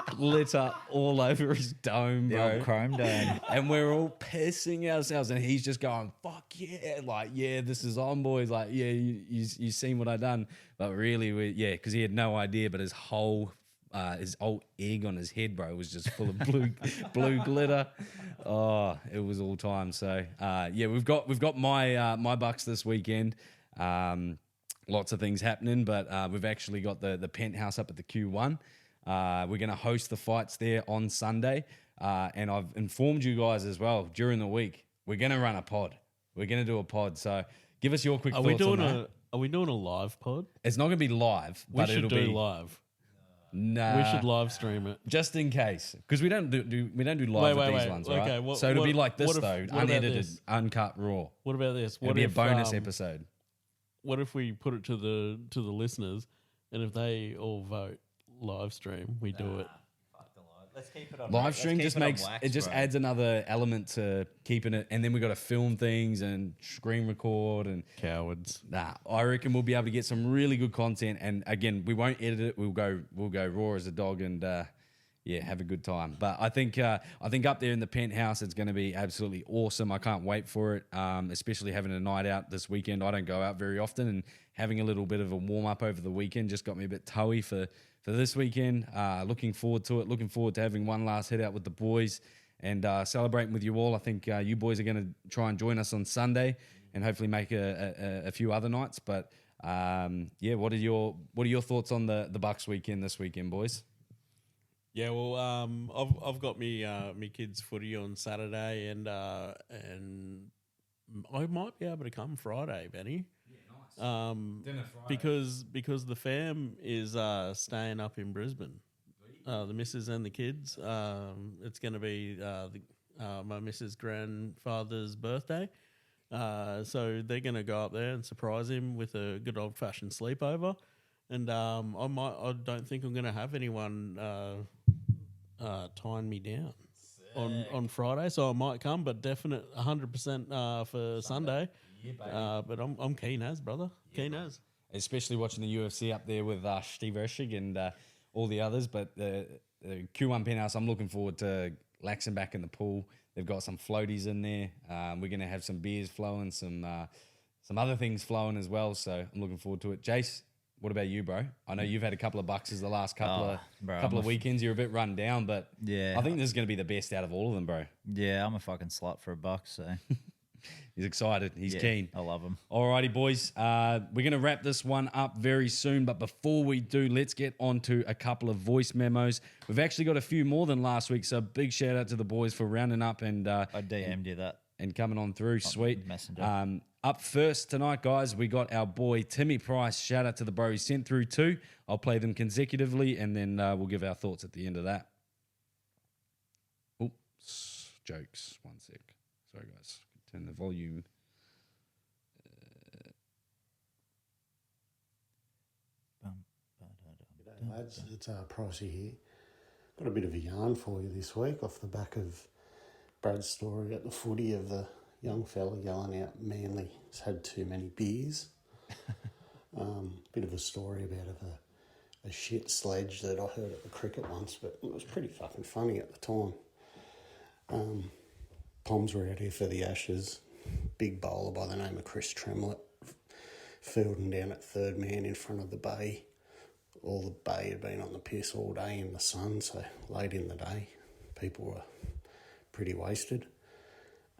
glitter all over his dome, bro. The old chrome dome. And we're all pissing ourselves, and he's just going, "Fuck yeah!" Like, yeah, this is on, boys. Like, yeah, you seen what I done? But really, because he had no idea. But his whole old egg on his head, bro, was just full of blue glitter. Oh, it was all time. So we've got my bucks this weekend. Lots of things happening, but we've actually got the penthouse up at the Q1. We're going to host the fights there on Sunday, and I've informed you guys as well during the week. We're going to run a pod. We're going to do a pod. So give us your quick thoughts on that. Are we doing a live pod? It's not going to be live, but it'll be live. Nah, we should live stream it just in case, because we don't do live with these ones, right? Okay, so it'll be like this though, unedited, uncut, raw. What about this? It'll be a bonus episode. What if we put it to the listeners, and if they all vote live stream, we do it? Fuck the live. Let's keep it on. Live stream just makes wax, it just adds another element to keeping it, and then we got to film things and screen record and cowards. Nah, I reckon we'll be able to get some really good content, and again, we won't edit it. We'll go raw as a dog and. Have a good time. But I think up there in the penthouse, it's going to be absolutely awesome. I can't wait for it, especially having a night out this weekend. I don't go out very often, and having a little bit of a warm-up over the weekend just got me a bit toey for this weekend. Looking forward to it. Looking forward to having one last hit out with the boys and celebrating with you all. I think you boys are going to try and join us on Sunday and hopefully make a few other nights. But, what are your thoughts on the Bucks weekend this weekend, boys? Yeah, well, I've got me kids' footy on Saturday, and I might be able to come Friday, Benny. Yeah, nice. Dinner Friday. Because the fam is staying up in Brisbane. The missus and the kids. It's going to be my missus' grandfather's birthday, so they're going to go up there and surprise him with a good old fashioned sleepover. And I don't think I'm going to have anyone tying me down on Friday, so I might come, but definite 100% for Sunday. Yeah, but I'm keen as, brother. Yeah, keen as. Especially watching the UFC up there with Steve Ershig and all the others. But the Q1 penthouse, I'm looking forward to laxing back in the pool. They've got some floaties in there. We're going to have some beers flowing, some other things flowing as well. So I'm looking forward to it. Jace, what about you, bro? I know you've had a couple of bucks the last couple of weekends. You're a bit run down, but yeah, I think this is going to be the best out of all of them, bro. Yeah, I'm a fucking slut for $1, so he's excited. He's keen. I love him. Alrighty, boys. We're going to wrap this one up very soon, but before we do, let's get on to a couple of voice memos. We've actually got a few more than last week, so big shout out to the boys for rounding up and I DM'd you that. And coming on through. Sweet. Messenger. Up first tonight, guys, we got our boy Timmy Price. Shout out to the bro. He sent through 2. I'll play them consecutively, and then we'll give our thoughts at the end of that. Oops. jokes. 1 sec. Sorry, guys. Turn the volume. G'day, lads. It's Pricey here. Got a bit of a yarn for you this week off the back of Brad's story at the footy of the young fella yelling out Manly has had too many beers. Bit of a story about a shit sledge that I heard at the cricket once, but it was pretty fucking funny at the time. Poms were out here for the Ashes. Big bowler by the name of Chris Tremlett fielding down at third man in front of the bay. All the bay had been on the piss all day in the sun, so late in the day, people were pretty wasted.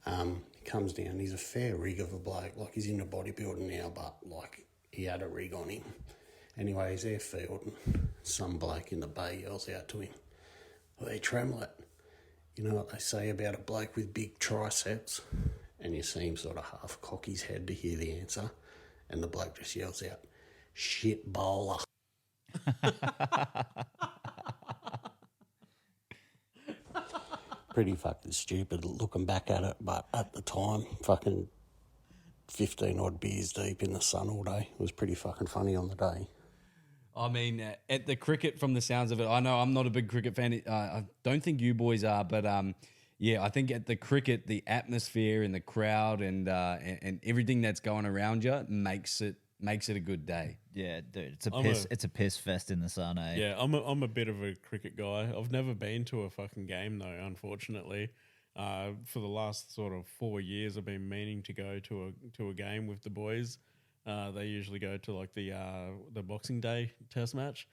He comes down, he's a fair rig of a bloke, like he's into bodybuilding now, but like he had a rig on him. Anyway, he's there fielding, some bloke in the bay yells out to him, "Hey Tremlett, you know what they say about a bloke with big triceps?" And you see him sort of half cock his head to hear the answer, and the bloke just yells out, "Shit bowler." Pretty fucking stupid looking back at it, but at the time, fucking 15 odd beers deep in the sun all day. It was pretty fucking funny on the day. I mean, at the cricket, from the sounds of it, I know I'm not a big cricket fan. I don't think you boys are, but yeah, I think at the cricket, the atmosphere and the crowd and everything that's going around you makes it a good day. Yeah, dude, it's a piss fest in the sun, eh? Yeah, I'm a bit of a cricket guy. I've never been to a fucking game though, unfortunately. For the last sort of 4 years, I've been meaning to go to a game with the boys. They usually go to like the Boxing Day Test match.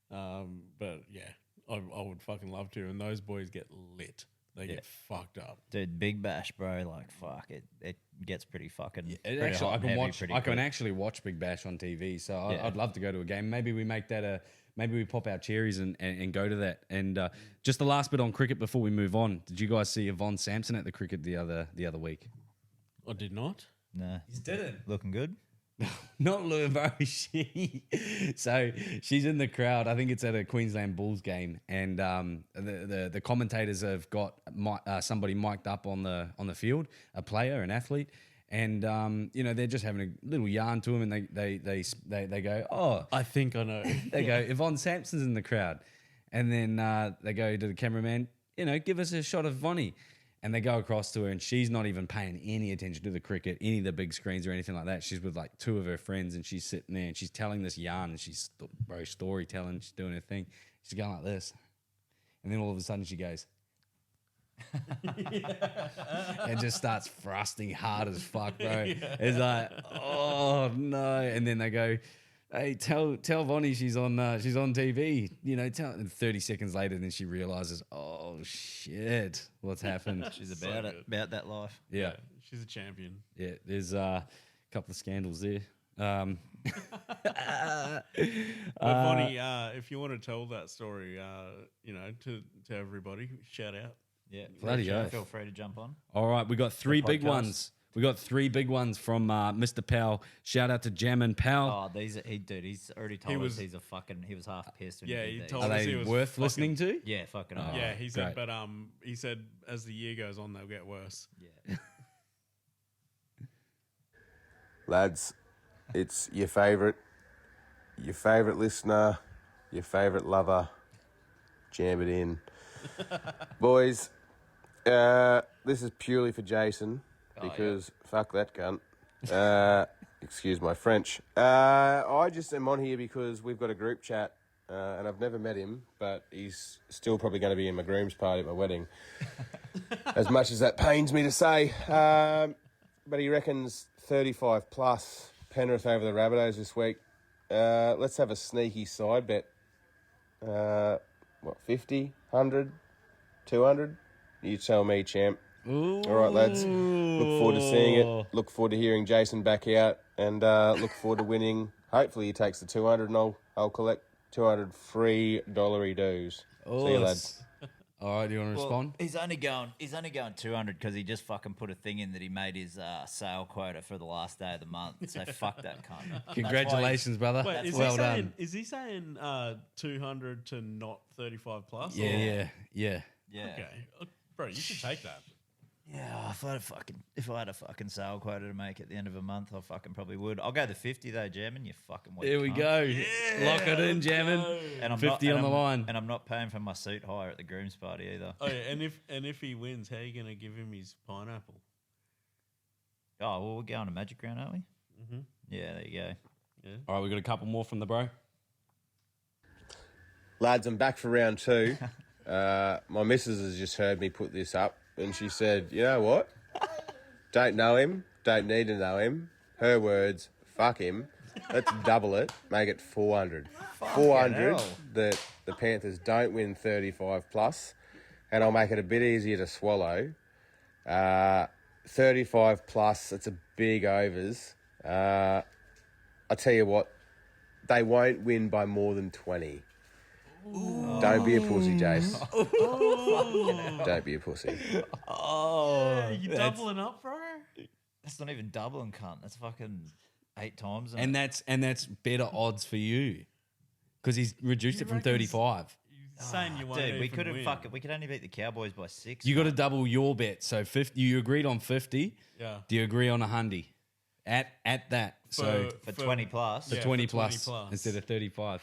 But yeah, I would fucking love to. And those boys get lit. They get fucked up, dude. Big Bash, bro. Like fuck, it gets pretty fucking. Yeah, pretty actually, hot and heavy I can actually watch Big Bash on TV. So I'd love to go to a game. Maybe we make that maybe we pop our cherries and go to that. And just the last bit on cricket before we move on. Did you guys see Yvonne Sampson at the cricket the other week? I did not. No, You didn't. looking good. Not Lou, bro. So she's in the crowd. I think it's at a Queensland Bulls game, and the commentators have got somebody mic'd up on the field, a player, an athlete, and you know they're just having a little yarn to him, and they go, "Oh, I think I know." they go, Yvonne Sampson's in the crowd, and then they go to the cameraman, you know, give us a shot of Vonnie. And they go across to her, and she's not even paying any attention to the cricket, any of the big screens or anything like that. She's with like two of her friends, and she's sitting there, and she's telling this yarn, and she's storytelling. She's doing her thing. She's going like this, and then all of a sudden she goes, and just starts thrusting hard as fuck, bro. Yeah. It's like, oh no! And then they go, "Hey, tell Vonnie she's on TV." You know, and 30 seconds later, then she realizes, oh shit, what's happened? She's about that life. Yeah, she's a champion. Yeah, there's a couple of scandals there. But Vonnie, if you want to tell that story, you know, to everybody, shout out. Yeah, bloody oath. Feel free to jump on. All right, we got three big ones. We got three big ones from Mr. Powell. Shout out to Jammin' Powell. Oh, he's already told us he was half pissed. When he told Are us they he was worth listening to? Yeah, fucking. Yeah, he said, great. but he said as the year goes on, they'll get worse. Yeah. Lads, it's your favourite listener, your favourite lover. Jam it in. Boys, this is purely for Jason, because fuck that cunt. Excuse my French. I just am on here because we've got a group chat, and I've never met him, but he's still probably going to be in my groom's party at my wedding. As much as that pains me to say. But he reckons 35 plus Penrith over the Rabbitohs this week. Let's have a sneaky side bet. 50, 100, 200? You tell me, champ. Ooh. All right, lads. Look forward to seeing it. Look forward to hearing Jason back out, and look forward to winning. Hopefully he takes the 200, and I'll collect 200 free dollary dues. See you, lads. All right, do you want to respond? He's only going 200 because he just fucking put a thing in that he made his sale quota for the last day of the month. So fuck that cunt. Congratulations, brother. Wait, is well he done. saying, is he saying 200 to not 35 plus? Yeah. Yeah. Okay. Bro, you should take that. Yeah, if I had a fucking sale quota to make at the end of a month, I fucking probably would. I'll go the 50 though, Jammin. You fucking weak There we cunt. go. Lock it in, Jammin. And I'm 50 not, on the line. and I'm not paying for my suit hire at the groom's party either. Oh yeah, and if he wins, how are you gonna give him his pineapple? Oh well, we're going to Magic Round, aren't we? Mm-hmm. Yeah, there you go. Yeah. All right, we got a couple more from the bro. Lads, I'm back for round 2. My missus has just heard me put this up, and she said, you know what? Don't know him, don't need to know him. Her words, fuck him. Let's double it, make it 400. 400 hell. that the Panthers don't win 35 plus, and I'll make it a bit easier to swallow. 35 plus, it's a big overs. I tell you what, they won't win by more than 20. Ooh. Don't be a pussy, Jace. Don't be a pussy. Oh, you doubling up, bro? That's not even doubling, cunt. That's fucking 8 times. And that's better odds for you because he's reduced it from 35. Saying you won't. Dude, we even couldn't win. fuck it. We could only beat the Cowboys by 6. You got to double your bet. So 50. You agreed on 50. Yeah. Do you agree on 100 at that? So for 20 plus. for Yeah, 20 for 20 plus plus. instead of 35.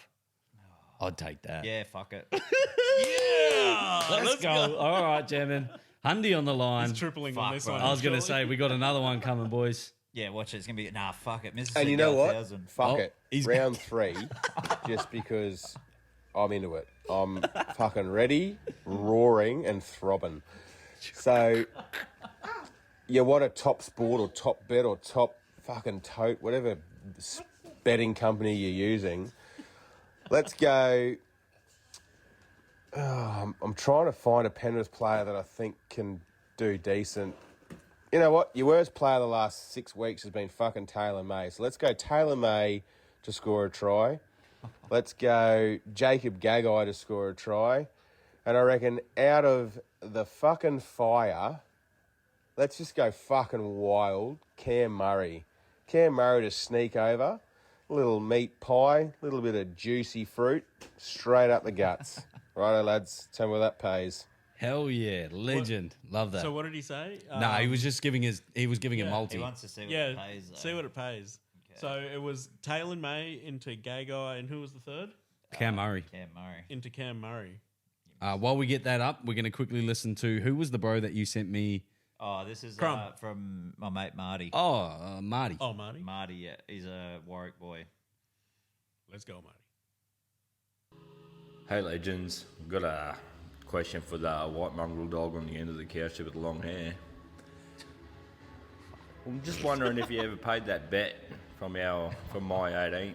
I'd take that. Yeah, fuck it. Let's go. All right, Jammin. Hundy on the line. He's tripling on this bro. one. I was going to surely. say we got another one coming, boys. Yeah, watch it. It's gonna be fuck it. Mrs. And you know what? 1,000. Fuck Oh, it. he's- Round 3, just because I'm into it. I'm fucking ready, roaring, and throbbing. So, you want a TopSport or Top Bet or Top fucking Tote, whatever betting company you're using. Let's go. I'm trying to find a Penrith player that I think can do decent. You know what? Your worst player the last 6 weeks has been fucking Taylor May. So let's go Taylor May to score a try. Let's go Jacob Gagai to score a try. And I reckon out of the fucking fire, let's just go fucking wild. Cam Murray. Cam Murray to sneak over. A little meat pie, a little bit of juicy fruit, straight up the guts. Righto, lads. Tell me where that pays. Hell yeah, legend. Love that. So what did he say? No, he was just giving a multi. He wants to see what Yeah, it pays. Though. see what it pays. Okay. So it was Taylor May into Gagai, and who was the third? Cam Murray. Cam Murray. Into Cam Murray. While we get that up, we're going to quickly listen to who was the bro that you sent me. Oh, this is Crumb. from my mate Marty. Marty. Oh, Marty. Marty, yeah, he's a Warwick boy. Let's go, Marty. Hey legends, I've got a question for the white mongrel dog on the end of the couch with the long hair. I'm just wondering if you ever paid that bet from my 18th.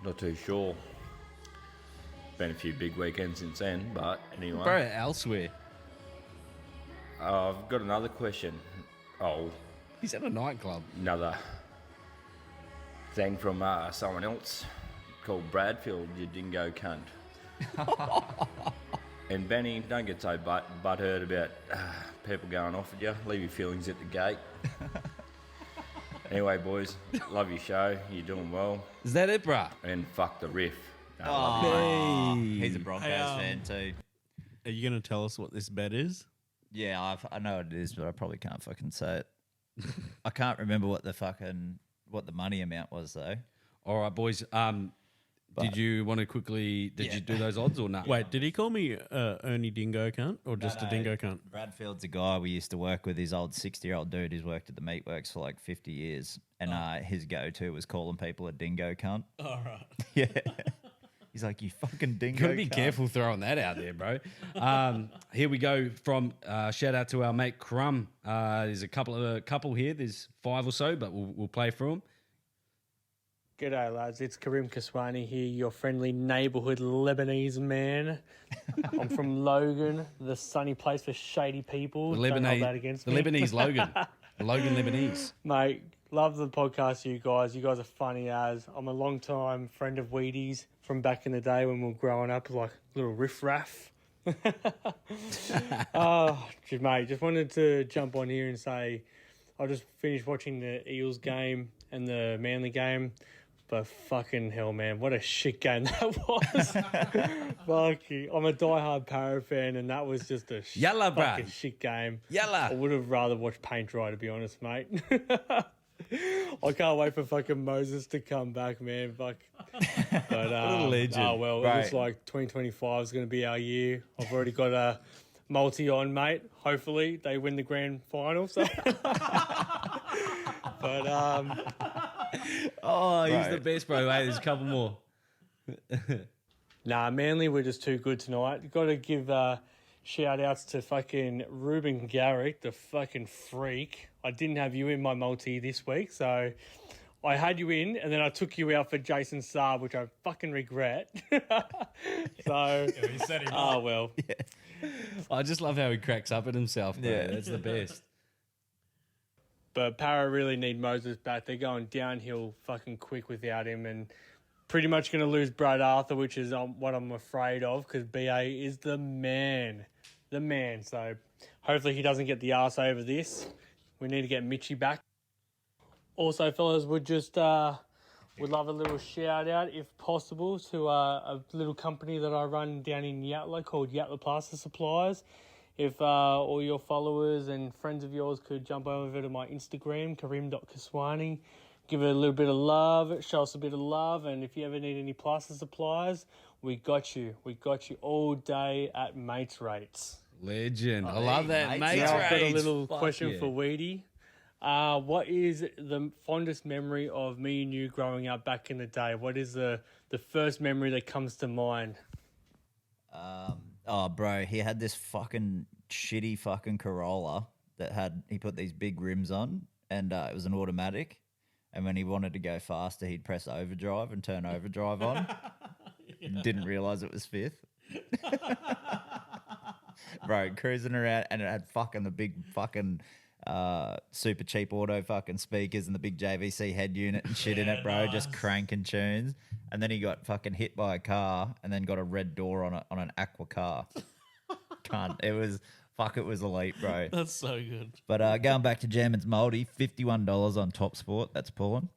Not too sure. Been a few big weekends since then, but anyway. Bro, elsewhere. I've got another question. Oh, He's at a nightclub. another thing from someone else called Bradfield, you dingo cunt. And Benny, don't get so butthurt about people going off at you. Leave your feelings at the gate. Anyway, boys, love your show. You're doing well. Is that it, bruh? And fuck the riff. No, Oh, love you, mate. he's a Broncos fan too. Are you going to tell us what this bet is? Yeah, I know what it is, but I probably can't fucking say it. I can't remember what the money amount was though. All right, boys. Did you want to quickly? Did you do those odds or not? Wait, did he call me Ernie Dingo cunt or just a dingo cunt? Bradfield's a guy we used to work with. His old 60-year-old dude who's worked at the meatworks for like 50 years, and his go-to was calling people a dingo cunt. All right. Yeah. He's like, you fucking dingo. Gotta be cunt." careful throwing that out there, bro. Here we go from shout out to our mate Crumb. There's a couple here. There's 5 or so, but we'll play through them. G'day, lads. It's Karim Kaswani here, your friendly neighbourhood Lebanese man. I'm from Logan, the sunny place for shady people. The Don't hold that against me. Lebanese Logan. Logan Lebanese. Mate, love the podcast, you guys. You guys are funny as. I'm a long-time friend of Wheaties from back in the day when we were growing up, like little riff-raff. Mate, just wanted to jump on here and say I just finished watching the Eels game and the Manly game. But fucking hell, man, what a shit game that was. Fucking, I'm a diehard Para fan, and that was just a Yalla, fucking bruh. shit game. Yalla. I would have rather watched paint dry, to be honest, mate. I can't wait for fucking Moses to come back, man. Fuck. But, legend. oh, well, it Right. looks like 2025 is going to be our year. I've already got a multi on, mate. Hopefully they win the grand final. So. But, Oh, he's Right. the best, bro. Hey, there's a couple more. nah, Manly were just too good tonight. Got to give shout outs to fucking Ruben Garrick, the fucking freak. I didn't have you in my multi this week, so I had you in, and then I took you out for Jason Saab, which I fucking regret. So, He set him oh well. I just love how he cracks up at himself, bro. Yeah. That's the best. But Para really need Moses back. They're going downhill fucking quick without him, and pretty much going to lose Brad Arthur, which is what I'm afraid of, because BA is the man. The man. So hopefully he doesn't get the arse over this. We need to get Mitchie back. Also, fellas, would love a little shout out, if possible, to a little company that I run down in Yatla called Yatla Plaster Supplies. If all your followers and friends of yours could jump over to my Instagram, karim.kaswani, give it a little bit of love, show us a bit of love, and if you ever need any plaster supplies, we got you. We got you all day at mates rates. Legend. I love that, mates mate. rates. Now I've got a Rates. little Fuck question yeah. for Weedy. What is the fondest memory of me and you growing up back in the day? What is the first memory that comes to mind? Oh, bro, he had this fucking shitty fucking Corolla that he put these big rims on, and it was an automatic. And when he wanted to go faster, he'd press overdrive and turn overdrive on. Didn't realize it was fifth. Bro, cruising around, and it had fucking the big fucking super cheap auto fucking speakers and the big JVC head unit and shit in it, bro. Just cranking tunes. And then he got fucking hit by a car and then got a red door on an aqua car. It was elite, bro. That's so good. But going back to German's Moldy, $51 on TopSport. That's pulling.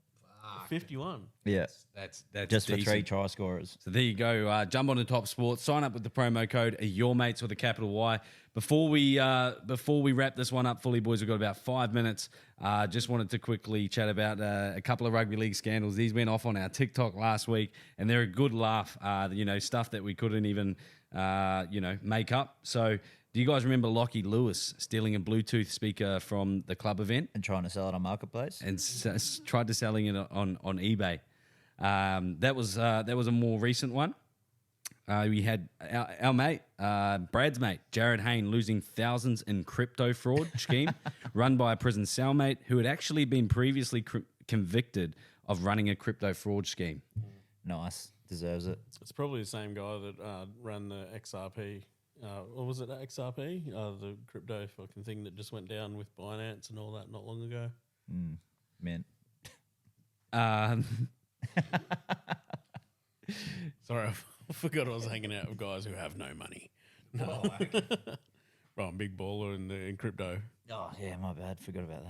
51. Yeah, That's just for decent. 3 try scorers. So there you go. Jump on to TopSport. Sign up with the promo code Yourmates with a capital Y. Before we wrap this one up fully, boys, we've got about 5 minutes. Just wanted to quickly chat about a couple of rugby league scandals. These went off on our TikTok last week, and they're a good laugh. Stuff that we couldn't even make up. So do you guys remember Lockie Lewis stealing a Bluetooth speaker from the club event And trying to sell it on Marketplace. and tried to selling it on eBay? That was a more recent one. We had our mate, Brad's mate, Jared Hayne, losing thousands in crypto fraud scheme run by a prison cellmate who had actually been previously convicted of running a crypto fraud scheme. Nice. Deserves it. It's probably the same guy that ran the XRP. Or was it XRP? The crypto fucking thing that just went down with Binance and all that not long ago. Mint. Sorry, I forgot I was hanging out with guys who have no money. No. Bro, I'm big baller in crypto. Oh, yeah, my bad. Forgot about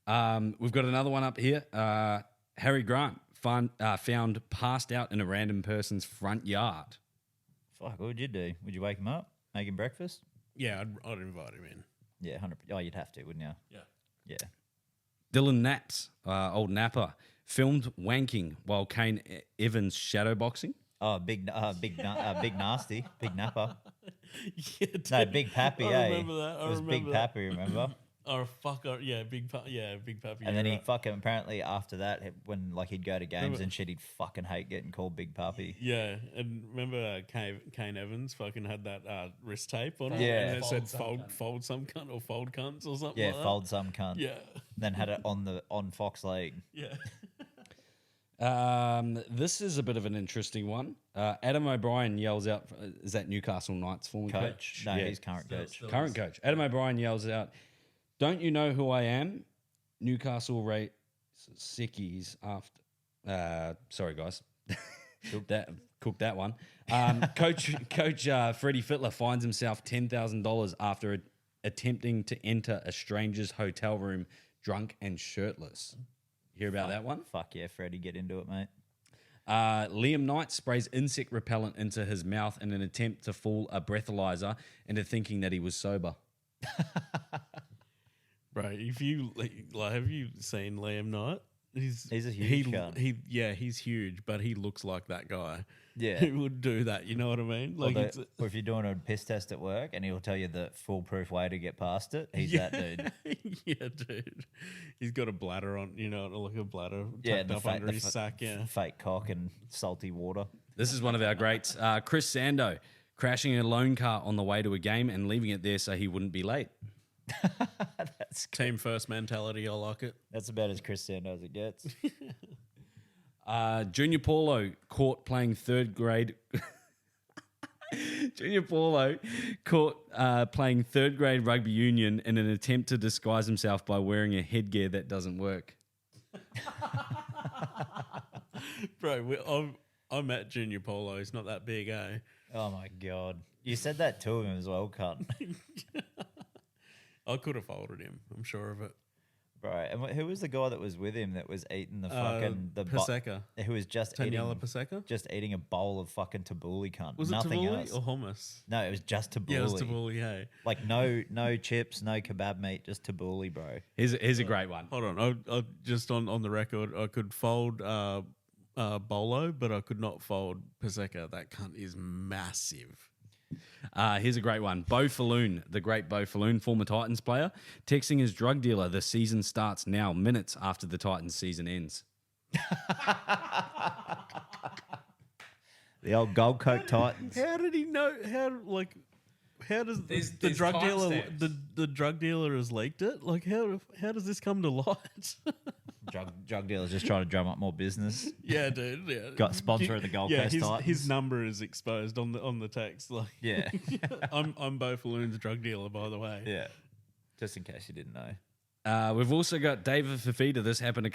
that. We've got another one up here. Harry Grant found passed out in a random person's front yard. Fuck, what would you do? Would you wake him up? Make him breakfast? Yeah, I'd invite him in. Yeah, 100%. Oh, you'd have to, wouldn't you? Yeah. Yeah. Dylan Naps, old Napper, filmed wanking while Kane Evans shadowboxing. Oh, big nasty, big napper. Yeah, No, Big Pappy, I eh? remember that. I It was Big remember that. Pappy, remember? Oh, fuck. Yeah, Big Pappy. And then you're he right. fucking, apparently after that, when like he'd go to games Remember- and shit, he'd fucking hate getting called Big Puppy. Yeah, and remember Kane Evans fucking had that wrist tape on it? Yeah. And it said fold some cunt or fold cunts or something Yeah, like fold some cunt. that. Yeah. Then had it on Fox League. Yeah. This is a bit of an interesting one. Adam O'Brien yells out, is that Newcastle Knights former coach? No, Yeah. he's current coach. Current coach. Adam O'Brien yells out, "Don't you know who I am?" Newcastle rate sickies after. Sorry, guys. Cooked that one. Coach Freddie Fittler finds himself $10,000 after attempting to enter a stranger's hotel room drunk and shirtless. Hear about that one? Fuck yeah, Freddie, get into it, mate. Liam Knight sprays insect repellent into his mouth in an attempt to fool a breathalyzer into thinking that he was sober. Bro, if you like, have you seen Liam Knight? He's a huge cunt. He's huge, but he looks like that guy. Yeah. Who would do that? You know what I mean? Like, Or if you're doing a piss test at work and he'll tell you the foolproof way to get past it, he's that dude. Yeah, dude. He's got a bladder on, like a bladder tucked and up under his sack. Yeah, fake cock and salty water. This is one of our greats. Chris Sando crashing a loan car on the way to a game and leaving it there so he wouldn't be late. That's team first mentality. I like it. That's about as Chris Sando as it gets. Junior Paulo caught playing third grade. Junior Paulo caught playing third grade rugby union in an attempt to disguise himself by wearing a headgear that doesn't work. Bro, I met Junior Paulo. He's not that big, eh? Oh my god, you said that to him as well, cunt. I could have folded him. I'm sure of it. Right, and who was the guy that was with him that was eating the fucking Paseka? Who was just Daniela Paseka? just eating a bowl of fucking tabbouleh, cunt. Was Nothing it tabbouleh else. or hummus? No, it was just tabbouleh. Yeah, it was tabbouleh. Hey, like no chips, no kebab meat, just tabbouleh, bro. Here's a great one. hold on. I just on the record, I could fold Bolo, but I could not fold Paseka. That cunt is massive. Here's a great one. Bo Falloon, the great Bo Falloon, former Titans player, texting his drug dealer, the season starts now, minutes after the Titans season ends. The old Gold Coast Titans. How did he know? How does the drug dealer the drug dealer has leaked it? Like how does this come to light? Drug dealers just trying to drum up more business. Yeah, dude. Yeah. Got sponsor of the Gold Coast Titans. His number is exposed on the text. Like, Yeah. I'm Bo Falloon's drug dealer, by the way. Yeah. Just in case you didn't know. We've also got David Fafita. This happened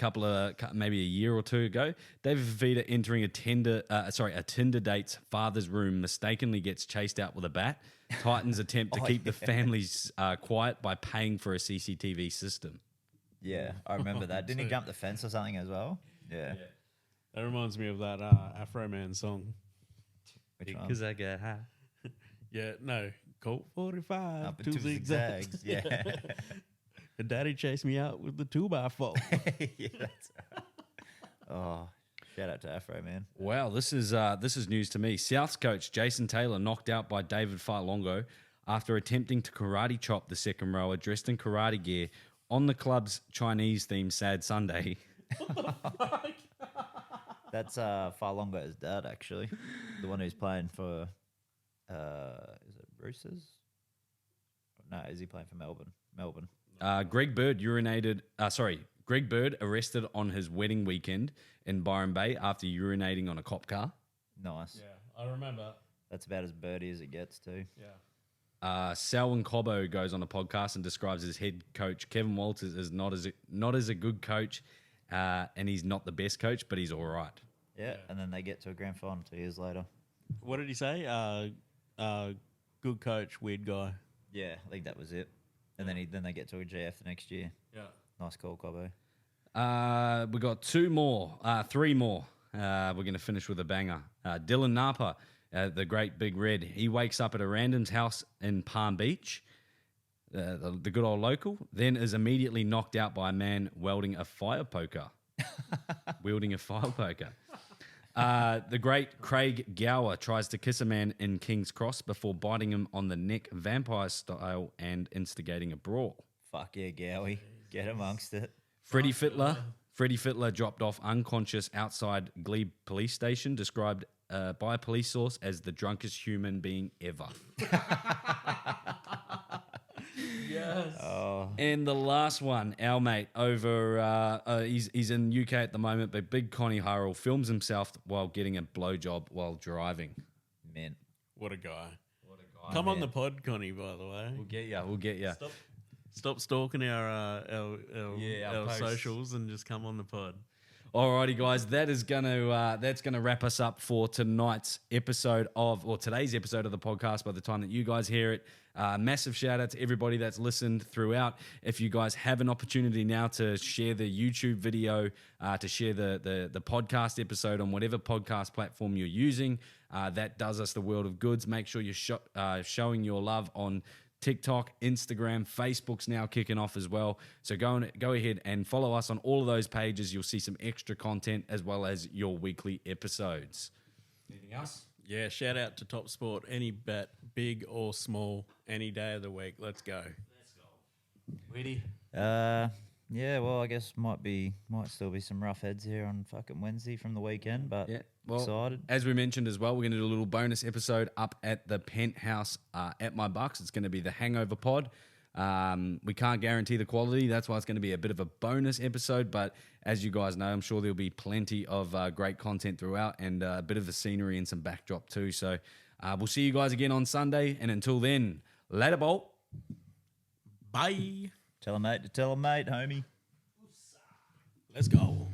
maybe a year or two ago. David Fafita entering a Tinder date's father's room mistakenly gets chased out with a bat. Titans attempt to keep the families quiet by paying for a CCTV system. Yeah, I remember that. Didn't he jump the fence or something as well? Yeah. That reminds me of that Afro Man song. Which one? Because I get high. Yeah, no. Colt 45, Up two two zigzags. Yeah. And Daddy chased me out with the 2x4. Yeah, that's right. Oh, shout out to Afro, man. Wow, this is news to me. South's coach Jason Taylor knocked out by David Farlongo after attempting to karate chop the second rower dressed in karate gear on the club's Chinese-themed Sad Sunday. That's Farlongo's dad, actually. The one who's playing for, is it Roosters? No, is he playing for Melbourne? Melbourne. Greg Bird arrested on his wedding weekend in Byron Bay after urinating on a cop car. Nice. Yeah, I remember. That's about as birdie as it gets, too. Yeah. Selwyn Cobbo goes on a podcast and describes his head coach Kevin Walters as not as a good coach, and he's not the best coach, but he's all right. Yeah, and then they get to a grand final 2 years later. What did he say? Good coach, weird guy. Yeah, I think that was it. And then they get to a GF the next year. Yeah. Nice call, Cobbo. We got three more. We're going to finish with a banger. Dylan Napa, the great Big Red, he wakes up at a random's house in Palm Beach, the good old local, then is immediately knocked out by a man wielding a fire poker. The great Craig Gower tries to kiss a man in King's Cross before biting him on the neck vampire style and instigating a brawl. Fuck yeah, Gowie. Get amongst it. Freddie Fittler dropped off unconscious outside Glebe police station, described by a police source as the drunkest human being ever. Yes. And the last one, our mate over, he's in UK at the moment, but Big Connie Harrell films himself while getting a blowjob while driving. Man. What a guy. Come on the pod, Connie, by the way. We'll get ya. Stop stalking our posts. socials and just come on the pod. Alrighty, guys, that's gonna wrap us up for today's episode of the podcast. By the time that you guys hear it, massive shout out to everybody that's listened throughout. If you guys have an opportunity now to share the YouTube video, to share the podcast episode on whatever podcast platform you're using, that does us the world of goods. Make sure you're showing your love on TikTok, Instagram, Facebook's now kicking off as well. So go ahead and follow us on all of those pages. You'll see some extra content as well as your weekly episodes. Anything else? Yeah, shout out to TopSport. Any bet, big or small, any day of the week. Let's go. Ready? Yeah, well, I guess might still be some rough heads here on fucking Wednesday from the weekend, but excited. As we mentioned as well, we're going to do a little bonus episode up at the penthouse at my Bucks. It's going to be the Hangover Pod. We can't guarantee the quality. That's why it's going to be a bit of a bonus episode, but as you guys know, I'm sure there'll be plenty of great content throughout and a bit of the scenery and some backdrop too. So we'll see you guys again on Sunday, and until then, later, Bolt. Bye. Tell a mate to tell a mate, homie. Let's go.